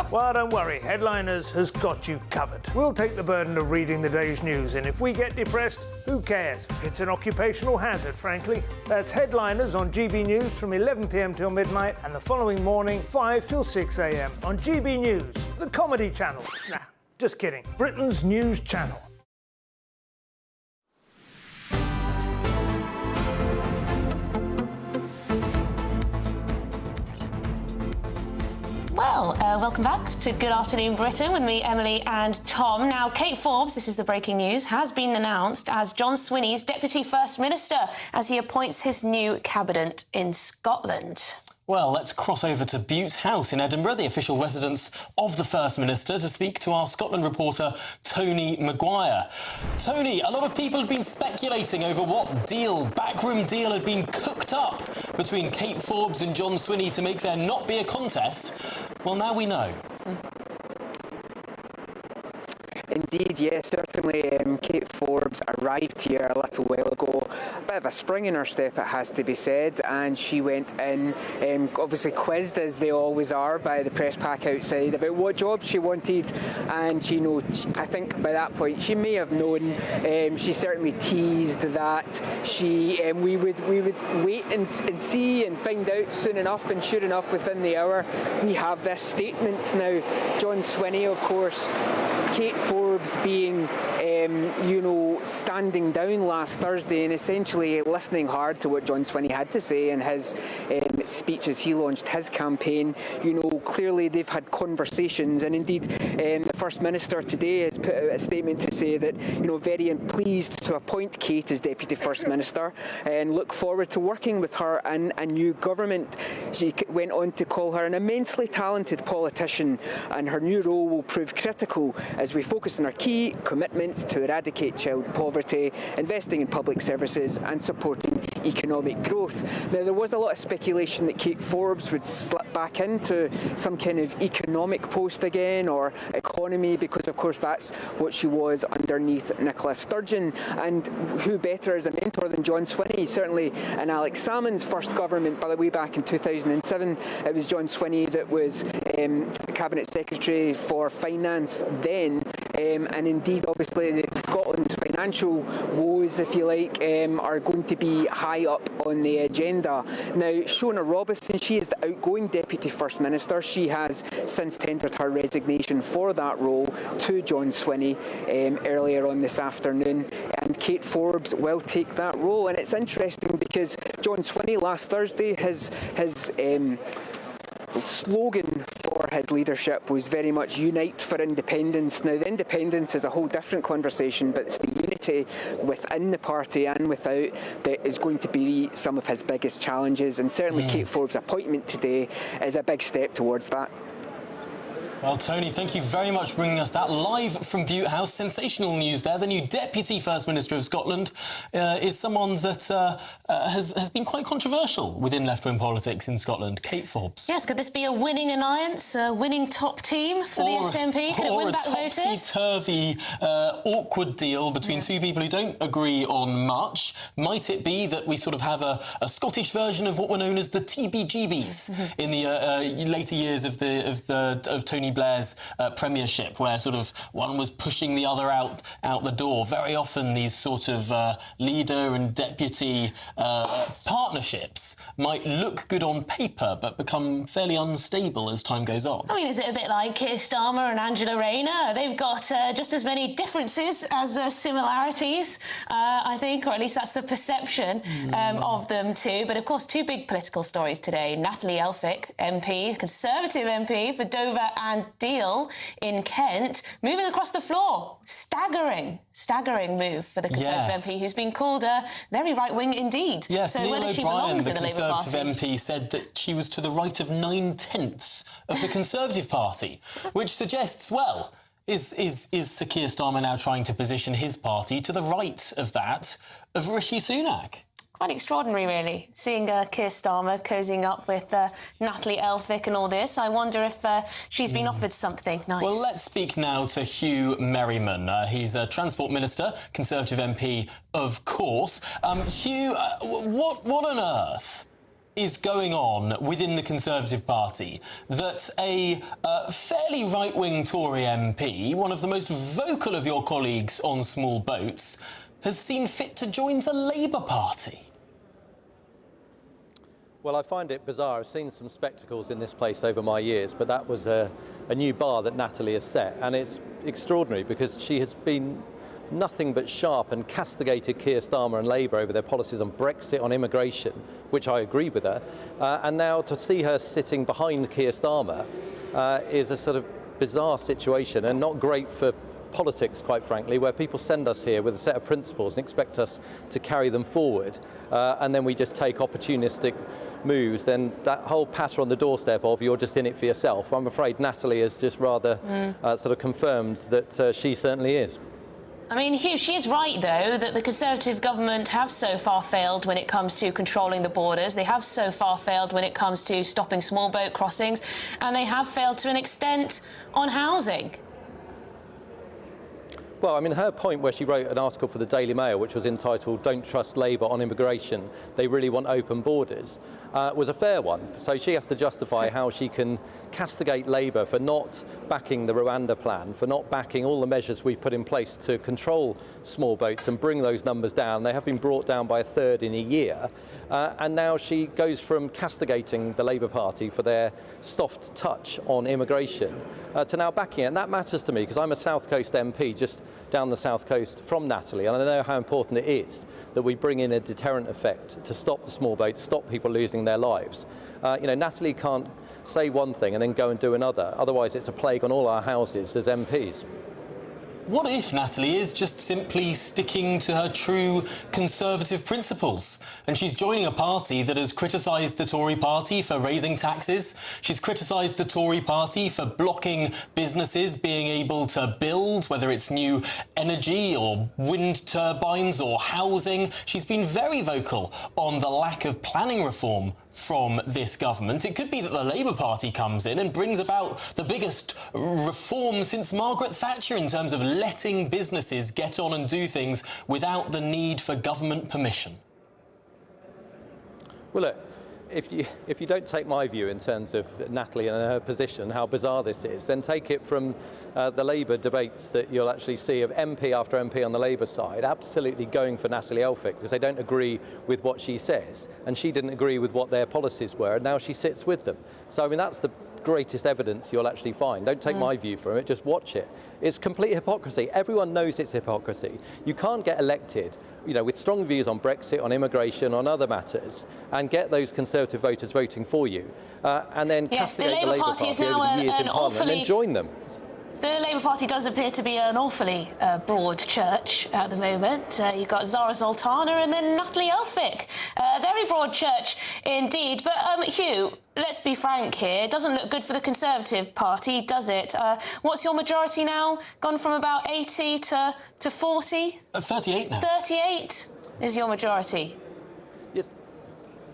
Well, don't worry. Headliners has got you covered. We'll take the burden of reading the day's news, and if we get depressed, who cares? It's an occupational hazard, frankly. That's Headliners on GB News from 11 p.m. till midnight, and the following morning, 5 till 6 a.m. on GB News, the comedy channel. Nah, just kidding. Britain's news channel. Well, welcome back to Good Afternoon Britain with me, Emily and Tom. Now, Kate Forbes, this is the breaking news, has been announced as John Swinney's Deputy First Minister as he appoints his new cabinet in Scotland. Well, let's cross over to Bute House in Edinburgh, the official residence of the First Minister, to speak to our Scotland reporter, Tony Maguire. Tony, a lot of people had been speculating over what backroom deal had been cooked up between Kate Forbes and John Swinney to make there not be a contest. Well, now we know. Indeed, yes, certainly Kate Forbes arrived here a little while ago. A bit of a spring in her step, it has to be said, and she went in, obviously quizzed, as they always are, by the press pack outside about what job she wanted, and I think by that point she may have known. She certainly teased that we would wait and see and find out soon enough, and sure enough, within the hour, we have this statement. Now, John Swinney, of course, Kate Forbes being, standing down last Thursday and essentially listening hard to what John Swinney had to say in his speech as he launched his campaign. Clearly they've had conversations, and indeed the First Minister today has put out a statement to say that, very pleased to appoint Kate as Deputy First Minister and look forward to working with her and a new government. She went on to call her an immensely talented politician, and her new role will prove critical as we focus on our key commitments to eradicate child poverty, investing in public services and supporting economic growth. Now, there was a lot of speculation that Kate Forbes would slip back into some kind of economic post again, or economy, because of course that's what she was underneath Nicola Sturgeon. And who better as a mentor than John Swinney? Certainly in Alex Salmond's first government, by the way, back in 2007, it was John Swinney that was Cabinet Secretary for Finance then. And indeed, obviously, Scotland's financial woes, if you like, are going to be high up on the agenda. Now, Shona Robison, she is the outgoing Deputy First Minister. She has since tendered her resignation for that role to John Swinney earlier on this afternoon, and Kate Forbes will take that role. And it's interesting because John Swinney last Thursday, his slogan for his leadership was very much unite for independence. Now, the independence is a whole different conversation, but it's the unity within the party and without that is going to be some of his biggest challenges, and certainly Kate Forbes' appointment today is a big step towards that. Well, Tony, thank you very much for bringing us that live from Bute House. Sensational news there. The new Deputy First Minister of Scotland is someone that has been quite controversial within left-wing politics in Scotland. Kate Forbes. Yes, could this be a winning alliance, a winning top team for the SNP? Could it win back the voters? Or a topsy-turvy, awkward deal between two people who don't agree on much. Might it be that we sort of have a Scottish version of what were known as the TBGBs in the later years of Tony Blair's premiership, where sort of one was pushing the other out the door. Very often these sort of leader and deputy partnerships might look good on paper but become fairly unstable as time goes on. I mean, is it a bit like Keir Starmer and Angela Rayner? They've got just as many differences as similarities, I think, or at least that's the perception of them too. But of course, two big political stories today. Natalie Elphicke, MP, Conservative MP for Dover and Deal in Kent, moving across the floor. Staggering move for the Conservative MP, who's been called very right-wing indeed. Yes, so Neil whether she O'Brien, belongs the in the Labour Conservative Party. MP, said that she was to the right of 9/10 of the Conservative Party, which suggests, well, is Sir Keir Starmer now trying to position his party to the right of that of Rishi Sunak? Quite extraordinary, really, seeing Keir Starmer cozying up with Natalie Elphicke and all this. I wonder if she's been offered something nice. Well, let's speak now to Hugh Merriman. He's a Transport Minister, Conservative MP, of course. Hugh, what on earth is going on within the Conservative Party that a fairly right-wing Tory MP, one of the most vocal of your colleagues on small boats, has seen fit to join the Labour Party? Well, I find it bizarre. I've seen some spectacles in this place over my years, but that was a new bar that Natalie has set, and it's extraordinary because she has been nothing but sharp and castigated Keir Starmer and Labour over their policies on Brexit, on immigration, which I agree with her, and now to see her sitting behind Keir Starmer is a sort of bizarre situation and not great for politics, quite frankly, where people send us here with a set of principles and expect us to carry them forward, and then we just take opportunistic moves. Then that whole patter on the doorstep of you're just in it for yourself, I'm afraid Natalie has just rather sort of confirmed that she certainly is. I mean, Hugh, she is right, though, that the Conservative government have so far failed when it comes to controlling the borders. They have so far failed when it comes to stopping small boat crossings, and they have failed to an extent on housing. Well, I mean, her point where she wrote an article for the Daily Mail, which was entitled "Don't Trust Labour on Immigration, They Really Want Open Borders," was a fair one. So she has to justify how she can castigate Labour for not backing the Rwanda plan, for not backing all the measures we've put in place to control small boats and bring those numbers down. They have been brought down by a third in a year. And now she goes from castigating the Labour Party for their soft touch on immigration to now backing it. And that matters to me because I'm a South Coast MP just down the South Coast from Natalie, and I know how important it is that we bring in a deterrent effect to stop the small boats, stop people losing their lives. You know, Natalie can't say one thing and then go and do another. Otherwise, it's a plague on all our houses as MPs. What if Natalie is just simply sticking to her true Conservative principles? And she's joining a party that has criticised the Tory party for raising taxes. She's criticised the Tory party for blocking businesses being able to build, whether it's new energy or wind turbines or housing. She's been very vocal on the lack of planning reform from this government. It could be that the Labour Party comes in and brings about the biggest reform since Margaret Thatcher in terms of letting businesses get on and do things without the need for government permission. Well, look, if you don't take my view in terms of Natalie and her position, how bizarre this is, then take it from the Labour debates that you'll actually see of MP after MP on the Labour side absolutely going for Natalie Elphicke because they don't agree with what she says, and she didn't agree with what their policies were, and now she sits with them. So, I mean, that's the greatest evidence you'll actually find. Don't take my view from it, just watch it. It's complete hypocrisy. Everyone knows it's hypocrisy. You can't get elected, you know, with strong views on Brexit, on immigration, on other matters, and get those Conservative voters voting for you, and then castigate the Labour Party over the years in Parliament and then join them. The Labour Party does appear to be an awfully broad church at the moment. You've got Zara Sultana and then Natalie Elphicke. Very broad church indeed. But Hugh, let's be frank here. It doesn't look good for the Conservative Party, does it? What's your majority now? Gone from about 80 to 40? 38 now. 38 is your majority. Yes.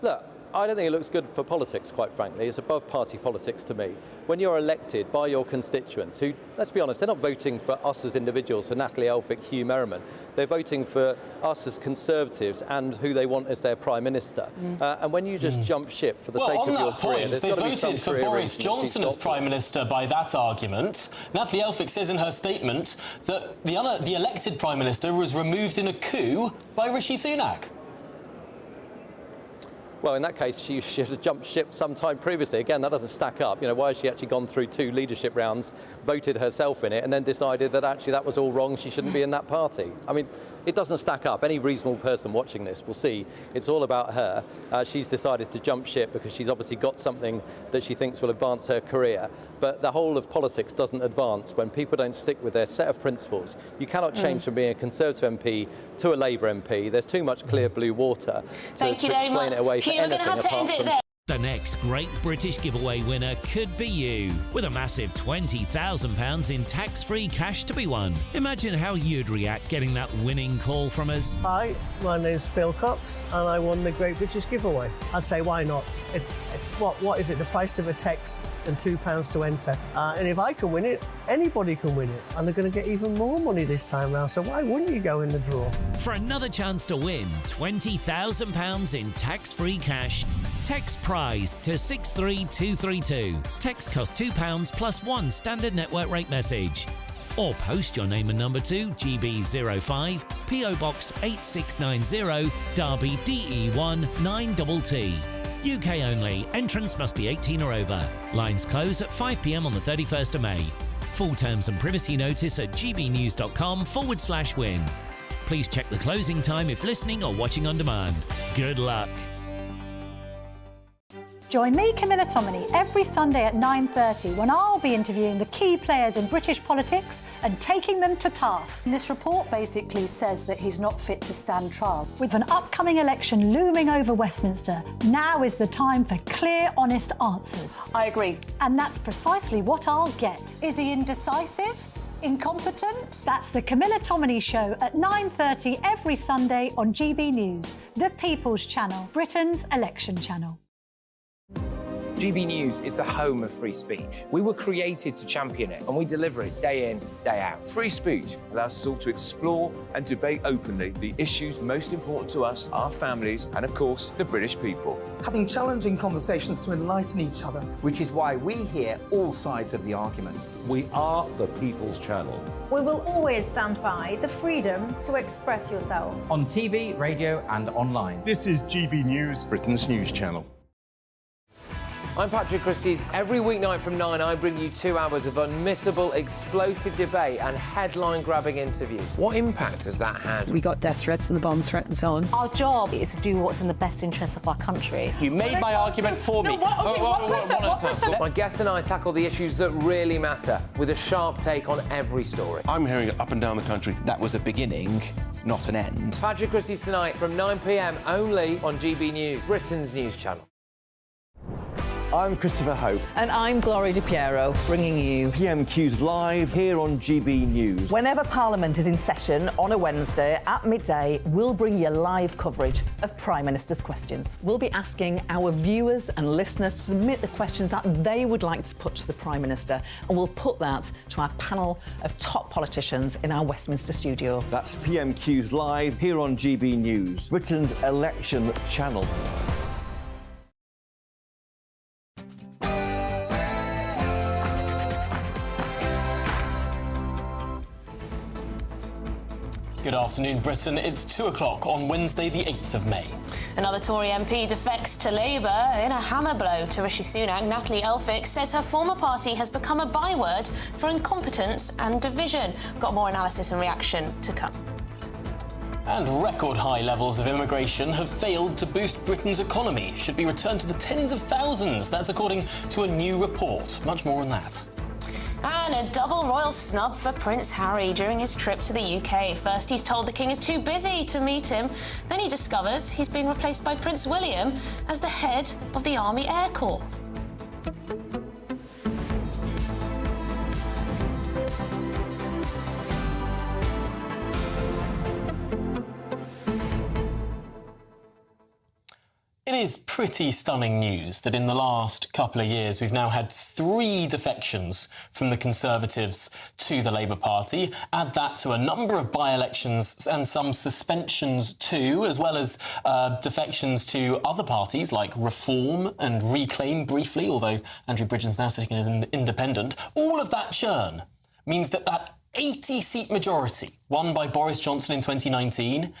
Look, I don't think it looks good for politics, quite frankly. It's above party politics to me. When you're elected by your constituents, who, let's be honest, they're not voting for us as individuals, for Natalie Elphicke, Hugh Merriman. They're voting for us as Conservatives and who they want as their Prime Minister. And when you just jump ship for the sake of your career... They voted for Boris Johnson as Prime Minister by that argument. Natalie Elphicke says in her statement that the elected Prime Minister was removed in a coup by Rishi Sunak. Well, in that case, she should have jumped ship sometime previously. Again, that doesn't stack up. You know, why has she actually gone through 2 leadership rounds, voted herself in it, and then decided that actually that was all wrong, she shouldn't be in that party? I mean, it doesn't stack up. Any reasonable person watching this will see it's all about her. She's decided to jump ship because she's obviously got something that she thinks will advance her career. But the whole of politics doesn't advance when people don't stick with their set of principles. You cannot change from being a Conservative MP to a Labour MP. There's too much clear blue water to explain it away for anything apart from... The next Great British Giveaway winner could be you, with a massive £20,000 in tax-free cash to be won. Imagine how you'd react getting that winning call from us. Hi, my name's Phil Cox, and I won the Great British Giveaway. I'd say, why not? What is it? The price of a text and £2 to enter. And if I can win it, anybody can win it. And they're going to get even more money this time round, so why wouldn't you go in the draw? For another chance to win £20,000 in tax-free cash, text PRIZE to 63232. Text costs £2 plus 1 standard network rate message. Or post your name and number to GB05 PO Box 8690 Derby DE1 9TT. UK only. Entrance must be 18 or over. Lines close at 5 p.m. on the 31st of May. Full terms and privacy notice at gbnews.com/win. Please check the closing time if listening or watching on demand. Good luck. Join me, Camilla Tominey, every Sunday at 9:30 when I'll be interviewing the key players in British politics and taking them to task. This report basically says that he's not fit to stand trial. With an upcoming election looming over Westminster, now is the time for clear, honest answers. I agree. And that's precisely what I'll get. Is he indecisive? Incompetent? That's the Camilla Tominey Show at 9:30 every Sunday on GB News, the People's Channel, Britain's election channel. GB News is the home of free speech. We were created to champion it, and we deliver it day in, day out. Free speech allows us all to explore and debate openly the issues most important to us, our families, and of course, the British people. Having challenging conversations to enlighten each other. Which is why we hear all sides of the argument. We are the People's Channel. We will always stand by the freedom to express yourself. On TV, radio, and online. This is GB News, Britain's news channel. I'm Patrick Christie's. Every weeknight from 9, I bring you 2 hours of unmissable, explosive debate and headline-grabbing interviews. What impact has that had? We got death threats and the bomb threat and so on. Our job is to do what's in the best interest of our country. You made my argument for me. My guest and I tackle the issues that really matter, with a sharp take on every story. I'm hearing it up and down the country. That was a beginning, not an end. Patrick Christie's tonight from 9 p.m. only on GB News, Britain's news channel. I'm Christopher Hope. And I'm Gloria Di Piero, bringing you PMQ's live here on GB News. Whenever Parliament is in session on a Wednesday at midday, we'll bring you live coverage of Prime Minister's questions. We'll be asking our viewers and listeners to submit the questions that they would like to put to the Prime Minister, and we'll put that to our panel of top politicians in our Westminster studio. That's PMQ's live here on GB News, Britain's election channel. Good afternoon, Britain. It's 2 o'clock on Wednesday, the 8th of May. Another Tory MP defects to Labour in a hammer blow to Rishi Sunak. Natalie Elphicke says her former party has become a byword for incompetence and division. Got more analysis and reaction to come. And record high levels of immigration have failed to boost Britain's economy. Should be returned to the tens of thousands. That's according to a new report. Much more on that. And a double royal snub for Prince Harry during his trip to the UK. First, he's told the King is too busy to meet him. Then he discovers he's being replaced by Prince William as the head of the Army Air Corps. It is pretty stunning news that in the last couple of years we've now had 3 defections from the Conservatives to the Labour Party. Add that to a number of by-elections and some suspensions too, as well as defections to other parties like Reform and Reclaim briefly, although Andrew Bridgen's now sitting as an independent. All of that churn means that that 80-seat majority won by Boris Johnson in 2019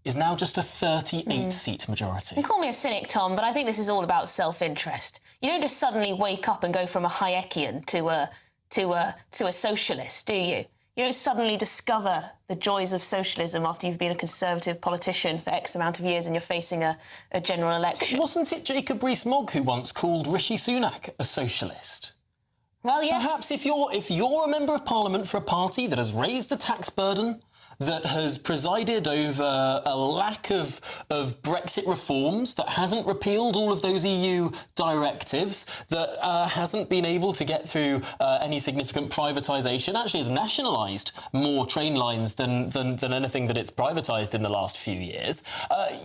is now just a 38-seat majority. You call me a cynic, Tom, but I think this is all about self-interest. You don't just suddenly wake up and go from a Hayekian to a socialist, do you? You don't suddenly discover the joys of socialism after you've been a Conservative politician for X amount of years and you're facing a general election. Wasn't it Jacob Rees-Mogg who once called Rishi Sunak a socialist? Well, yes. Perhaps if you're a member of Parliament for a party that has raised the tax burden, that has presided over a lack of Brexit reforms, that hasn't repealed all of those EU directives, that hasn't been able to get through any significant privatisation, actually has nationalised more train lines than anything that it's privatised in the last few years,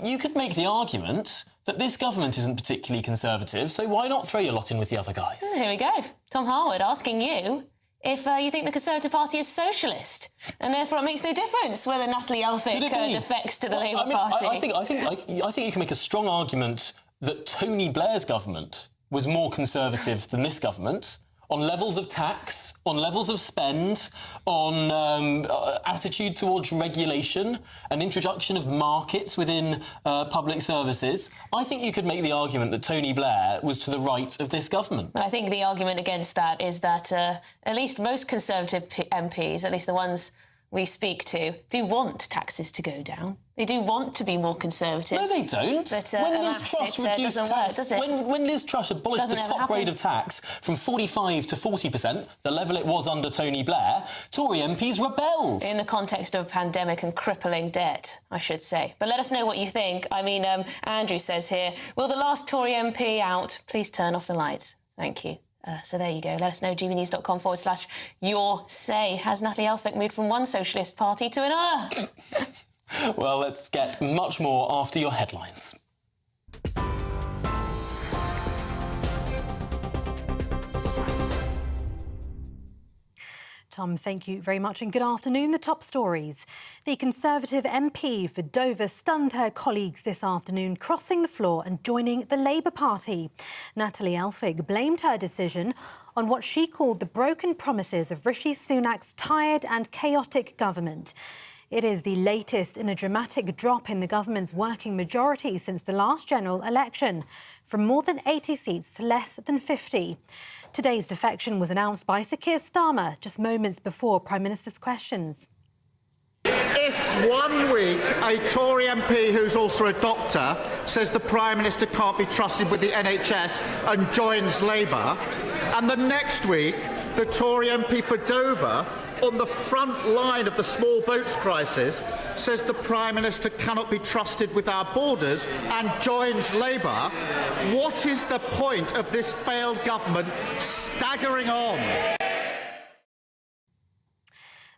you could make the argument that this government isn't particularly Conservative, so why not throw your lot in with the other guys? Here we go. Tom Harwood asking you if you think the Conservative Party is socialist, and therefore it makes no difference whether Natalie Elphicke defects to the Labour Party. I think you can make a strong argument that Tony Blair's government was more Conservative than this government on levels of tax, on levels of spend, on attitude towards regulation, an introduction of markets within public services. I think you could make the argument that Tony Blair was to the right of this government. I think the argument against that is that at least most Conservative MPs, at least the ones we speak to, do want taxes to go down. They do want to be more Conservative. No, they don't. But, when Liz Truss reduced tax, when Liz Truss abolished the top rate of tax from 45 to 40%, the level it was under Tony Blair, Tory MPs rebelled. In the context of a pandemic and crippling debt, I should say. But let us know what you think. I mean, Andrew says here, will the last Tory MP out please turn off the lights? Thank you. So there you go. Let us know, gbnews.com/your say. Has Natalie Elphicke moved from one socialist party to another? Well, let's get much more after your headlines. Tom, thank you very much and good afternoon. The top stories. The Conservative MP for Dover stunned her colleagues this afternoon, crossing the floor and joining the Labour Party. Natalie Elphicke blamed her decision on what she called the broken promises of Rishi Sunak's tired and chaotic government. It is the latest in a dramatic drop in the government's working majority since the last general election, from more than 80 seats to less than 50. Today's defection was announced by Sir Keir Starmer just moments before Prime Minister's questions. If 1 week a Tory MP who's also a doctor says the Prime Minister can't be trusted with the NHS and joins Labour, and the next week the Tory MP for Dover, on the front line of the small boats crisis, says the Prime Minister cannot be trusted with our borders and joins Labour, what is the point of this failed government staggering on?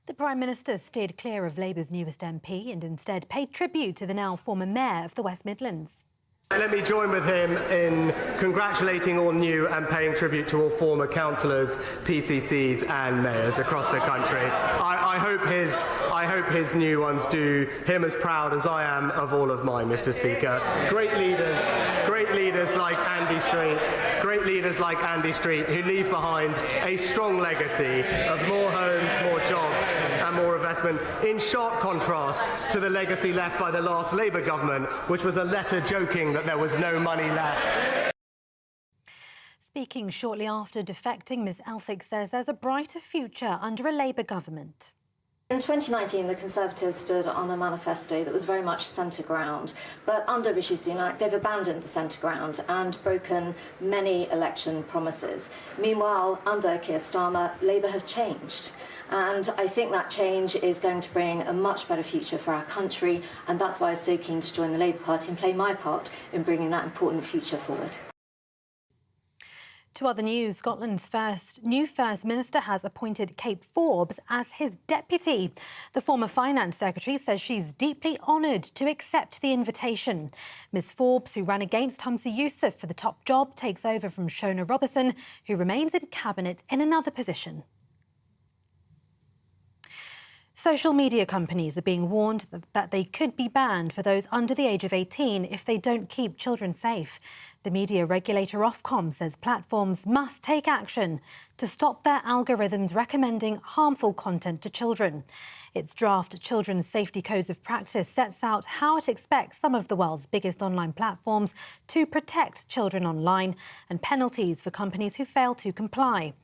The Prime Minister steered clear of Labour's newest MP and instead paid tribute to the now former Mayor of the West Midlands. Let me join with him in congratulating all new and paying tribute to all former councillors, PCCs and mayors across the country. I hope his new ones do him as proud as I am of all of mine, Mr. Speaker. Great leaders like Andy Street, who leave behind a strong legacy of more homes, more jobs and more investment, in sharp contrast to the legacy left by the last Labour government, which was a letter joking that there was no money left. Speaking shortly after defecting, Ms Elphick says there's a brighter future under a Labour government. In 2019, the Conservatives stood on a manifesto that was very much centre ground, but under Rishi Sunak, they've abandoned the centre ground and broken many election promises. Meanwhile, under Keir Starmer, Labour have changed. And I think that change is going to bring a much better future for our country, and that's why I was so keen to join the Labour Party and play my part in bringing that important future forward. To other news, Scotland's new First Minister has appointed Kate Forbes as his deputy. The former Finance Secretary says she's deeply honoured to accept the invitation. Ms Forbes, who ran against Humza Yousaf for the top job, takes over from Shona Robertson, who remains in Cabinet in another position. Social media companies are being warned that they could be banned for those under the age of 18 if they don't keep children safe. The media regulator Ofcom says platforms must take action to stop their algorithms recommending harmful content to children. Its draft Children's Safety Codes of Practice sets out how it expects some of the world's biggest online platforms to protect children online and penalties for companies who fail to comply.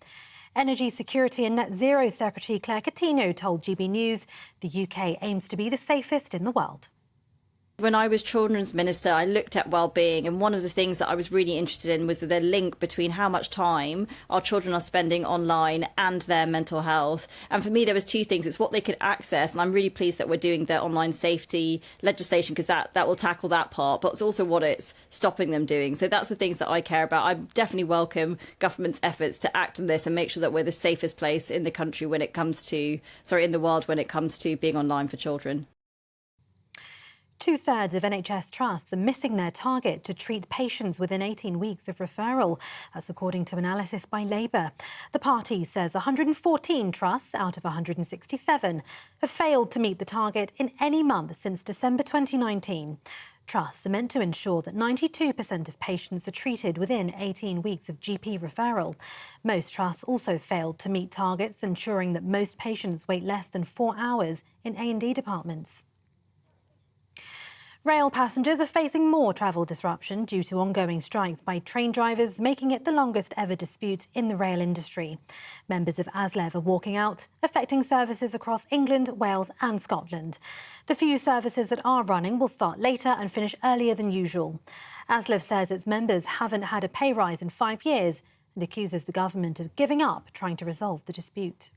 Energy Security and Net Zero Secretary Claire Coutinho told GB News the UK aims to be the safest in the world. When I was Children's Minister, I looked at wellbeing, and one of the things that I was really interested in was the link between how much time our children are spending online and their mental health. And for me, there was two things. It's what they could access, and I'm really pleased that we're doing the online safety legislation because that will tackle that part, but it's also what it's stopping them doing. So that's the things that I care about. I definitely welcome government's efforts to act on this and make sure that we're the safest place in the country when it comes to, in the world when it comes to being online for children. Two-thirds of NHS trusts are missing their target to treat patients within 18 weeks of referral. That's according to analysis by Labour. The party says 114 trusts out of 167 have failed to meet the target in any month since December 2019. Trusts are meant to ensure that 92% of patients are treated within 18 weeks of GP referral. Most trusts also failed to meet targets, ensuring that most patients wait less than 4 hours in A&E departments. Rail passengers are facing more travel disruption due to ongoing strikes by train drivers, making it the longest ever dispute in the rail industry. Members of ASLEF are walking out, affecting services across England, Wales and Scotland. The few services that are running will start later and finish earlier than usual. ASLEF says its members haven't had a pay rise in 5 years and accuses the government of giving up trying to resolve the dispute.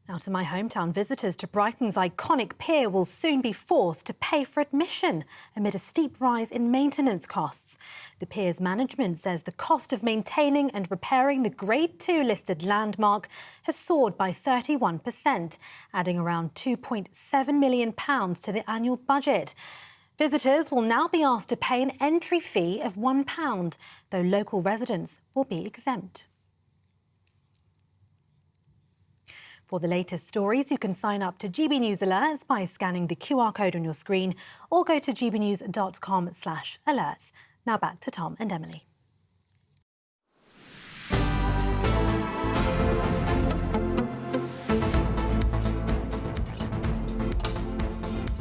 Now to my hometown, visitors to Brighton's iconic pier will soon be forced to pay for admission amid a steep rise in maintenance costs. The pier's management says the cost of maintaining and repairing the Grade 2 listed landmark has soared by 31%, adding around £2.7 million to the annual budget. Visitors will now be asked to pay an entry fee of £1, though local residents will be exempt. For the latest stories, you can sign up to GB News Alerts by scanning the QR code on your screen or go to gbnews.com/alerts. Now back to Tom and Emily.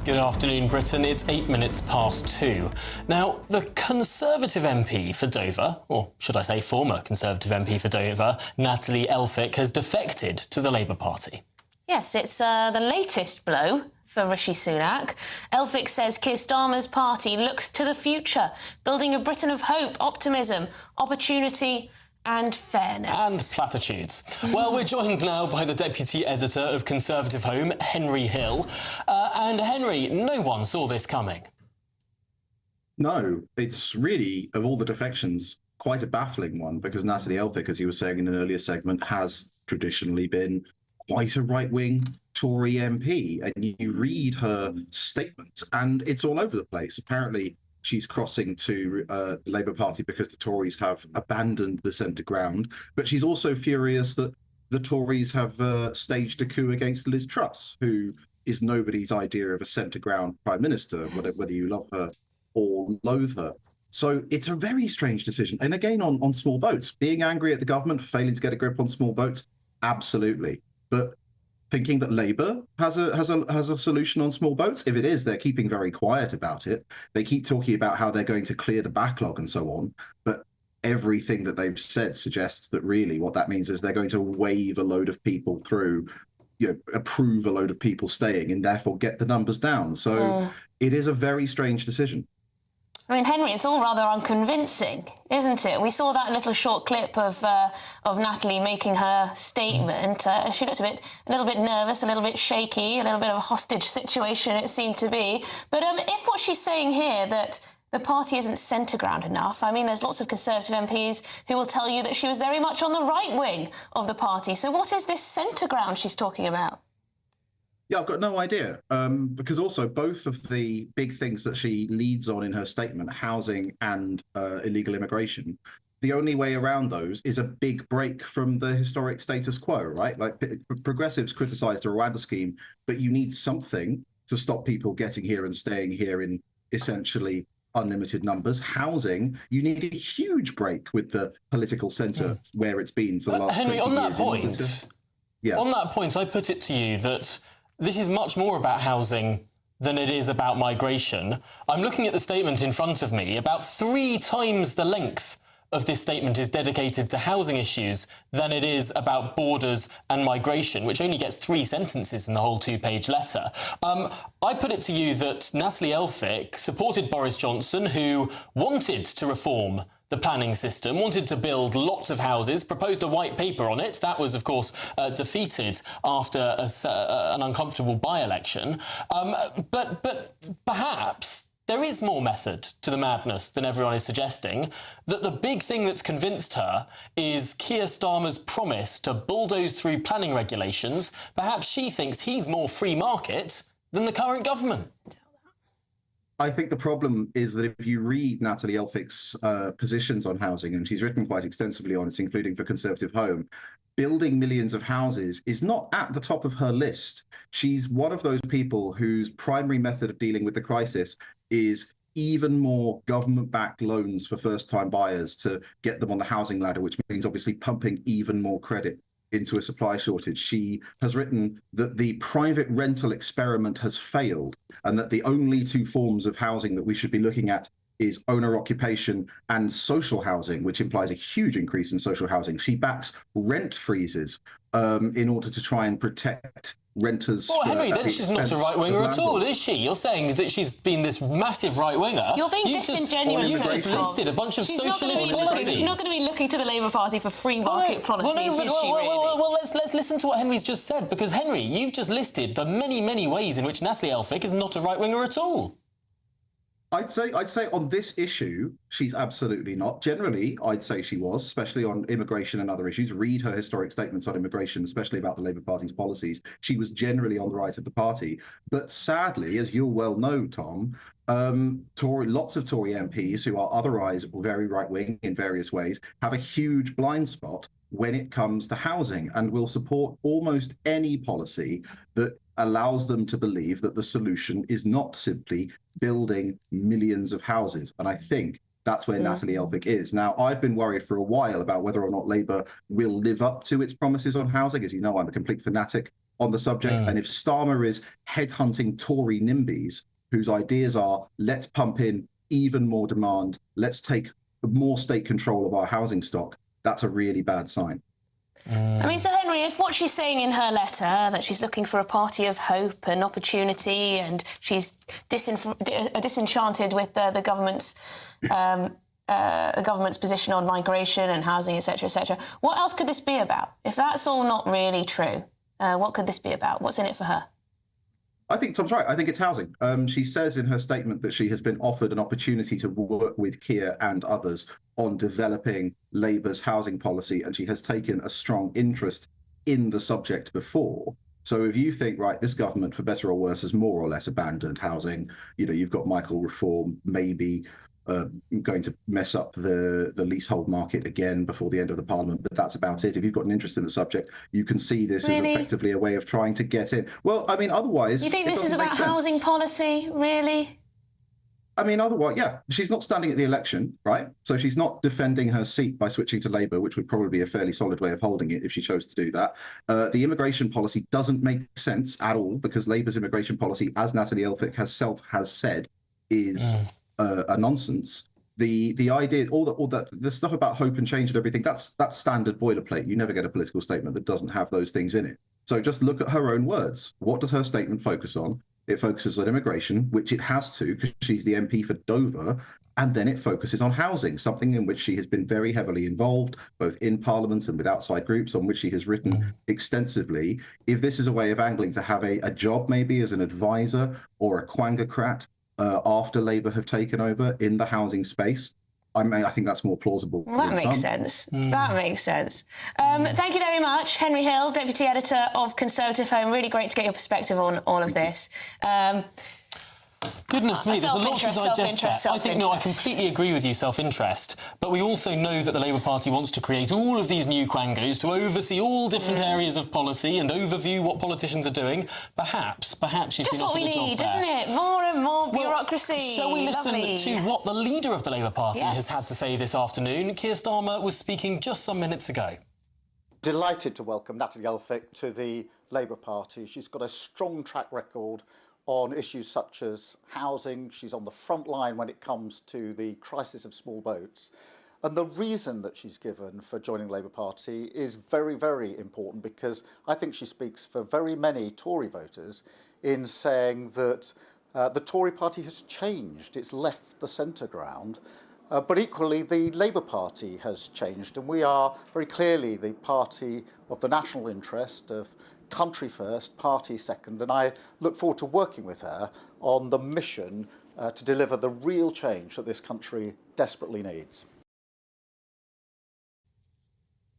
Good afternoon, Britain. It's 8 minutes past 2. Now, the Conservative MP for Dover, or should I say former Conservative MP for Dover, Natalie Elphicke, has defected to the Labour Party. Yes, it's the latest blow for Rishi Sunak. Elphicke says Keir Starmer's party looks to the future, building a Britain of hope, optimism, opportunity and fairness. And platitudes. Well, we're joined now by the Deputy Editor of Conservative Home, Henry Hill. And Henry, no one saw this coming. No, it's really, of all the defections, quite a baffling one, because Natalie Elphicke, as you were saying in an earlier segment, has traditionally been quite a right-wing Tory MP. And you read her statement, and it's all over the place. Apparently, she's crossing to the Labour Party because the Tories have abandoned the centre ground. But she's also furious that the Tories have staged a coup against Liz Truss, who is nobody's idea of a centre ground Prime Minister, whether you love her or loathe her. So it's a very strange decision. And again, on small boats, being angry at the government for failing to get a grip on small boats, absolutely. But thinking that Labour has a solution on small boats? If it is, they're keeping very quiet about it. They keep talking about how they're going to clear the backlog and so on, but everything that they've said suggests that really what that means is they're going to wave a load of people through, approve a load of people staying and therefore get the numbers down. So it is a very strange decision. I mean, Henry, it's all rather unconvincing, isn't it? We saw that little short clip of Natalie making her statement. She looked a little bit nervous, a little bit shaky, a little bit of a hostage situation it seemed to be. But if what she's saying here, that the party isn't centre ground enough, I mean, there's lots of Conservative MPs who will tell you that she was very much on the right wing of the party. So what is this centre ground she's talking about? Yeah, I've got no idea, because also both of the big things that she leads on in her statement, housing and illegal immigration, the only way around those is a big break from the historic status quo, right? Like progressives criticised the Rwanda scheme, but you need something to stop people getting here and staying here in essentially unlimited numbers. Housing, you need a huge break with the political centre where it's been for the last Henry, 20 on that years point, on that point, I put it to you that this is much more about housing than it is about migration. I'm looking at the statement in front of me. About 3 times the length of this statement is dedicated to housing issues than it is about borders and migration, which only gets 3 sentences in the whole 2-page letter. I put it to you that Natalie Elphicke supported Boris Johnson, who wanted to reform the planning system, wanted to build lots of houses, proposed a white paper on it. That was, of course, defeated after an uncomfortable by-election. But perhaps there is more method to the madness than everyone is suggesting, that the big thing that's convinced her is Keir Starmer's promise to bulldoze through planning regulations. Perhaps she thinks he's more free market than the current government. I think the problem is that if you read Natalie Elphicke's positions on housing, and she's written quite extensively on it, including for Conservative Home, building millions of houses is not at the top of her list. She's one of those people whose primary method of dealing with the crisis is even more government-backed loans for first-time buyers to get them on the housing ladder, which means obviously pumping even more credit into a supply shortage. She has written that the private rental experiment has failed and that the only 2 forms of housing that we should be looking at is owner occupation and social housing, which implies a huge increase in social housing. She backs rent freezes in order to try and protect renters. Well, Henry, then she's not a right-winger at all, is she? You're saying that she's been this massive right-winger. You're being disingenuous. You've just listed a bunch of socialist policies. She's not going to be looking to the Labour Party for free market policies, Well, let's listen to what Henry's just said, because, Henry, you've just listed the many, many ways in which Natalie Elphicke is not a right-winger at all. I'd say on this issue, she's absolutely not. Generally, I'd say she was, especially on immigration and other issues. Read her historic statements on immigration, especially about the Labour Party's policies. She was generally on the right of the party. But sadly, as you'll well know, Tom, lots of Tory MPs who are otherwise very right-wing in various ways have a huge blind spot when it comes to housing and will support almost any policy that allows them to believe that the solution is not simply building millions of houses. And I think that's where Natalie Elphicke is. Now, I've been worried for a while about whether or not Labour will live up to its promises on housing. As you know, I'm a complete fanatic on the subject. And if Starmer is headhunting Tory NIMBYs whose ideas are, let's pump in even more demand, let's take more state control of our housing stock, that's a really bad sign. I mean, so Henry, if what she's saying in her letter, that she's looking for a party of hope and opportunity, and she's disenchanted with the government's position on migration and housing, etc., what else could this be about? If that's all not really true, what could this be about? What's in it for her? I think Tom's right. I think it's housing. She says in her statement that she has been offered an opportunity to work with Keir and others on developing Labour's housing policy, and she has taken a strong interest in the subject before. So if you think, right, this government, for better or worse, has more or less abandoned housing, you know, you've got Michael Reform maybe going to mess up the leasehold market again before the end of the Parliament, but that's about it. If you've got an interest in the subject, you can see this as effectively a way of trying to get in. Well, I mean, otherwise... You think this is about housing policy, really? I mean, otherwise, yeah. She's not standing at the election, right? So she's not defending her seat by switching to Labour, which would probably be a fairly solid way of holding it if she chose to do that. The immigration policy doesn't make sense at all, because Labour's immigration policy, as Natalie Elphicke herself has said, is... a nonsense. The idea, all that the stuff about hope and change and everything, that's standard boilerplate. You never get a political statement that doesn't have those things in it. So just look at her own words. What does her statement focus on? It focuses on immigration, which it has to, because she's the MP for Dover, and then it focuses on housing, something in which she has been very heavily involved, both in Parliament and with outside groups, on which she has written extensively. If this is a way of angling to have a job maybe as an advisor or a quangocrat after Labour have taken over in the housing space, I think that's more plausible. Well, that makes sense. That makes sense. Thank you very much, Henry Hill, Deputy Editor of Conservative Home. Really great to get your perspective on all of this. Goodness me, there's a lot to digest there. I think, no, I completely agree with you, self-interest. But we also know that the Labour Party wants to create all of these new quangos to oversee all different areas of policy and overview what politicians are doing. Perhaps she's been offered a job there. Just what we need, isn't it? More and more bureaucracy. Shall we listen to what the leader of the Labour Party has had to say this afternoon? Keir Starmer was speaking just some minutes ago. Delighted to welcome Natalie Elphicke to the Labour Party. She's got a strong track record on issues such as housing. She's on the front line when it comes to the crisis of small boats. And the reason that she's given for joining the Labour Party is very, very important, because I think she speaks for very many Tory voters in saying that the Tory party has changed. It's left the centre ground. But equally, the Labour Party has changed. And we are very clearly the party of the national interest, of country first, party second, and I look forward to working with her on the mission to deliver the real change that this country desperately needs.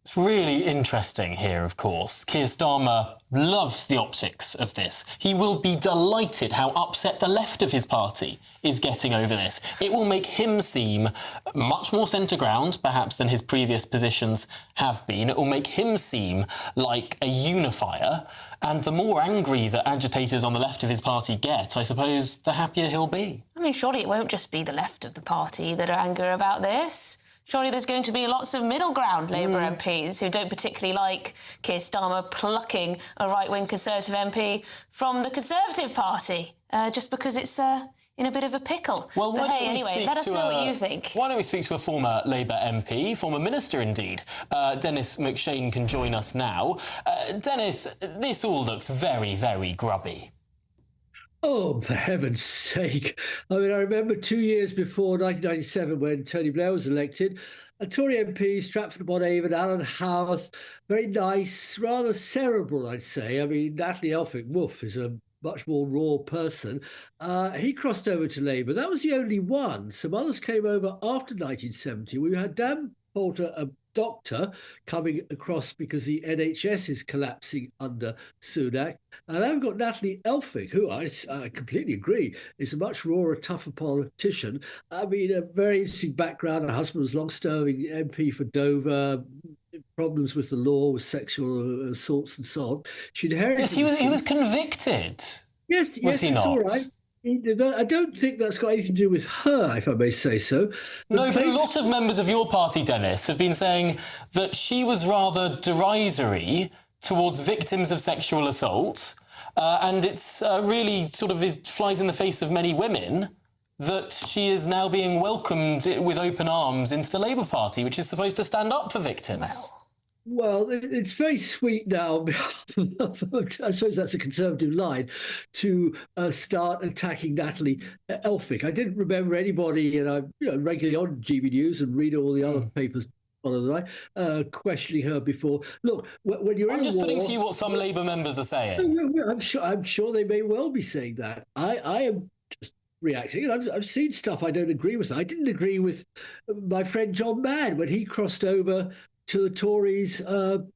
It's really interesting here, of course. Keir Starmer loves the optics of this. He will be delighted how upset the left of his party is getting over this. It will make him seem much more centre ground, perhaps, than his previous positions have been. It will make him seem like a unifier. And the more angry that agitators on the left of his party get, I suppose, the happier he'll be. I mean, surely it won't just be the left of the party that are angry about this. Surely there's going to be lots of middle ground Labour MPs who don't particularly like Keir Starmer plucking a right-wing Conservative MP from the Conservative Party just because it's in a bit of a pickle. Well, but hey, anyway, let us know what you think. Why don't we speak to a former Labour MP, former minister indeed. Dennis McShane can join us now. Dennis, this all looks very, very grubby. Oh, for heaven's sake. I mean, I remember 2 years before 1997 when Tony Blair was elected, a Tory MP, Stratford-upon-Avon, Alan Howarth, very nice, rather cerebral, I'd say. I mean, Natalie Elphicke, woof, is a much more raw person. He crossed over to Labour. That was the only one. Some others came over after 1970. We had Dan Poulter, a doctor, coming across because the NHS is collapsing under Sunak. And I've got Natalie Elphicke, who I completely agree is a much rawer, tougher politician. I mean, a very interesting background. Her husband was long-serving MP for Dover, problems with the law, with sexual assaults and so on. She inherited... Yes, he was convicted. Yes, was he not? All right. I don't think that's got anything to do with her, if I may say so. No, but a lot of members of your party, Dennis, have been saying that she was rather derisory towards victims of sexual assault, and it's really sort of flies in the face of many women that she is now being welcomed with open arms into the Labour Party, which is supposed to stand up for victims. Well, it's very sweet now, I suppose that's a Conservative line, to start attacking Natalie Elphicke. I didn't remember anybody, and I'm regularly on GBNews and read all the other papers on the night, questioning her before. Look, when you're I'm in just a war, putting to you what some Labour members are saying. I'm sure they may well be saying that. I am just reacting, and I've seen stuff I don't agree with. I didn't agree with my friend John Mann when he crossed over to the Tories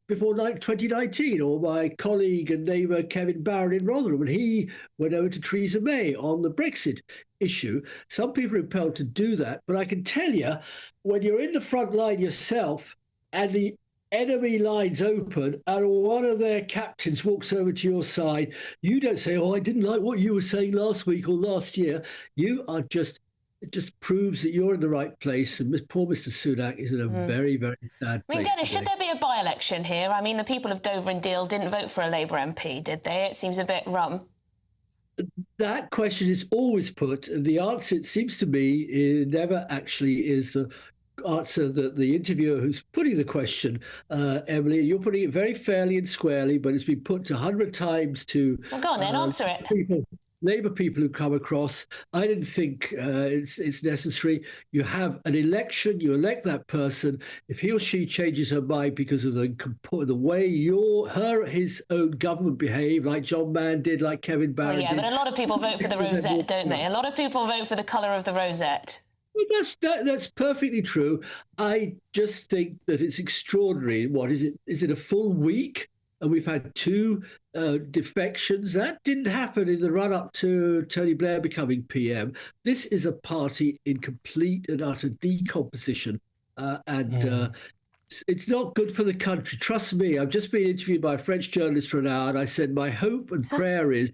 before 2019, or my colleague and neighbour Kevin Barron in Rotherham when he went over to Theresa May on the Brexit issue. Some people are impelled to do that, but I can tell you, when you're in the front line yourself and the enemy lines open and one of their captains walks over to your side, you don't say, oh, I didn't like what you were saying last week or last year. You are just... It just proves that you're in the right place, and poor Mr. Sunak is in a very, very sad place. I mean, Dennis, today. should there be a by-election here? I mean, the people of Dover and Deal didn't vote for a Labour MP, did they? It seems a bit rum. That question is always put, and the answer, it seems to me, never actually is the answer that the interviewer who's putting the question, Emily, you're putting it very fairly and squarely, but it's been put 100 times to... Well, go on then, answer it. Labour people who come across. I didn't think it's necessary. You have an election, you elect that person. If he or she changes her mind because of the way his own government behave, like John Mann did, like Kevin Barron did. But a lot of people vote for the rosette, don't they? A lot of people vote for the colour of the rosette. Well, that's perfectly true. I just think that it's extraordinary. What is it? Is it a full week? And we've had 2 defections. That didn't happen in the run-up to Tony Blair becoming PM. This is a party in complete and utter decomposition, it's not good for the country. Trust me, I've just been interviewed by a French journalist for an hour, and I said my hope and prayer is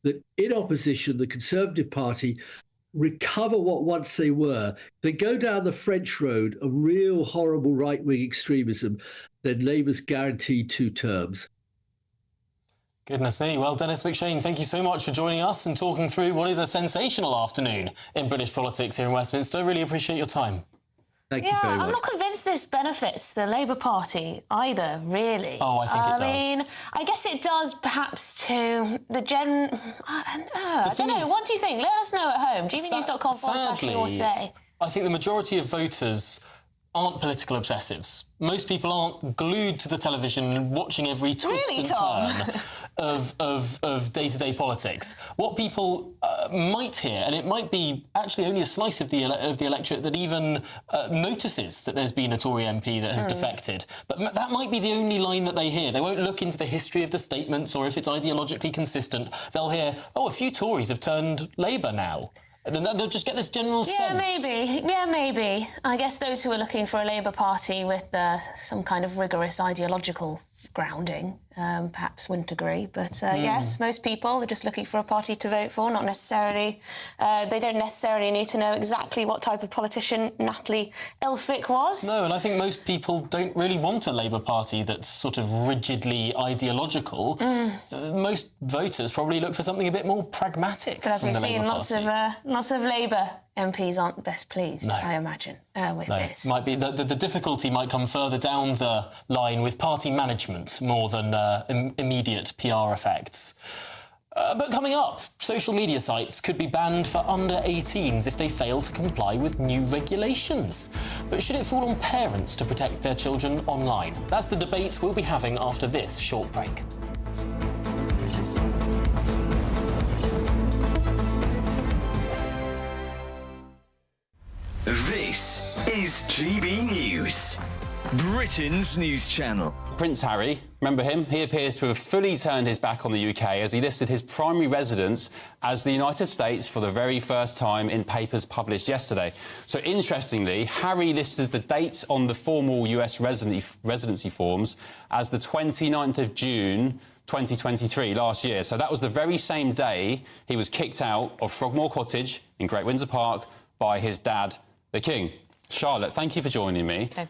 that in opposition, the Conservative Party recover what once they were. If they go down the French road of real horrible right-wing extremism, then Labour's guaranteed 2 terms. Goodness me. Well, Dennis McShane, thank you so much for joining us and talking through what is a sensational afternoon in British politics here in Westminster. Really appreciate your time. Thank you very much. I'm not convinced this benefits the Labour Party either, really. Oh, I think it does. I mean, I guess it does perhaps to the I don't know. What do you think? Let us know at home. GBNews.com/your-say. I think the majority of voters aren't political obsessives. Most people aren't glued to the television watching every twist and turn of day-to-day politics. What people might hear, and it might be actually only a slice of the electorate that even notices that there's been a Tory MP that has defected, but that might be the only line that they hear. They won't look into the history of the statements or if it's ideologically consistent. They'll hear, oh, a few Tories have turned Labour now. And then they'll just get this general sense. Yeah, maybe. I guess those who are looking for a Labour Party with some kind of rigorous ideological grounding perhaps wouldn't agree. But yes, most people are just looking for a party to vote for, not necessarily... they don't necessarily need to know exactly what type of politician Natalie Elphicke was. No, and I think most people don't really want a Labour Party that's sort of rigidly ideological. Most voters probably look for something a bit more pragmatic. But as from we've the seen, Labour lots of Labour MPs aren't best pleased, I imagine, with this. Might be the difficulty might come further down the line with party management more than immediate PR effects. But coming up, social media sites could be banned for under 18s if they fail to comply with new regulations. But should it fall on parents to protect their children online? That's the debate we'll be having after this short break. This is GB News, Britain's news channel. Prince Harry, remember him? He appears to have fully turned his back on the UK as he listed his primary residence as the United States for the very first time in papers published yesterday. So interestingly, Harry listed the date on the formal US residency forms as the 29th of June 2023, last year. So that was the very same day he was kicked out of Frogmore Cottage in Great Windsor Park by his dad, the King. Charlotte, thank you for joining me. Okay.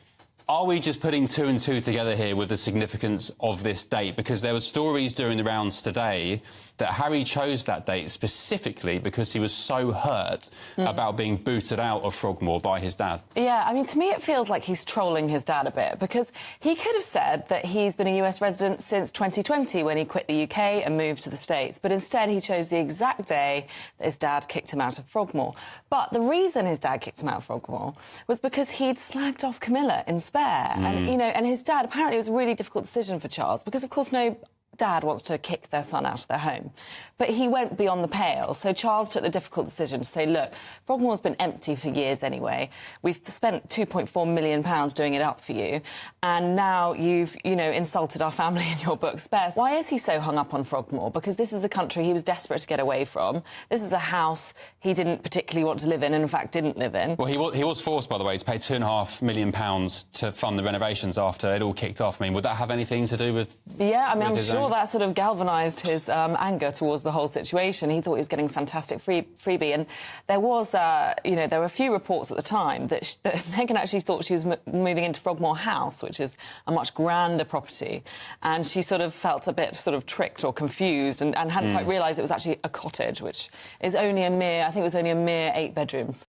Are we just putting two and two together here with the significance of this date? Because there were stories during the rounds today that Harry chose that date specifically because he was so hurt about being booted out of Frogmore by his dad. Yeah, I mean, to me it feels like he's trolling his dad a bit, because he could have said that he's been a US resident since 2020 when he quit the UK and moved to the States, but instead he chose the exact day that his dad kicked him out of Frogmore. But the reason his dad kicked him out of Frogmore was because he'd slagged off Camilla in Spare. And, you know, and his dad, apparently it was a really difficult decision for Charles, because, of course, no dad wants to kick their son out of their home. But he went beyond the pale. So Charles took the difficult decision to say, look, Frogmore's been empty for years anyway. We've spent £2.4 million doing it up for you. And now you've, you know, insulted our family in your book, Spare. Why is he so hung up on Frogmore? Because this is the country he was desperate to get away from. This is a house he didn't particularly want to live in and, in fact, didn't live in. Well, he was forced, by the way, to pay £2.5 million to fund the renovations after it all kicked off. I mean, would that have anything to do with... Yeah, I mean, I'm sure that sort of galvanised his anger towards the whole situation. He thought he was getting a fantastic freebie. And there was, you know, there were a few reports at the time that Meghan actually thought she was moving into Frogmore House, which is a much grander property. And she sort of felt a bit sort of tricked or confused and hadn't quite realised it was actually a cottage, which is only a mere, I think it was only a mere 8 bedrooms.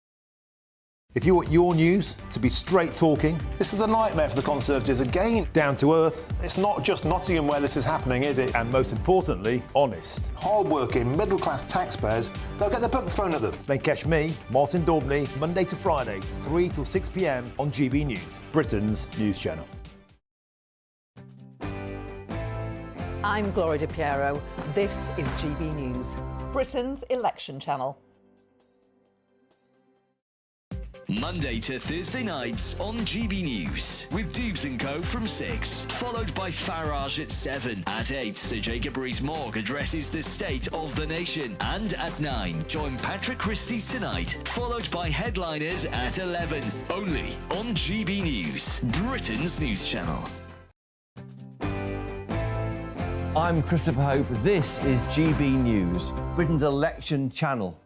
If you want your news to be straight talking... This is a nightmare for the Conservatives again. Down to earth. It's not just Nottingham where this is happening, is it? And most importantly, honest. Hard-working, middle-class taxpayers, they'll get the book thrown at them. Then catch me, Martin Daubney, Monday to Friday, 3 till 6 p.m. on GB News, Britain's news channel. I'm Gloria Di Piero. This is GB News, Britain's election channel. Monday to Thursday nights on GB News with Dubes & Co from 6, followed by Farage at 7. At 8, Sir Jacob Rees-Mogg addresses the state of the nation. And at 9, join Patrick Christie's Tonight, followed by Headliners at 11. Only on GB News, Britain's news channel. I'm Christopher Hope. This is GB News, Britain's election channel.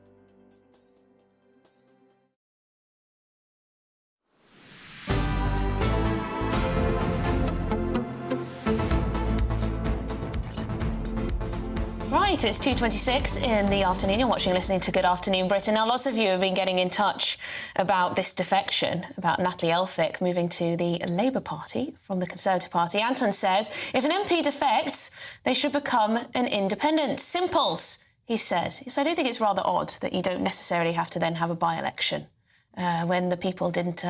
Right, it's 2:26 in the afternoon. You're watching, listening to Good Afternoon Britain. Now, lots of you have been getting in touch about this defection, about Natalie Elphicke moving to the Labour Party from the Conservative Party. Anton says, if an MP defects, they should become an independent. Simples, he says. Yes, I do think it's rather odd that you don't necessarily have to then have a by-election when the people didn't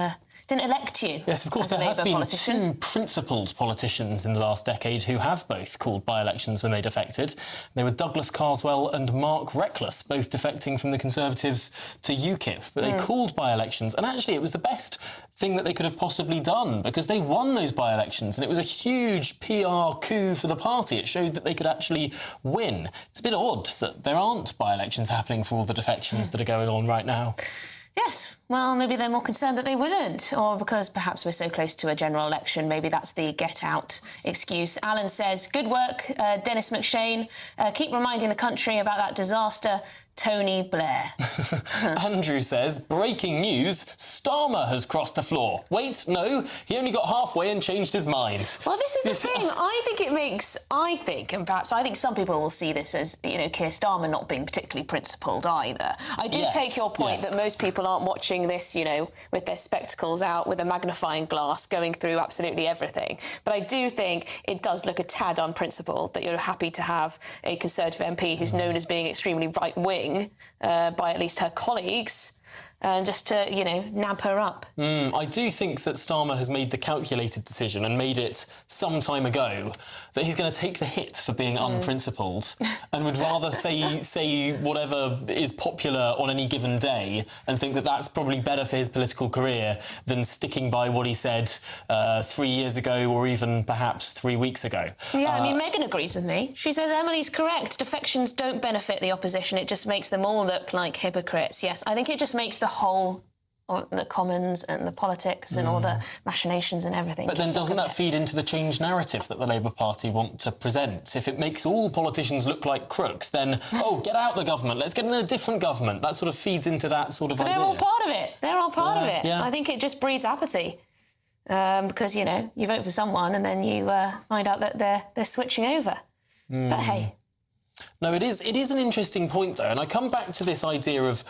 elect you. Yes, of course, there have been two principled politicians in the last decade who have both called by-elections when they defected. They were Douglas Carswell and Mark Reckless, both defecting from the Conservatives to UKIP. But they called by-elections, and actually it was the best thing that they could have possibly done, because they won those by-elections, and it was a huge PR coup for the party. It showed that they could actually win. It's a bit odd that there aren't by-elections happening for all the defections that are going on right now. Yes, well, maybe they're more concerned that they wouldn't, or because perhaps we're so close to a general election, maybe that's the get-out excuse. Alan says, good work, Dennis McShane. Keep reminding the country about that disaster, Tony Blair. Andrew says, breaking news, Starmer has crossed the floor. Wait, no, he only got halfway and changed his mind. Well, this is the thing. I think some people will see this as, you know, Keir Starmer not being particularly principled either. I do take your point that most people aren't watching this, you know, with their spectacles out, with a magnifying glass, going through absolutely everything. But I do think it does look a tad unprincipled that you're happy to have a Conservative MP who's known as being extremely right-wing by at least her colleagues, just to, you know, nab her up. I do think that Starmer has made the calculated decision, and made it some time ago, that he's going to take the hit for being unprincipled and would rather say whatever is popular on any given day, and think that that's probably better for his political career than sticking by what he said 3 years ago, or even perhaps 3 weeks ago. Yeah, I mean, Meghan agrees with me. She says Emily's correct. Defections don't benefit the opposition. It just makes them all look like hypocrites. Yes, I think it just makes the whole, or the Commons and the politics and all the machinations and everything. But then doesn't that feed into the change narrative that the Labour Party want to present? If it makes all politicians look like crooks, then, oh, get out the government, let's get in a different government. That sort of feeds into that sort of idea. They're all part of it. They're all part of it. Yeah. I think it just breeds apathy. because, you know, you vote for someone and then you find out that they're switching over. But hey. No, it is an interesting point, though, and I come back to this idea of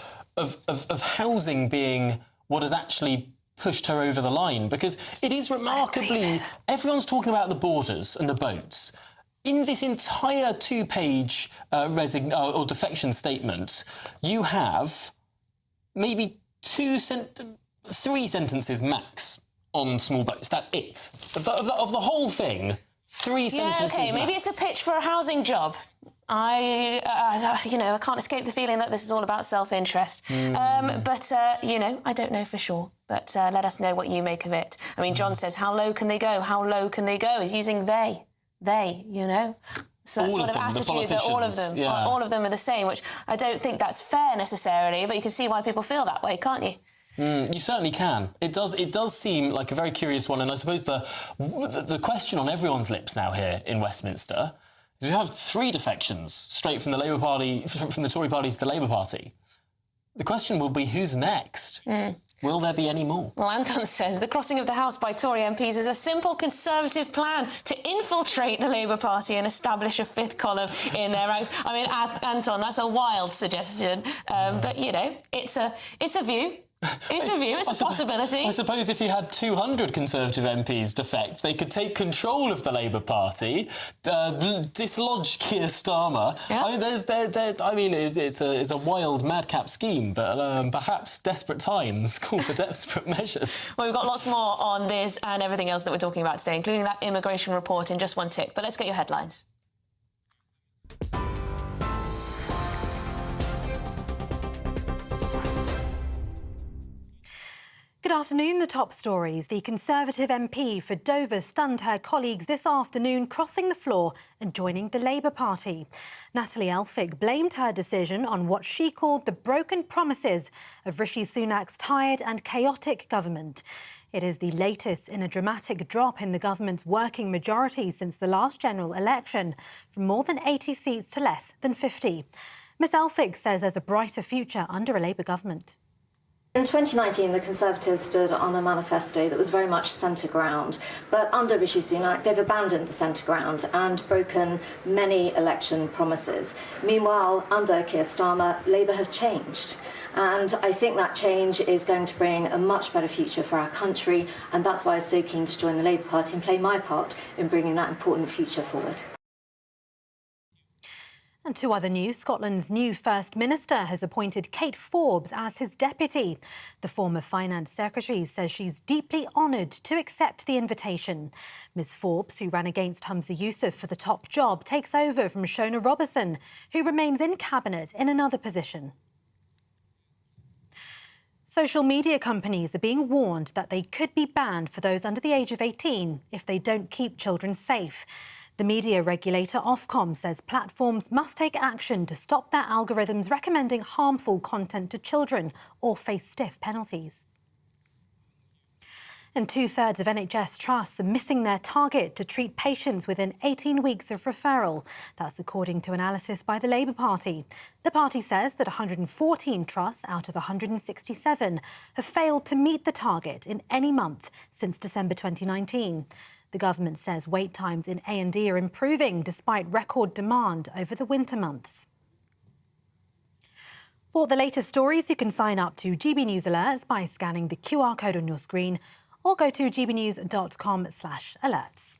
housing being what has actually pushed her over the line, because it is remarkably... Everyone's talking about the borders and the boats. In this entire two-page or defection statement, you have maybe 3 sentences max on small boats. That's it. Of the whole thing, 3 sentences OK, maybe max. it's a pitch for a housing job. I can't escape the feeling that this is all about self-interest. But, you know, I don't know for sure. But let us know what you make of it. I mean, John says, how low can they go? How low can they go? He's using they, you know. So that sort of attitude that all of them are the same, which I don't think that's fair necessarily, but you can see why people feel that way, can't you? You certainly can. It does seem like a very curious one, and I suppose the question on everyone's lips now here in Westminster is we have 3 defections straight from the Labour Party, from the Tory party to the Labour Party. The question will be who's next? Will there be any more? Well, Anton says the crossing of the House by Tory MPs is a simple Conservative plan to infiltrate the Labour Party and establish a 5th column in their ranks. I mean, Anton, that's a wild suggestion, but, you know, it's a view. It's a view, it's a possibility. I suppose if you had 200 Conservative MPs defect, they could take control of the Labour Party, dislodge Keir Starmer. Yeah. I mean, it's a wild madcap scheme, but perhaps desperate times call for desperate measures. Well, we've got lots more on this and everything else that we're talking about today, including that immigration report in just one tick. But let's get your headlines. Good afternoon. The top stories. The Conservative MP for Dover stunned her colleagues this afternoon, crossing the floor and joining the Labour Party. Natalie Elphig blamed her decision on what she called the broken promises of Rishi Sunak's tired and chaotic government. It is the latest in a dramatic drop in the government's working majority since the last general election, from more than 80 seats to less than 50. Ms Elphig says there's a brighter future under a Labour government. In 2019, the Conservatives stood on a manifesto that was very much centre ground. But under Rishi Sunak, they've abandoned the centre ground and broken many election promises. Meanwhile, under Keir Starmer, Labour have changed. And I think that change is going to bring a much better future for our country. And that's why I was so keen to join the Labour Party and play my part in bringing that important future forward. And to other news, Scotland's new First Minister has appointed Kate Forbes as his deputy. The former Finance Secretary says she's deeply honoured to accept the invitation. Ms Forbes, who ran against Humza Yousaf for the top job, takes over from Shona Robertson, who remains in Cabinet in another position. Social media companies are being warned that they could be banned for those under the age of 18 if they don't keep children safe. The media regulator Ofcom says platforms must take action to stop their algorithms recommending harmful content to children or face stiff penalties. And 2/3 of NHS trusts are missing their target to treat patients within 18 weeks of referral. That's according to analysis by the Labour Party. The party says that 114 trusts out of 167 have failed to meet the target in any month since December 2019. The government says wait times in A&E are improving despite record demand over the winter months. For the latest stories, you can sign up to GB News Alerts by scanning the QR code on your screen or go to gbnews.com/alerts.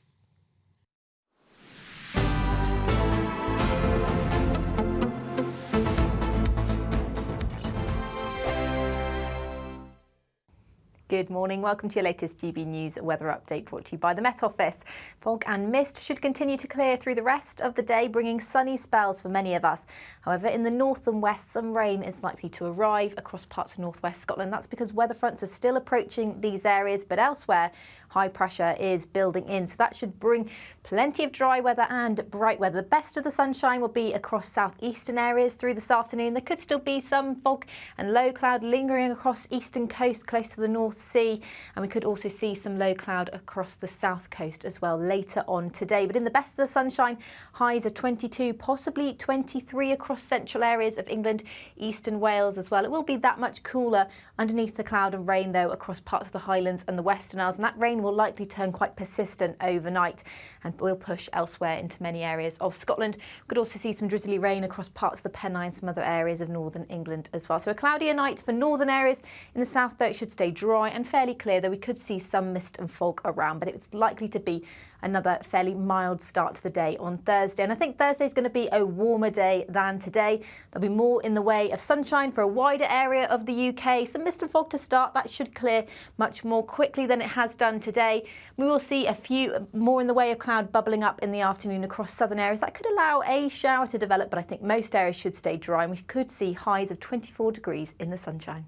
Good morning. Welcome to your latest GB News weather update brought to you by the Met Office. Fog and mist should continue to clear through the rest of the day, bringing sunny spells for many of us. However, in the north and west, some rain is likely to arrive across parts of northwest Scotland. That's because weather fronts are still approaching these areas, but elsewhere, high pressure is building in. So that should bring plenty of dry weather and bright weather. The best of the sunshine will be across southeastern areas through this afternoon. There could still be some fog and low cloud lingering across eastern coast close to the north Sea, and we could also see some low cloud across the south coast as well later on today. But in the best of the sunshine, highs are 22, possibly 23 across central areas of England, eastern Wales as well. It will be that much cooler underneath the cloud and rain, though, across parts of the Highlands and the Western Isles, and that rain will likely turn quite persistent overnight and will push elsewhere into many areas of Scotland. We could also see some drizzly rain across parts of the Pennines and some other areas of northern England as well. So a cloudier night for northern areas. In the south, though, it should stay dry and fairly clear, though we could see some mist and fog around, but it's likely to be another fairly mild start to the day on Thursday. And I think Thursday is going to be a warmer day than today. There'll be more in the way of sunshine for a wider area of the UK. Some mist and fog to start. That should clear much more quickly than it has done today. We will see a few more in the way of cloud bubbling up in the afternoon across southern areas. That could allow a shower to develop, but I think most areas should stay dry, and we could see highs of 24 degrees in the sunshine.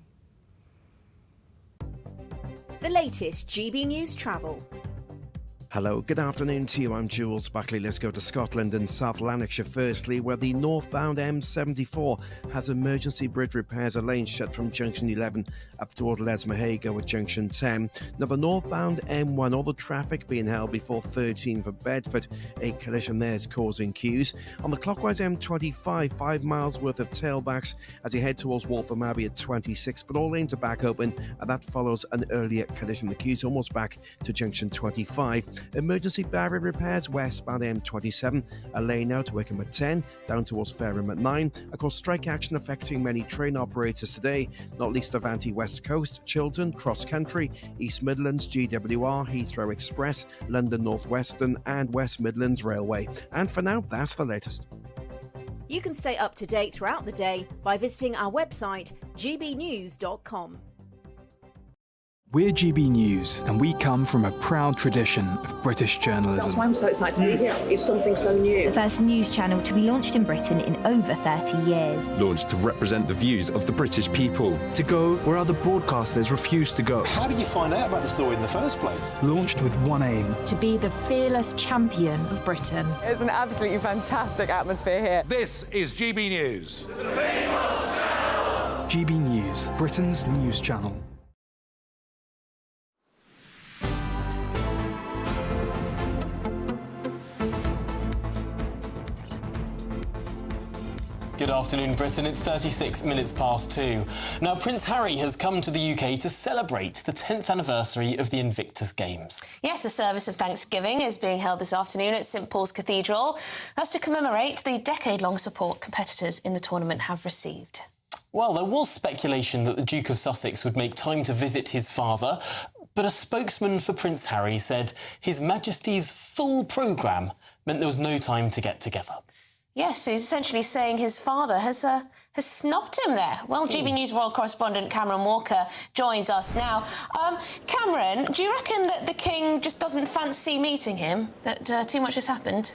The latest GB News travel. Hello, good afternoon to you. I'm Jules Buckley. Let's go to Scotland and South Lanarkshire firstly, where the northbound M74 has emergency bridge repairs. A lane shut from junction 11 up toward Lesmahago at junction 10. Now, the northbound M1, all the traffic being held before 13 for Bedford. A collision there is causing queues. On the clockwise M25, 5 miles worth of tailbacks as you head towards Waltham Abbey at 26, but all lanes are back open, and that follows an earlier collision. The queue's almost back to junction 25. Emergency barrier repairs westbound M27, a lane out to Wickham at 10, down towards Fareham at 9. Of course, strike action affecting many train operators today, not least Avanti West Coast, Chiltern, Cross Country, East Midlands, GWR, Heathrow Express, London North Western and West Midlands Railway. And for now, that's the latest. You can stay up to date throughout the day by visiting our website, gbnews.com. We're GB News, and we come from a proud tradition of British journalism. That's why I'm so excited to be here. It's something so new. The first news channel to be launched in Britain in over 30 years. Launched to represent the views of the British people. To go where other broadcasters refuse to go. How did you find out about the story in the first place? Launched with one aim. To be the fearless champion of Britain. It's an absolutely fantastic atmosphere here. This is GB News. GB News, Britain's news channel. Good afternoon, Britain. It's 36 minutes past 2. Now, Prince Harry has come to the UK to celebrate the 10th anniversary of the Invictus Games. Yes, a service of thanksgiving is being held this afternoon at St Paul's Cathedral. That's to commemorate the decade-long support competitors in the tournament have received. Well, there was speculation that the Duke of Sussex would make time to visit his father, but a spokesman for Prince Harry said His Majesty's full programme meant there was no time to get together. Yes, so he's essentially saying his father has snubbed him there. Well, GB News Royal correspondent Cameron Walker joins us now. Cameron, do you reckon that the King just doesn't fancy meeting him, that too much has happened?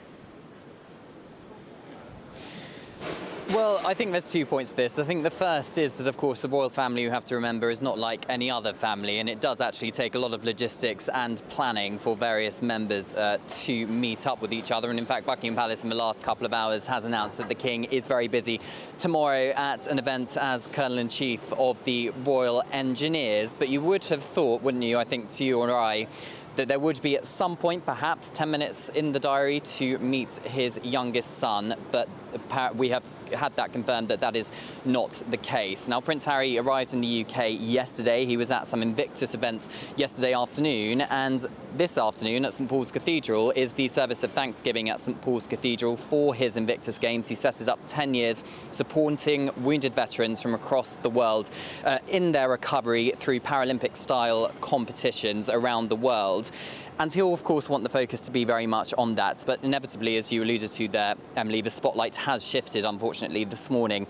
Well, I think there's 2 points to this. I think the first is that, of course, the royal family, you have to remember, is not like any other family, and it does actually take a lot of logistics and planning for various members to meet up with each other. And in fact, Buckingham Palace in the last couple of hours has announced that the King is very busy tomorrow at an event as Colonel-in-Chief of the Royal Engineers. But you would have thought, wouldn't you, I think, to you or I, that there would be at some point, perhaps 10 minutes in the diary to meet his youngest son, but we have had that confirmed that that is not the case. Now, Prince Harry arrived in the UK yesterday. He was at some Invictus events yesterday afternoon, and this afternoon at St Paul's Cathedral is the service of thanksgiving at St Paul's Cathedral for his Invictus Games. He set it up 10 years supporting wounded veterans from across the world in their recovery through Paralympic-style competitions around the world. And he'll, of course, want the focus to be very much on that. But inevitably, as you alluded to there, Emily, the spotlight has shifted, unfortunately, this morning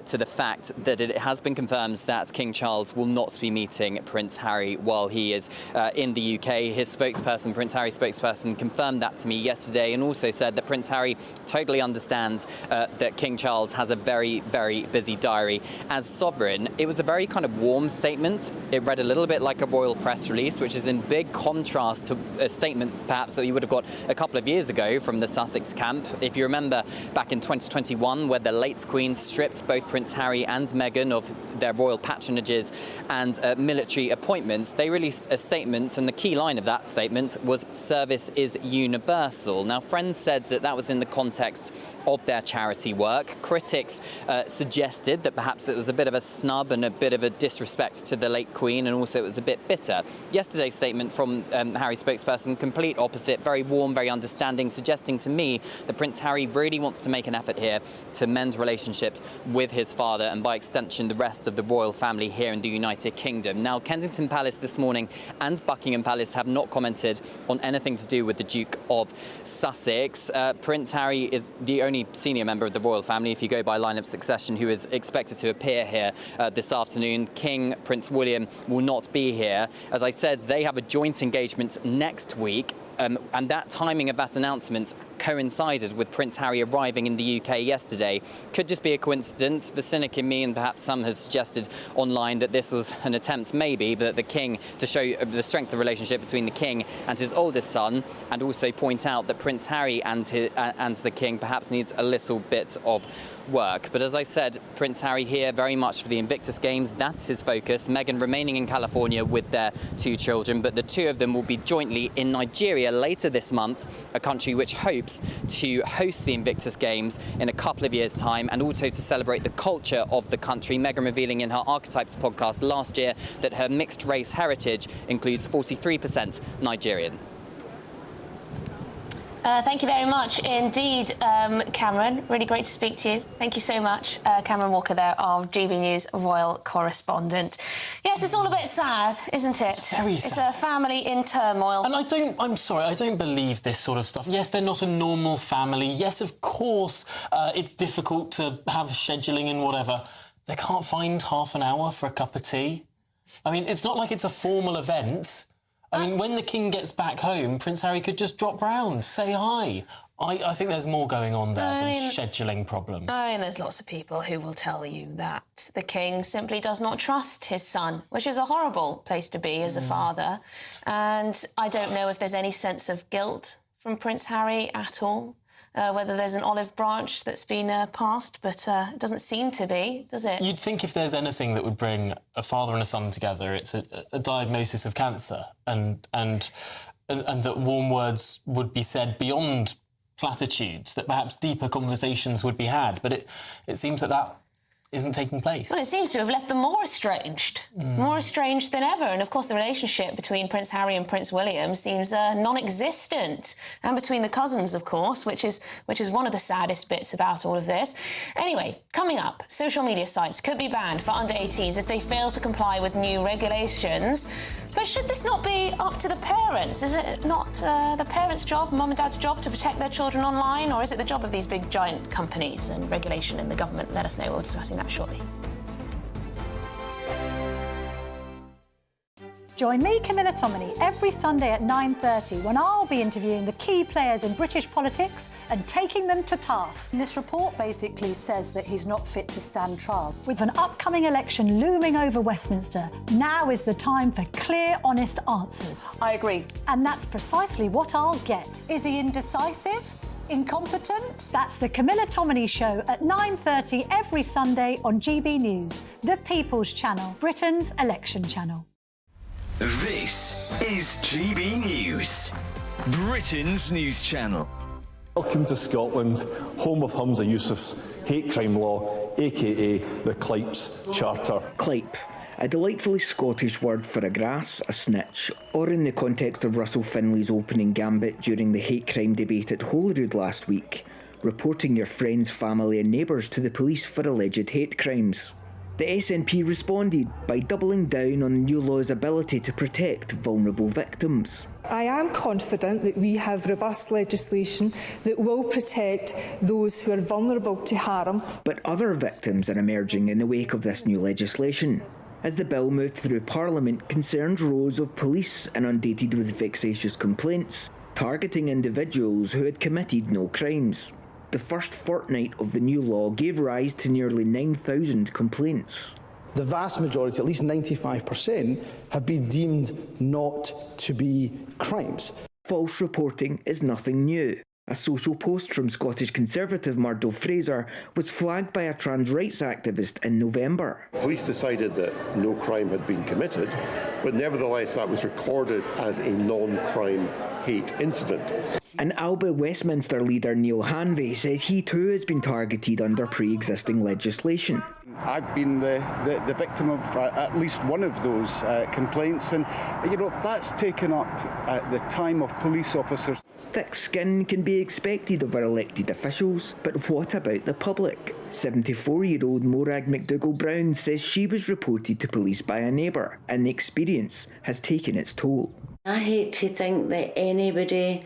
to the fact that it has been confirmed that King Charles will not be meeting Prince Harry while he is in the UK. His spokesperson, Prince Harry's spokesperson, confirmed that to me yesterday and also said that Prince Harry totally understands that King Charles has a very, very busy diary. As sovereign, it was a very kind of warm statement. It read a little bit like a royal press release, which is in big contrast to a statement perhaps that you would have got a couple of years ago from the Sussex camp. If you remember back in 20 2021, where the late Queen stripped both Prince Harry and Meghan of their royal patronages and military appointments, they released a statement, and the key line of that statement was "Service is universal." Now, Friends said that that was in the context of their charity work. Critics suggested that perhaps it was a bit of a snub and a bit of a disrespect to the late Queen, and also it was a bit bitter. Yesterday's statement from Harry's spokesperson, complete opposite, very warm, very understanding, suggesting to me that Prince Harry really wants to make an effort here to mend relationships with his father and by extension the rest of the royal family here in the United Kingdom. Now, Kensington Palace this morning and Buckingham Palace have not commented on anything to do with the Duke of Sussex. Prince Harry is the only senior member of the royal family, if you go by line of succession, who is expected to appear here this afternoon. King Prince William will not be here. As I said, they have a joint engagement next week. And that timing of that announcement coincided with Prince Harry arriving in the UK yesterday. Could just be a coincidence. The cynic in me, and perhaps some have suggested online that this was an attempt, maybe, that the King, to show the strength of the relationship between the King and his oldest son, and also point out that Prince Harry and the King perhaps needs a little bit of work. But as I said, Prince Harry here very much for the Invictus Games. That's his focus. Meghan remaining in California with their 2 children, but the 2 of them will be jointly in Nigeria later this month, a country which hopes to host the Invictus Games in a couple of years' time, and also to celebrate the culture of the country. Meghan revealing in her Archetypes podcast last year that her mixed race heritage includes 43% Nigerian. Thank you very much indeed, Cameron. Really great to speak to you. Thank you so much. Cameron Walker there, of GB News royal correspondent. Yes, it's all a bit sad, isn't it? It's very sad. It's a family in turmoil. And I'm sorry, I don't believe this sort of stuff. Yes, they're not a normal family. Yes, of course, it's difficult to have scheduling and whatever. They can't find half an hour for a cup of tea. I mean, it's not like it's a formal event. I mean, when the King gets back home, Prince Harry could just drop round, say hi. I think there's more going on there than scheduling problems. I mean, there's lots of people who will tell you that the King simply does not trust his son, which is a horrible place to be as a father. And I don't know if there's any sense of guilt from Prince Harry at all. Whether there's an olive branch that's been passed, but it doesn't seem to be, does it? You'd think if there's anything that would bring a father and a son together, it's a diagnosis of cancer, and that warm words would be said beyond platitudes, that perhaps deeper conversations would be had. But it seems that isn't taking place. Well, it seems to have left them more estranged than ever. And, of course, the relationship between Prince Harry and Prince William seems non-existent. And between the cousins, of course, which is one of the saddest bits about all of this. Anyway, coming up, social media sites could be banned for under 18s if they fail to comply with new regulations. But should this not be up to the parents? Is it not the parents' job, mum and dad's job, to protect their children online? Or is it the job of these big, giant companies and regulation in the government? Let us know. We'll be discussing that shortly. Join me, Camilla Tominey, every Sunday at 9:30 when I'll be interviewing the key players in British politics and taking them to task. This report basically says that he's not fit to stand trial. With an upcoming election looming over Westminster, now is the time for clear, honest answers. I agree. And that's precisely what I'll get. Is he indecisive? Incompetent? That's the Camilla Tominey Show at 9:30 every Sunday on GB News, the People's Channel, Britain's election channel. This is GB News, Britain's news channel. Welcome to Scotland, home of Humza Yousaf's hate crime law, aka the Clypes Charter. Clype, a delightfully Scottish word for a grass, a snitch, or in the context of Russell Finley's opening gambit during the hate crime debate at Holyrood last week, reporting your friends, family and neighbours to the police for alleged hate crimes. The SNP responded by doubling down on the new law's ability to protect vulnerable victims. I am confident that we have robust legislation that will protect those who are vulnerable to harm. But other victims are emerging in the wake of this new legislation, as the bill moved through Parliament concerned rows of police inundated with vexatious complaints, targeting individuals who had committed no crimes. The first fortnight of the new law gave rise to nearly 9,000 complaints. The vast majority, at least 95%, have been deemed not to be crimes. False reporting is nothing new, A social post from Scottish Conservative Murdo Fraser was flagged by a trans rights activist in November. Police decided that no crime had been committed, but nevertheless that was recorded as a non-crime hate incident. And Alba Westminster leader Neil Hanvey says he too has been targeted under pre-existing legislation. I've been the victim of at least one of those complaints, and that's taken up the time of police officers. Thick skin can be expected of our elected officials, but what about the public? 74-year-old Morag McDougall-Brown says she was reported to police by a neighbour, and the experience has taken its toll. I hate to think that anybody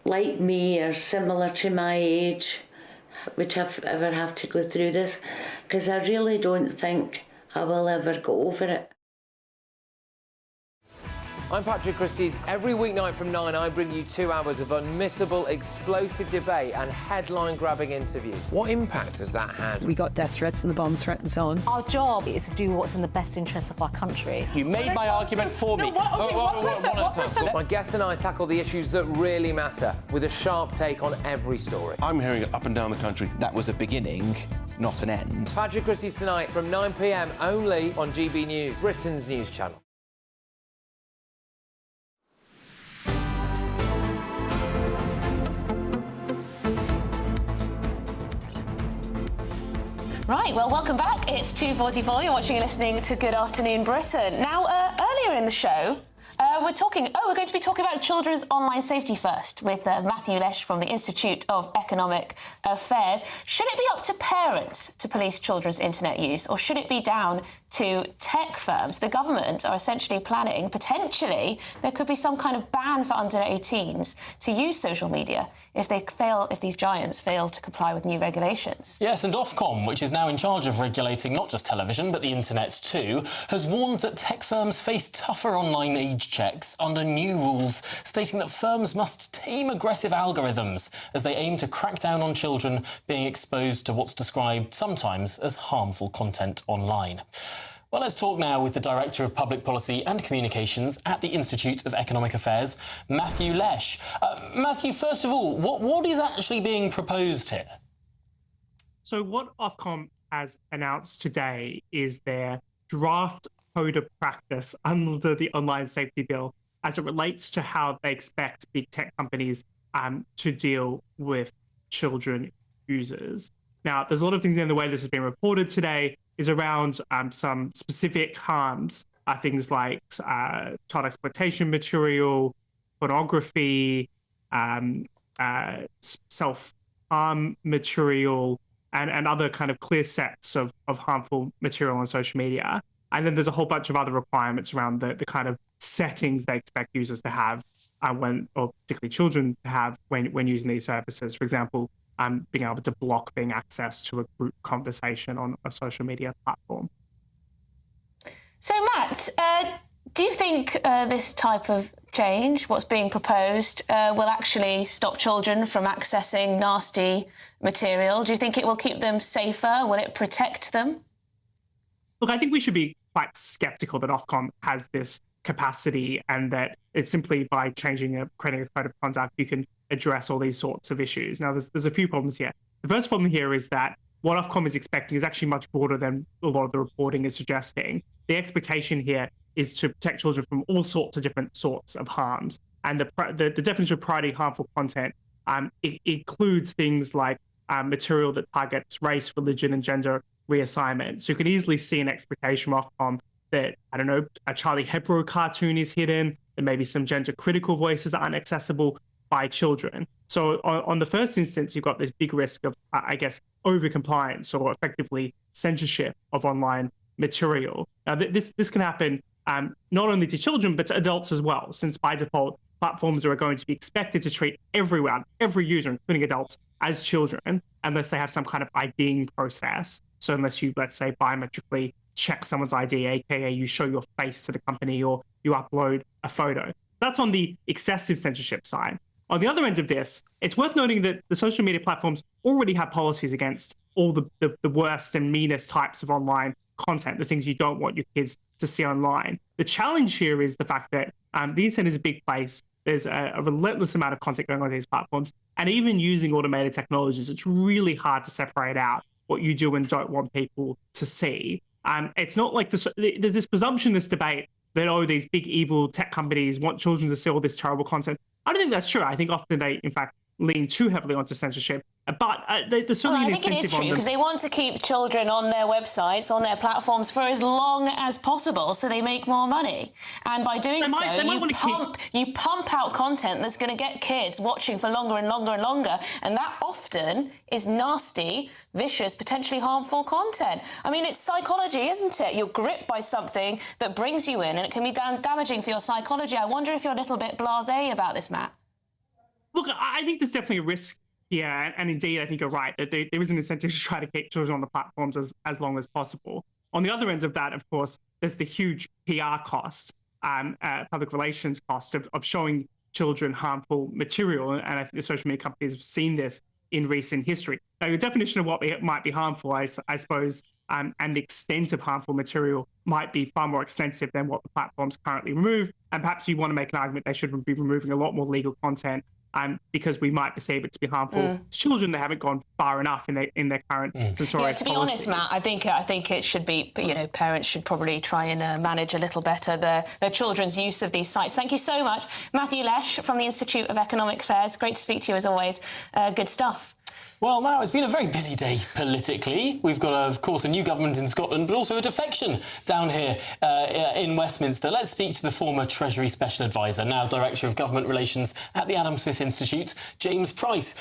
like me or similar to my age would ever have to go through this, because I really don't think I will ever go over it. I'm Patrick Christie's. Every weeknight from 9, I bring you 2 hours of unmissable, explosive debate and headline-grabbing interviews. What impact has that had? We got death threats and the bomb threat and so on. Our job is to do what's in the best interest of our country. You made my argument for me. My guests and I tackle the issues that really matter, with a sharp take on every story. I'm hearing it up and down the country. That was a beginning, not an end. Patrick Christie's tonight from 9 p.m. only on GB News, Britain's news channel. Right, well, welcome back. It's 2:44. You're watching and listening to Good Afternoon Britain. Now, earlier in the show, we're going to be talking about children's online safety first with Matthew Lesh from the Institute of Economic Affairs. Should it be up to parents to police children's internet use, or should it be down to tech firms? The government are essentially planning, potentially, there could be some kind of ban for under 18s to use social media if these giants fail to comply with new regulations. Yes, and Ofcom, which is now in charge of regulating not just television but the internet too, has warned that tech firms face tougher online age checks under new rules, stating that firms must tame aggressive algorithms as they aim to crack down on children being exposed to what's described sometimes as harmful content online. Well, let's talk now with the Director of Public Policy and Communications at the Institute of Economic Affairs, Matthew Lesh. Matthew, first of all, what is actually being proposed here? So what Ofcom has announced today is their draft code of practice under the Online Safety Bill as it relates to how they expect big tech companies to deal with children users. Now, there's a lot of things in the way this has been reported today is around some specific harms, things like child exploitation material, pornography, self-harm material, and other kind of clear sets of harmful material on social media. And then there's a whole bunch of other requirements around the kind of settings they expect users to have or particularly children to have when using these services. For example, being able to block being access to a group conversation on a social media platform. So, Matt, do you think this type of change, what's being proposed, will actually stop children from accessing nasty material? Do you think it will keep them safer? Will it protect them? Look, I think we should be quite sceptical that Ofcom has this capacity and that it's simply by creating a code of conduct you can address all these sorts of issues. Now, there's a few problems here. The first problem here is that what Ofcom is expecting is actually much broader than a lot of the reporting is suggesting. The expectation here is to protect children from all sorts of different sorts of harms. And the definition of priority harmful content it includes things like material that targets race, religion, and gender reassignment. So you can easily see an expectation of Ofcom that, I don't know, a Charlie Hebdo cartoon is hidden, and maybe some gender-critical voices aren't accessible by children. So on the first instance, you've got this big risk of, over-compliance or effectively censorship of online material. Now, this can happen not only to children, but to adults as well, since by default, platforms are going to be expected to treat everyone, every user, including adults, as children, unless they have some kind of IDing process. So unless you, let's say, biometrically check someone's ID, aka you show your face to the company or you upload a photo. That's on the excessive censorship side. On the other end of this, it's worth noting that the social media platforms already have policies against all the worst and meanest types of online content, the things you don't want your kids to see online. The challenge here is the fact that the internet is a big place There's a relentless amount of content going on these platforms. And even using automated technologies, it's really hard to separate out what you do and don't want people to see. It's not like there's this presumption, this debate that, oh, these big evil tech companies want children to see all this terrible content. I don't think that's true. I think often they, in fact, lean too heavily onto censorship. But there's certainly I an think it is incentive true on them. because they want to keep children on their websites, on their platforms for as long as possible so they make more money. And by doing you pump out content that's going to get kids watching for longer and longer and longer. And that often is nasty, vicious, potentially harmful content. I mean, it's psychology, isn't it? You're gripped by something that brings you in and it can be damaging for your psychology. I wonder if you're a little bit blasé about this, Matt. Look, I think there's definitely a risk. Yeah, and indeed, I think you're right, that there is an incentive to try to keep children on the platforms as long as possible. On the other end of that, of course, there's the huge PR cost, public relations cost of showing children harmful material. And I think the social media companies have seen this in recent history. Now, your definition of what might be harmful, I suppose, and the extent of harmful material might be far more extensive than what the platforms currently remove. And perhaps you want to make an argument they should be removing a lot more legal content because we might perceive it to be harmful to children. They haven't gone far enough in their current censorious to be policy. honest, Matt, I think it should be, parents should probably try and manage a little better their children's use of these sites. Thank you so much. Matthew Lesh from the Institute of Economic Affairs. Great to speak to you as always. Good stuff. Well, now it's been a very busy day politically. We've got, of course, a new government in Scotland, but also a defection down here in Westminster. Let's speak to the former Treasury Special Advisor, now Director of Government Relations at the Adam Smith Institute, James Price.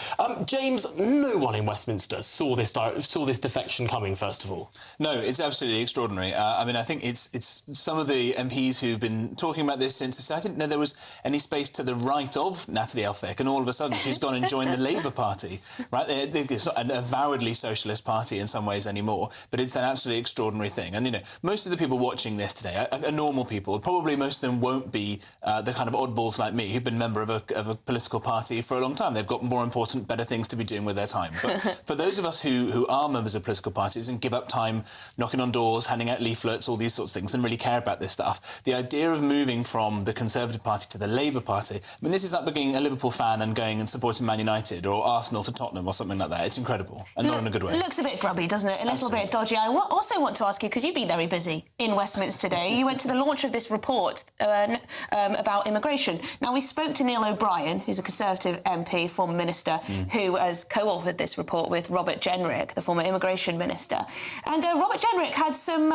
James, no one in Westminster saw this defection coming, first of all. No, it's absolutely extraordinary. I mean, I think it's some of the MPs who've been talking about this since I didn't know there was any space to the right of Natalie Elphicke, and all of a sudden she's gone and joined the Labour Party, right? It's not an avowedly socialist party in some ways anymore, but it's an absolutely extraordinary thing. And, most of the people watching this today are normal people. Probably most of them won't be the kind of oddballs like me who've been a member of a political party for a long time. They've got more important, better things to be doing with their time. But for those of us who are members of political parties and give up time knocking on doors, handing out leaflets, all these sorts of things, and really care about this stuff, the idea of moving from the Conservative Party to the Labour Party, I mean, this is like being a Liverpool fan and going and supporting Man United or Arsenal to Tottenham or something like that. It's incredible, and not in a good way. It looks a bit grubby, doesn't it? A little bit dodgy. I also want to ask you, because you've been very busy in Westminster today, you went to the launch of this report about immigration. Now, we spoke to Neil O'Brien, who's a Conservative MP, former minister, who has co-authored this report with Robert Jenrick, the former immigration minister. And Robert Jenrick had some...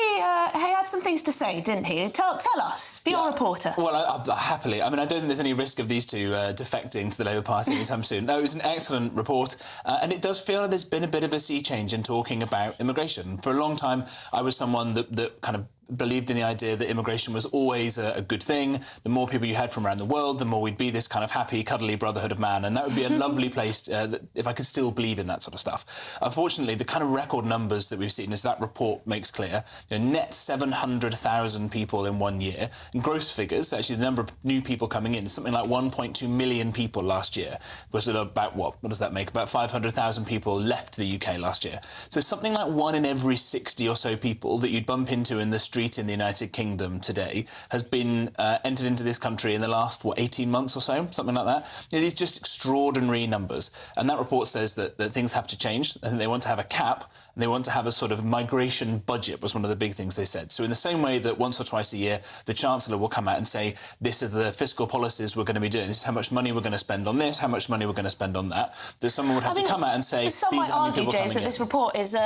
He had some things to say, didn't he? Tell us. Be our reporter. Well, happily. I mean, I don't think there's any risk of these two defecting to the Labour Party anytime soon. No, it was an excellent report, and it does feel like there's been a bit of a sea change in talking about immigration. For a long time, I was someone that kind of believed in the idea that immigration was always a good thing. The more people you had from around the world, the more we'd be this kind of happy, cuddly brotherhood of man, and that would be a lovely place if I could still believe in that sort of stuff. Unfortunately, the kind of record numbers that we've seen, as that report makes clear, net 700,000 people in 1 year. And gross figures, actually the number of new people coming in, something like 1.2 million people last year. Was it about what does that make? About 500,000 people left the UK last year. So something like 1 in every 60 or so people that you'd bump into in the street in the United Kingdom today has been entered into this country in the last, 18 months or so, something like that. It is just extraordinary numbers. And that report says that things have to change. I think they want to have a cap, and they want to have a sort of migration budget, was one of the big things they said. So in the same way that once or twice a year, the Chancellor will come out and say, this is the fiscal policies we're going to be doing, this is how much money we're going to spend on this, how much money we're going to spend on that, that someone would have to come out and say, some might argue, James, that this report is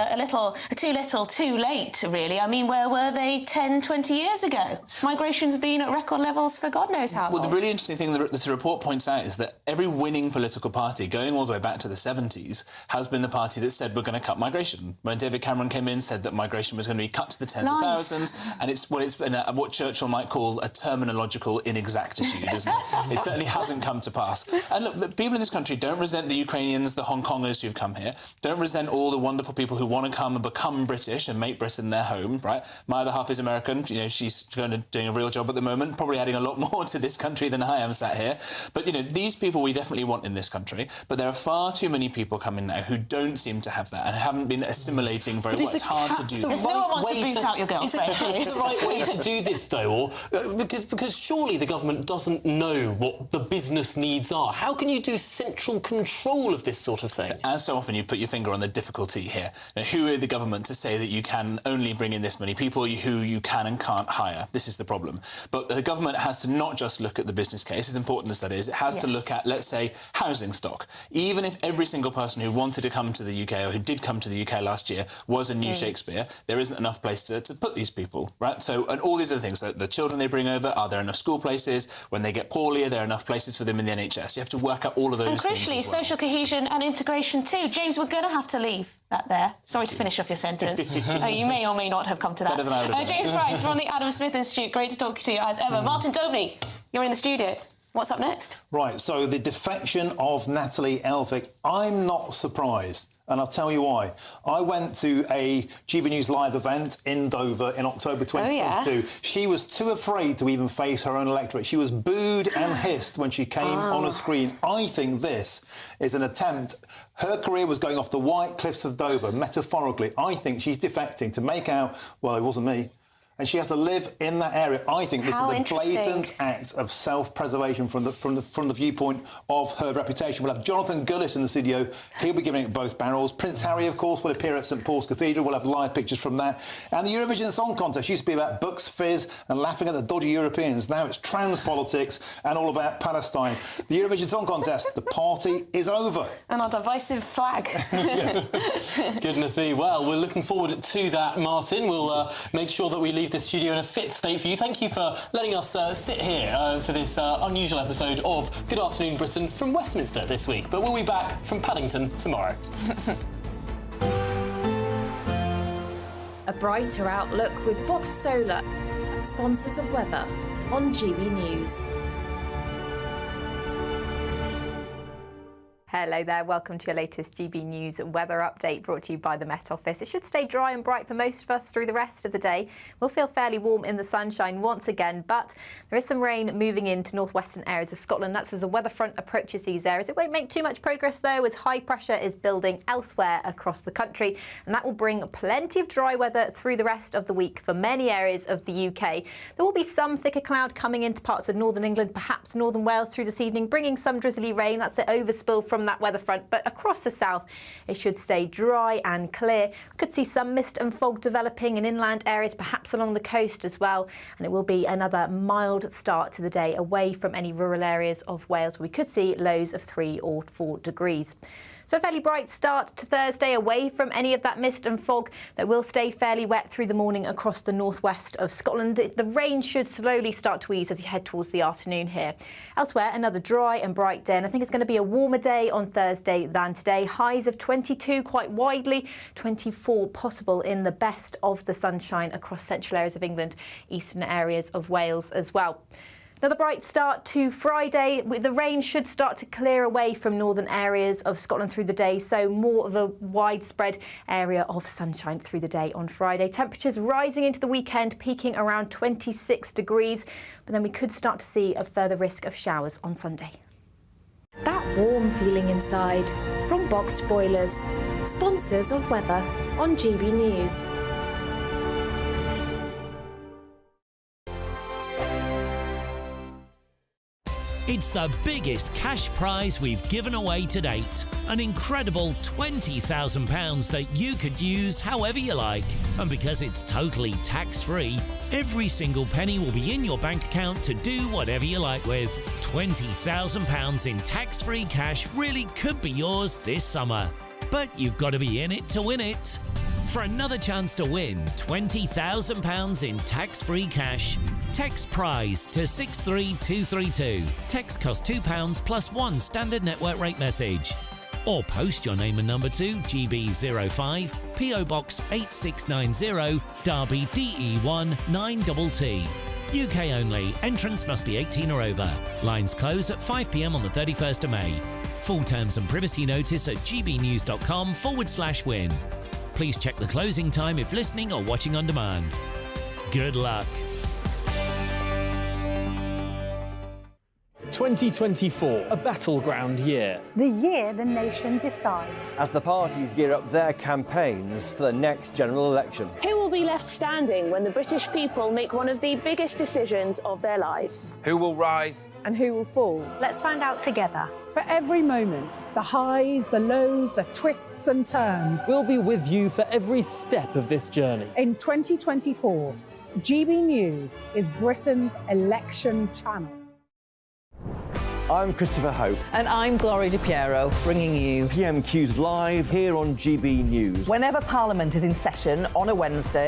too little, too late, really. I mean, where were they 10, 20 years ago? Migration's been at record levels for God knows how long. Well, the really interesting thing that the report points out is that every winning political party, going all the way back to the 70s, has been the party that said we're going to cut migration. When David Cameron came in, said that migration was going to be cut to the tens of thousands, and it's been what Churchill might call a terminological inexactitude, isn't it? It certainly hasn't come to pass. And look, the people in this country don't resent the Ukrainians, the Hong Kongers who've come here, don't resent all the wonderful people who want to come and become British and make Britain their home, right? My other half is American. She's doing a real job at the moment, probably adding a lot more to this country than I am sat here. But, these people we definitely want in this country. But there are far too many people coming now who don't seem to have that and haven't been assimilated assimilating very well. It's hard to do that. No one wants to boot out your girlfriend. Is it the right way to do this, though? Or, because surely the government doesn't know what the business needs are. How can you do central control of this sort of thing? As so often, you put your finger on the difficulty here. Now, who are the government to say that you can only bring in this many people who you can and can't hire? This is the problem. But the government has to not just look at the business case, as important as that is, it has to look at, let's say, housing stock. Even if every single person who wanted to come to the UK or who did come to the UK last year was a new Shakespeare, there isn't enough place to put these people, right? So, and all these other things, the children they bring over, are there enough school places? When they get poorly, are there enough places for them in the NHS? You have to work out all of those things. And crucially, social cohesion and integration too. James, we're going to have to leave that there. Sorry to finish off your sentence. You may or may not have come to that. Better than I would have James Price from the Adam Smith Institute. Great to talk to you as ever. Martin Dobney, you're in the studio. What's up next? Right, so the defection of Natalie Elphicke. I'm not surprised, and I'll tell you why. I went to a GBNews live event in Dover in October 2022. She was too afraid to even face her own electorate. She was booed and hissed when she came on a screen. I think this is an attempt. Her career was going off the white cliffs of Dover, metaphorically. I think she's defecting to make out, well, it wasn't me. And she has to live in that area. I think this is a blatant act of self-preservation from the viewpoint of her reputation. We'll have Jonathan Gullis in the studio. He'll be giving it both barrels. Prince Harry, of course, will appear at St Paul's Cathedral. We'll have live pictures from that. And the Eurovision Song Contest used to be about Bucks Fizz and laughing at the dodgy Europeans. Now it's trans politics and all about Palestine. The Eurovision Song Contest, the party is over. And our divisive flag. Goodness me. Well, we're looking forward to that, Martin. We'll make sure that we leave the studio in a fit state for you. Thank you for letting us sit here for this unusual episode of Good Afternoon Britain from Westminster this week. But we'll be back from Paddington tomorrow. A brighter outlook with Box Solar, sponsors of weather on GB News. Hello there, welcome to your latest GB News weather update brought to you by the Met Office. It should stay dry and bright for most of us through the rest of the day. We'll feel fairly warm in the sunshine once again, but there is some rain moving into northwestern areas of Scotland. That's as the weather front approaches these areas. It won't make too much progress though, as high pressure is building elsewhere across the country, and that will bring plenty of dry weather through the rest of the week for many areas of the UK. There will be some thicker cloud coming into parts of northern England, perhaps northern Wales through this evening, bringing some drizzly rain. That's the overspill from that weather front, but across the south it should stay dry and clear. We could see some mist and fog developing in inland areas, perhaps along the coast as well, and it will be another mild start to the day away from any rural areas of Wales where we could see lows of 3 or 4 degrees. So a fairly bright start to Thursday, away from any of that mist and fog that will stay fairly wet through the morning across the northwest of Scotland. The rain should slowly start to ease as you head towards the afternoon here. Elsewhere, another dry and bright day, and I think it's going to be a warmer day on Thursday than today. Highs of 22 quite widely, 24 possible in the best of the sunshine across central areas of England, eastern areas of Wales as well. Another bright start to Friday. The rain should start to clear away from northern areas of Scotland through the day, so more of a widespread area of sunshine through the day on Friday. Temperatures rising into the weekend, peaking around 26 degrees, but then we could start to see a further risk of showers on Sunday. That warm feeling inside from Boxed Boilers, sponsors of weather on GB News. It's the biggest cash prize we've given away to date. An incredible £20,000 that you could use however you like. And because it's totally tax-free, every single penny will be in your bank account to do whatever you like with. £20,000 in tax-free cash really could be yours this summer. But you've got to be in it to win it. For another chance to win £20,000 in tax-free cash, text PRIZE to 63232. Text costs £2 plus 1 standard network rate message. Or post your name and number to GB05 PO Box 8690 Derby DE1 9TT. UK only. Entrance must be 18 or over. Lines close at 5 p.m. on the 31st of May. Full terms and privacy notice at gbnews.com/win. Please check the closing time if listening or watching on demand. Good luck. 2024, a battleground year. The year the nation decides. As the parties gear up their campaigns for the next general election. Who will be left standing when the British people make one of the biggest decisions of their lives? Who will rise? And who will fall? Let's find out together. For every moment, the highs, the lows, the twists and turns. We'll be with you for every step of this journey. In 2024, GB News is Britain's election channel. I'm Christopher Hope. And I'm Gloria Di Piero, bringing you PMQ's live here on GB News. Whenever Parliament is in session on a Wednesday